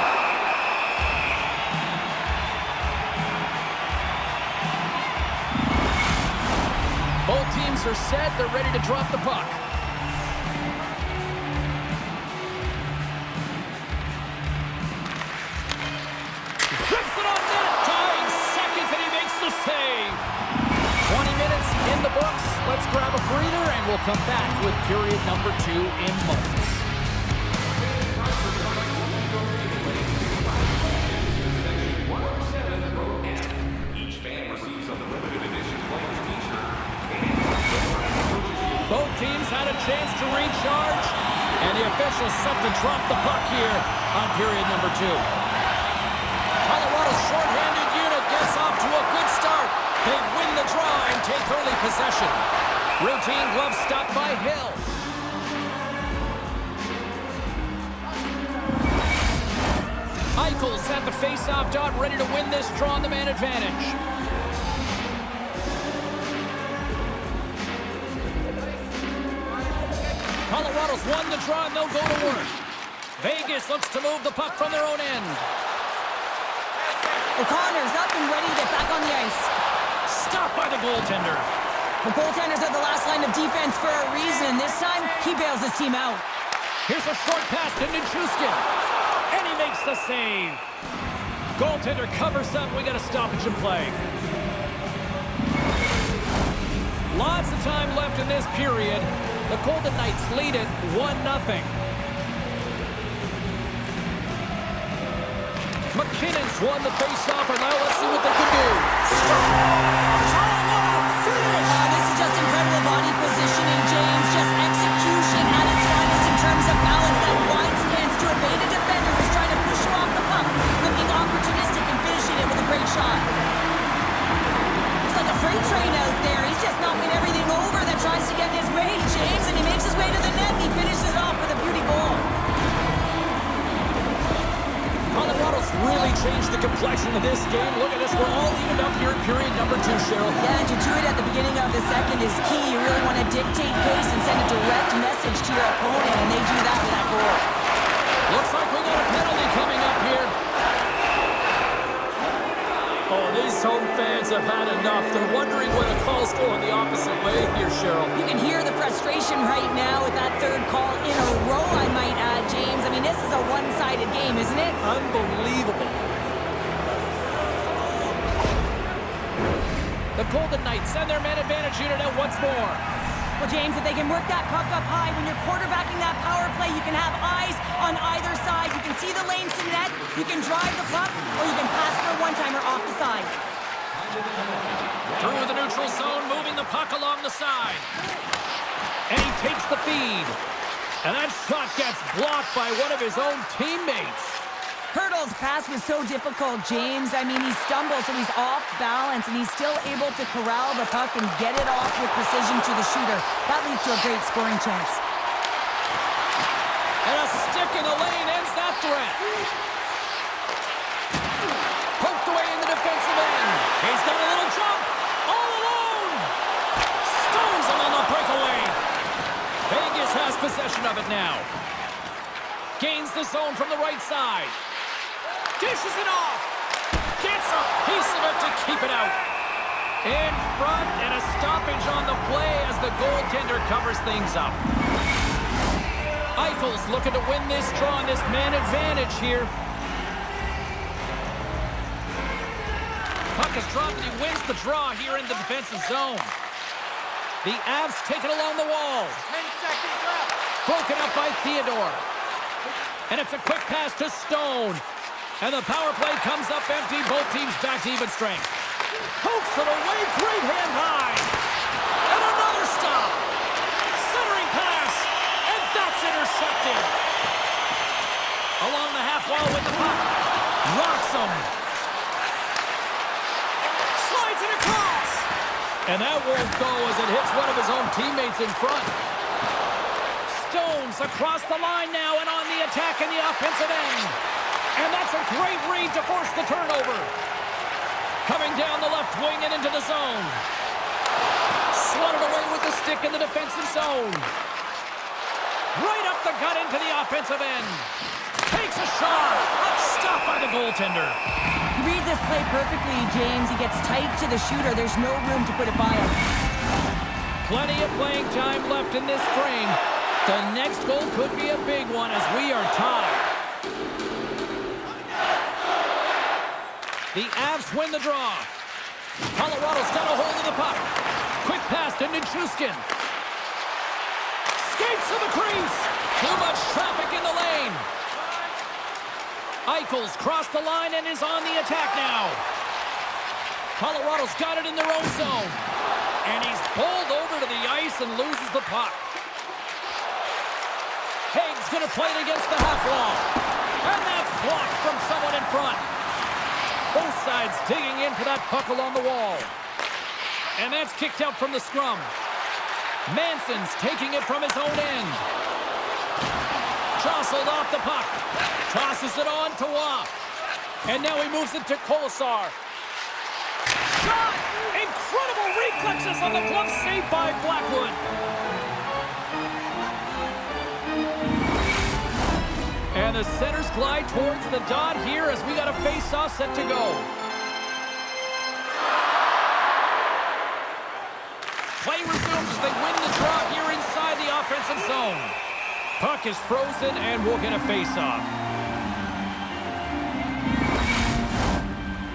Both teams are set. They're ready to drop the puck. Rips it on net. Tying seconds, and he makes the save. 20 minutes in the books. Let's grab a breather, and we'll come back with period number 2 in moments. Both teams had a chance to recharge, and the officials set to drop the puck here on period number 2. Colorado's shorthanded unit gets off to a good start. They win the draw and take early possession. Routine glove stop by Hill. Eichel's at the face-off dot, ready to win this draw on the man advantage. Colorado's won the draw, and they'll go to work. Vegas looks to move the puck from their own end. O'Connor's up and ready to get back on the ice. Stopped by the goaltender. The goaltenders are the last line of defense for a reason. This time, he bails his team out. Here's a short pass to Nichushkin. And he makes the save. Goaltender covers up. We got a stoppage in play. Lots of time left in this period. The Golden Knights lead it 1-0. McKinnon's won the faceoff, and now let's see what they can do. This is just incredible body positioning, James. Just execution at its finest in terms of balance. That wide stance to evade a defender who's trying to push you off the puck, but being opportunistic and finishing it with a great shot. It's like a freight train out there. He's just knocking everything over that tries to get his way, James, and he makes his way to the net, and he finishes off with a beauty goal. Colorado's really changed the complexion of this game. Look at this. We're all evened up here in period number 2, Cheryl. Yeah, and to do it at the beginning of the second is key. You really want to dictate pace and send a direct message to your opponent, and they do that with that goal. Looks like we got a penalty coming up here. Oh, these home fans have had enough. They're wondering what a call's going the opposite way here, Cheryl. You can hear the frustration right now with that third call in a row, I might add, James. I mean, this is a one-sided game, isn't it? Unbelievable. The Golden Knights send their man advantage unit out once more. Well, James, if they can work that puck up high, when you're quarterbacking that power play, you can have eyes on either side. You can see the lanes to net, you can drive the puck, or you can pass for a one-timer off the side. Through the neutral zone, moving the puck along the side. And he takes the feed. And that shot gets blocked by one of his own teammates. Hurdle's pass was so difficult, James. I mean, he stumbles, so he's off balance, and he's still able to corral the puck and get it off with precision to the shooter. That leads to a great scoring chance. And a stick in the lane ends that threat. Poked away in the defensive end. He's got a little jump. All alone. Stones him on the breakaway. Vegas has possession of it now. Gains the zone from the right side. Dishes it off. Gets a piece of it to keep it out. In front, and a stoppage on the play as the goaltender covers things up. Eichel's looking to win this draw on this man advantage here. Puck is dropped and he wins the draw here in the defensive zone. The Avs take it along the wall. 10 seconds left. Broken up by Theodore. And it's a quick pass to Stone. And the power play comes up empty. Both teams back to even strength. Pokes it away. Great hand high. And another stop. Centering pass. And that's intercepted. Along the half wall with the puck. Rocks him. Slides it across. And that won't go as it hits one of his own teammates in front. Stones across the line now and on the attack in the offensive end. And that's a great read to force the turnover. Coming down the left wing and into the zone. Swatted away with the stick in the defensive zone. Right up the gut into the offensive end. Takes a shot. Stopped by the goaltender. He reads this play perfectly, James. He gets tight to the shooter. There's no room to put it by him. Plenty of playing time left in this frame. The next goal could be a big one as we are tied. The Avs win the draw. Colorado's got a hold of the puck. Quick pass to Nichushkin. Skates to the crease. Too much traffic in the lane. Eichel's crossed the line and is on the attack now. Colorado's got it in their own zone. And he's bowled over to the ice and loses the puck. Haig's going to play it against the half wall. And that's blocked from someone in front. Both sides digging in for that puck along the wall. And that's kicked out from the scrum. Manson's taking it from his own end. Jostled off the puck. Tosses it on to Waugh. And now he moves it to Kolesar. Shot! Incredible reflexes on the glove save by Blackwood. And the centers glide towards the dot here as we got a face-off set to go. Play resumes as they win the draw here inside the offensive zone. Puck is frozen and we'll get a face-off.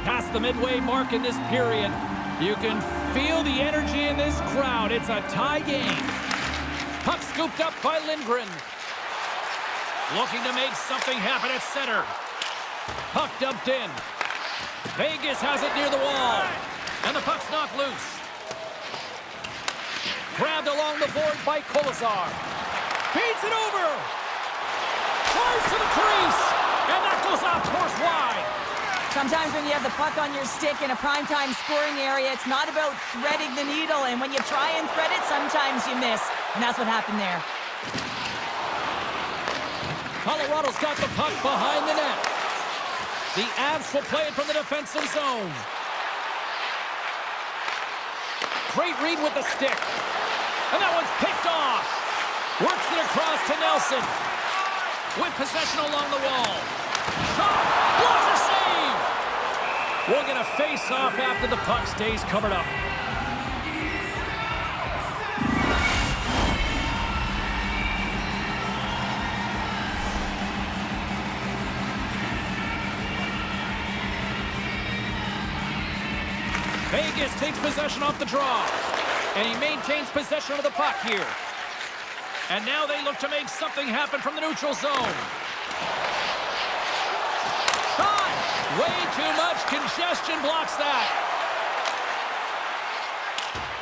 Past the midway mark in this period, you can feel the energy in this crowd. It's a tie game. Puck scooped up by Lindgren. Looking to make something happen at center. Puck dumped in. Vegas has it near the wall. And the puck's knocked loose. Grabbed along the board by Kolesar. Feeds it over. Flies to the crease. And that goes off course wide. Sometimes when you have the puck on your stick in a primetime scoring area, it's not about threading the needle. And when you try and thread it, sometimes you miss. And that's what happened there. Colorado's got the puck behind the net. The Avs will play it from the defensive zone. Great read with the stick. And that one's picked off. Works it across to Nelson. With possession along the wall. Shot! Blocker save! We'll get a face-off after the puck stays covered up. Vegas takes possession off the draw. And he maintains possession of the puck here. And now they look to make something happen from the neutral zone. Shot! Way too much congestion blocks that.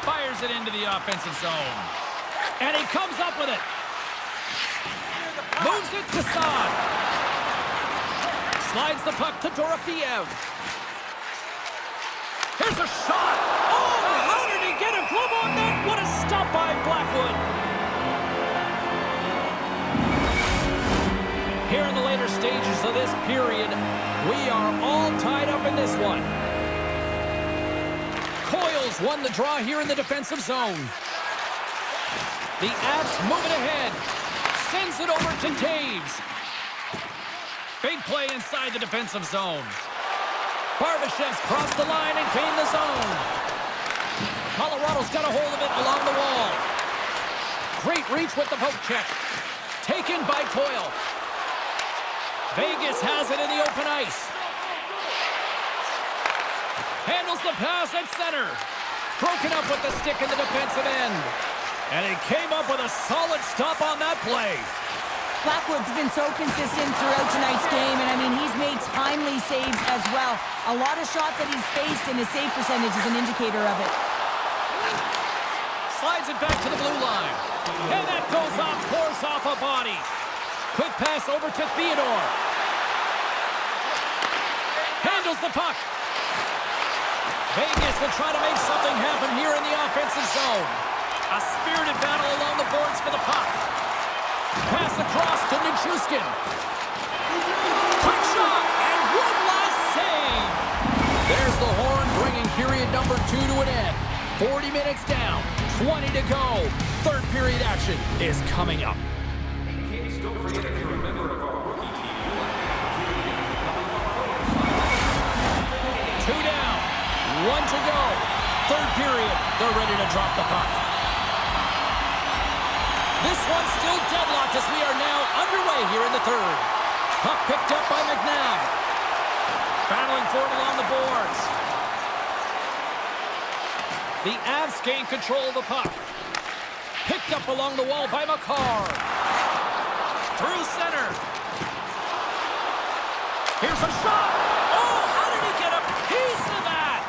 Fires it into the offensive zone. And he comes up with it. Moves it to Saad. Slides the puck to Dorofeev. Here's a shot. Oh, how did he get a glove on that? What a stop by Blackwood. Here in the later stages of this period, we are all tied up in this one. Coyle's won the draw here in the defensive zone. The Avs moving ahead. Sends it over to Taves. Big play inside the defensive zone. Barbashev's crossed the line and gained the zone. Colorado's got a hold of it along the wall. Great reach with the poke check. Taken by Coyle. Vegas has it in the open ice. Handles the pass at center. Broken up with the stick in the defensive end. And he came up with a solid stop on that play. Blackwood's been so consistent throughout tonight's game, and I mean, he's made timely saves as well. A lot of shots that he's faced, and his save percentage is an indicator of it. Slides it back to the blue line. And that goes off course off a body. Quick pass over to Theodore. Handles the puck. Vegas will try to make something happen here in the offensive zone. A spirited battle along the boards for the puck. Pass across to Nichushkin. Quick shot, and one last save. There's the horn, bringing period number 2 to an end. 40 minutes down, 20 to go. Third period action is coming up. Kids, don't forget if you're a member of our rookie team, you'll have 2 down, 1 to go. Third period, they're ready to drop the puck. This one's still deadlocked as we are now underway here in the third. Puck picked up by McNabb. Battling for it along the boards. The Avs gain control of the puck. Picked up along the wall by McCarr. Through center. Here's a shot. Oh, how did he get a piece of that?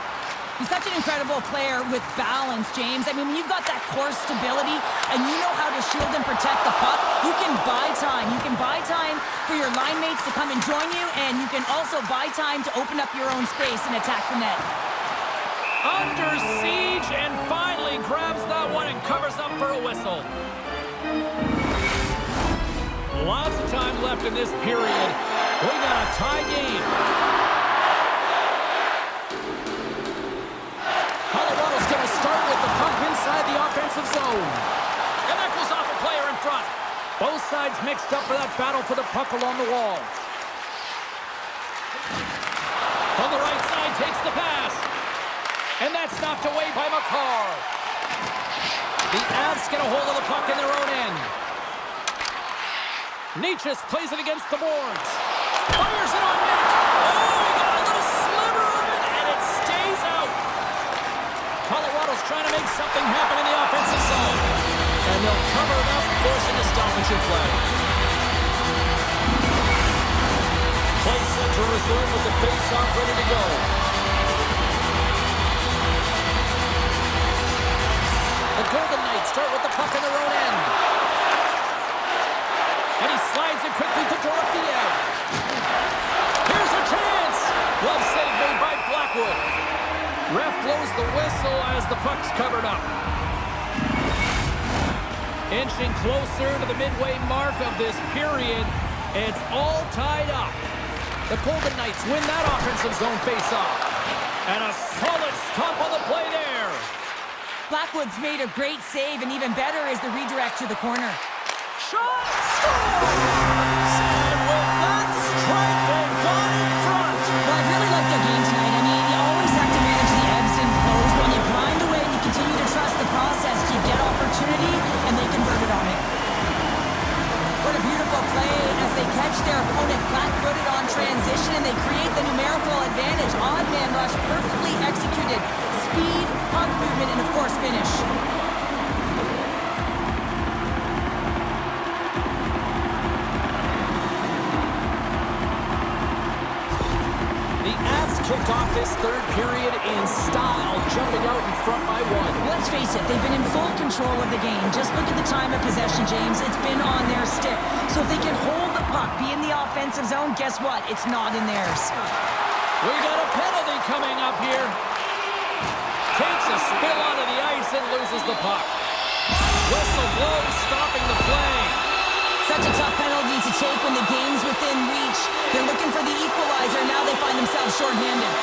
He's such an incredible player with balance, James. I mean, when you've got that core stability and you know how to shield and protect the puck, you can buy time. You can buy time for your line mates to come and join you, and you can also buy time to open up your own space and attack the net. Under siege, and finally grabs that one and covers up for a whistle. Lots of time left in this period. We got a tie game. Colorado's going to start with the puck inside the offensive zone. And that goes off a player in front. Both sides mixed up for that battle for the puck along the wall. From the right side takes the pass. And that's knocked away by McCarr. The Avs get a hold of the puck in their own end. Nietzsche plays it against the boards. Fires it on net. Oh, he got a little sliver of it, and it stays out. Colorado's trying to make something happen in the offensive zone. And they'll cover it up, forcing a stoppage in play. Play set to resume with the face-off ready to go. The Golden Knights start with the puck in their own end. And he slides it quickly to Dorofeev. Here's a chance. Glove save made by Blackwood. Ref blows the whistle as the puck's covered up. Inching closer to the midway mark of this period. It's all tied up. The Golden Knights win that offensive zone face-off. And a solid stop on the play there. Blackwood's made a great save, and even better is the redirect to the corner. Shot! Scores! And with that strike, they've gone in front. Well, I really like their game tonight. I mean, you always have to manage the ebbs and flows. When you grind away and you continue to trust the process, you get opportunity, and they converted on it. What a beautiful play as they catch their opponent flat-footed on transition, and they create the numerical advantage. Odd man rush, perfectly executed. speed, puck movement, and of course, finish. The Avs kick off this third period in style, jumping out in front by one. Let's face it, they've been in full control of the game. Just look at the time of possession, James. It's been on their stick. So if they can hold the puck, be in the offensive zone, guess what? It's not in theirs. We got a penalty coming up here. Takes a spill onto the ice and loses the puck. Whistle blows, stopping the play. Such a tough penalty to take when the game's within reach. They're looking for the equalizer. Now they find themselves shorthanded.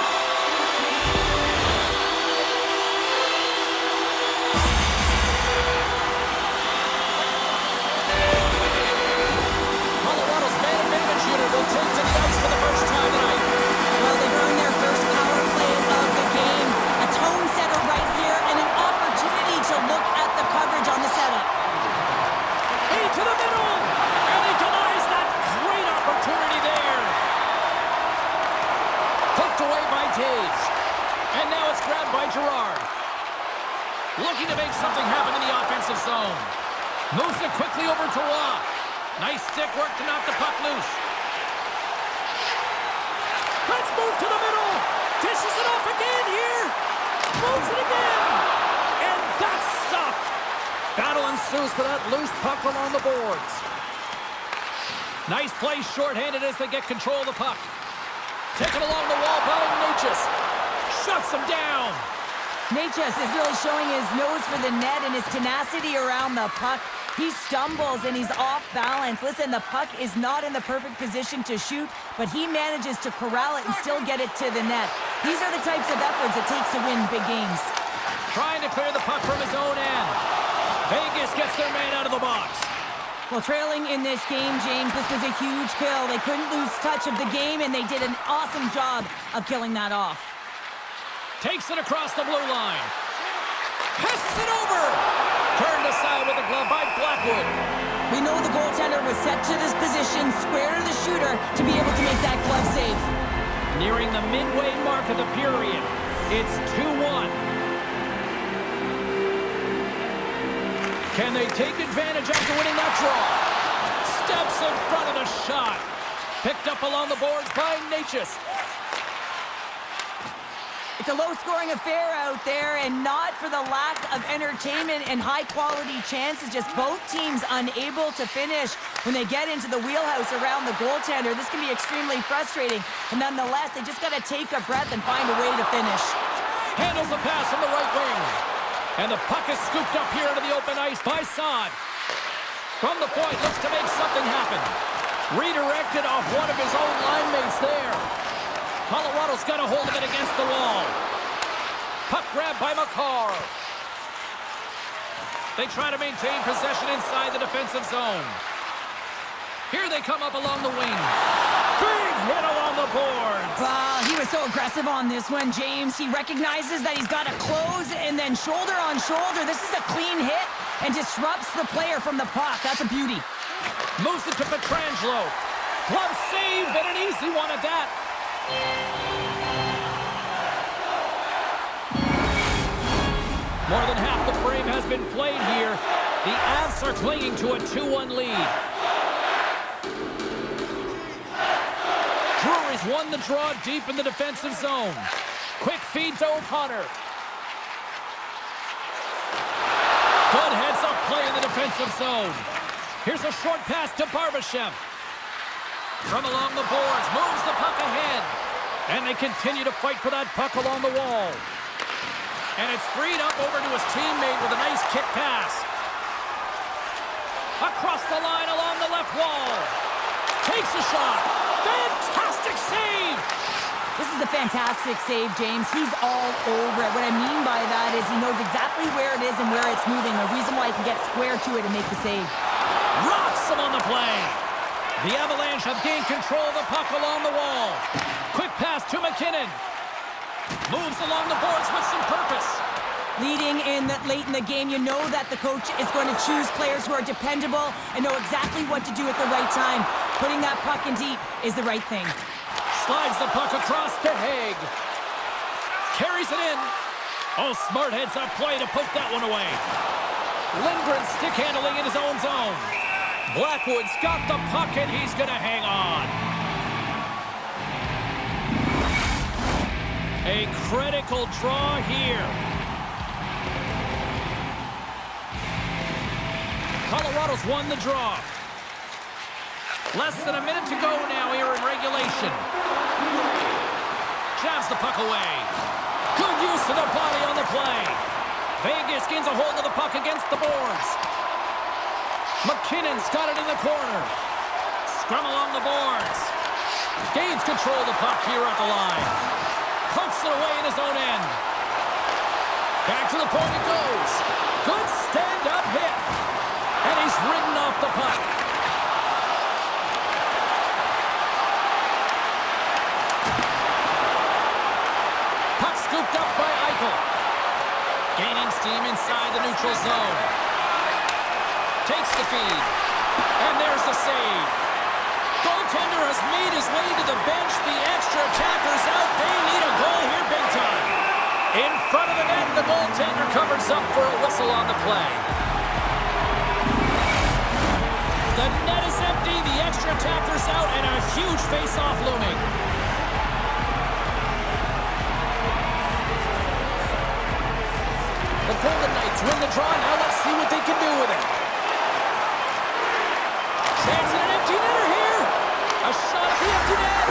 Colorado's man advantage unit will take to the ice for the first time tonight. Well, they've earned their first power play of the game. A tone setter right here and an opportunity to look at the coverage on the setup. Into the middle, and he denies that great opportunity there. Hooked away by Taves, and now it's grabbed by Girard. Looking to make something happen in the offensive zone. Moves it quickly over to Roy. Nice stick work to knock the puck loose. Let's move to the middle. Dishes it off again here. Moves it again, and that's stopped. Battle ensues for that loose puck along the boards. Nice play shorthanded as they get control of the puck. Taken along the wall by Natchez. Shuts him down. Natchez is really showing his nose for the net and his tenacity around the puck. He stumbles and he's off balance. Listen, the puck is not in the perfect position to shoot, but he manages to corral it and still get it to the net. These are the types of efforts it takes to win big games. Trying to clear the puck from his own end. Vegas gets their man out of the box. Well, trailing in this game, James, this was a huge kill. They couldn't lose touch of the game, and they did an awesome job of killing that off. Takes it across the blue line. Passes it over. Turned aside with the glove by Blackwood. We know the goaltender was set to this position, square to the shooter, to be able to make that glove save. Nearing the midway mark of the period. It's 2-1. Can they take advantage after winning that draw? Steps in front of the shot. Picked up along the boards by Natchez. It's a low-scoring affair out there, and not for the lack of entertainment and high-quality chances. Just both teams unable to finish when they get into the wheelhouse around the goaltender. This can be extremely frustrating, and nonetheless, they just got to take a breath and find a way to finish. Handles the pass from the right wing. And the puck is scooped up here into the open ice by Saad. From the point, looks to make something happen. Redirected off one of his own line mates there. Colorado's got a hold of it against the wall. Puck grabbed by McCarr. They try to maintain possession inside the defensive zone. Here they come up along the wing. Big hit along the boards. Wow, he was so aggressive on this one, James. He recognizes that he's got to close and then shoulder on shoulder. This is a clean hit and disrupts the player from the puck. That's a beauty. Moves it to Pietrangelo. Glove save and an easy one at that. More than half the frame has been played here. The Avs are clinging to a 2-1 lead. Drury's won the draw deep in the defensive zone. Quick feed to O'Connor. Good heads-up play in the defensive zone. Here's a short pass to Barbashev. From along the boards, moves the puck ahead. And they continue to fight for that puck along the wall. And it's freed up over to his teammate with a nice kick pass. Across the line along the left wall. Takes a shot. Fantastic save! This is a fantastic save, James. He's all over it. What I mean by that is he knows exactly where it is and where it's moving. The reason why he can get square to it and make the save. Rocks him on the play. The Avalanche have gained control of the puck along the wall. Quick pass to McKinnon. Moves along the boards with some purpose. Leading in late in the game, you know that the coach is going to choose players who are dependable and know exactly what to do at the right time. Putting that puck in deep is the right thing. Slides the puck across to Haig. Carries it in. Oh, smart heads-up play to poke that one away. Lindgren stick handling in his own zone. Blackwood's got the puck, and he's going to hang on. A critical draw here. Colorado's won the draw. Less than a minute to go now here in regulation. Jabs the puck away. Good use of the body on the play. Vegas gains a hold of the puck against the boards. McKinnon's got it in the corner. Scrum along the boards. Gains control of the puck here at the line. Pumps it away in his own end. Back to the point it goes. Good stand-up hit. And he's ridden off the puck. Puck scooped up by Eichel. Gaining steam inside the neutral zone. Takes the feed. And there's the save. Goaltender has made his way to the bench. The extra attacker's out. They need a goal here big time. In front of the net, the goaltender covers up for a whistle on the play. The net is empty. The extra attacker's out, and a huge face-off looming. The Golden Knights win the draw. Now let's see what they can do with it. Chance at an empty netter here. A shot at the empty net.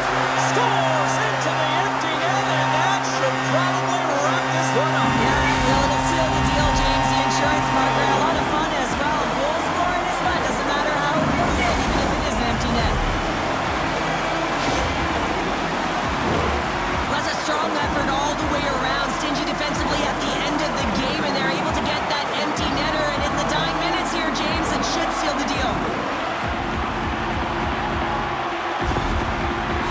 Scores into the empty net, and that should probably wrap this one up. Yeah, it'll seal the deal, James. The insurance marker. A lot of fun as well. Goal scoring is fun. Doesn't matter how it goes in, even if it is an empty net. That's a strong effort all the way around. Stingy defensively at the end of the game, and they're able to get that empty netter. And in the dying minutes here, James, it should seal the deal.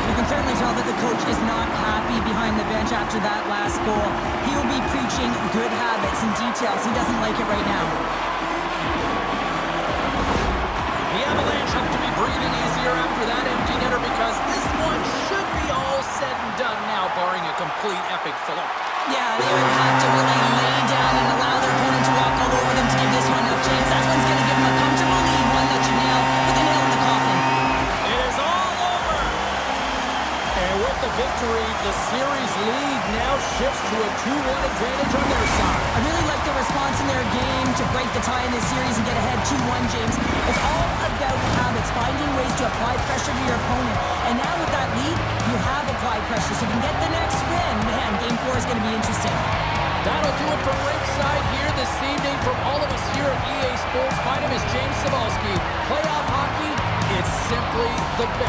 You can certainly tell that the coach is not happy behind the bench after that last goal. He will be preaching good habits and details. He doesn't like it right now. The Avalanche have to be breathing easier after that empty netter because this one should be all said and done now, barring a complete epic flop. Yeah, they would have to really lay down and allow their opponent to walk all over them to give this one up, James. That one's going to give them a comfortable lead, one that you nail with a nail in the coffin. It is all over. And with the victory, the series lead now shifts to a 2-1 advantage on their side. I really like the response in their game to break the tie in this series and get ahead 2-1, James. It's all about habits, finding ways to apply pressure to your opponent. And now with that lead, you have applied pressure. So if you can get the next win, man, Game 4 is going to be interesting. That'll do it from ringside here this evening. From all of us here at EA Sports, my name is James Cebulski. Playoff hockey, it's simply the best.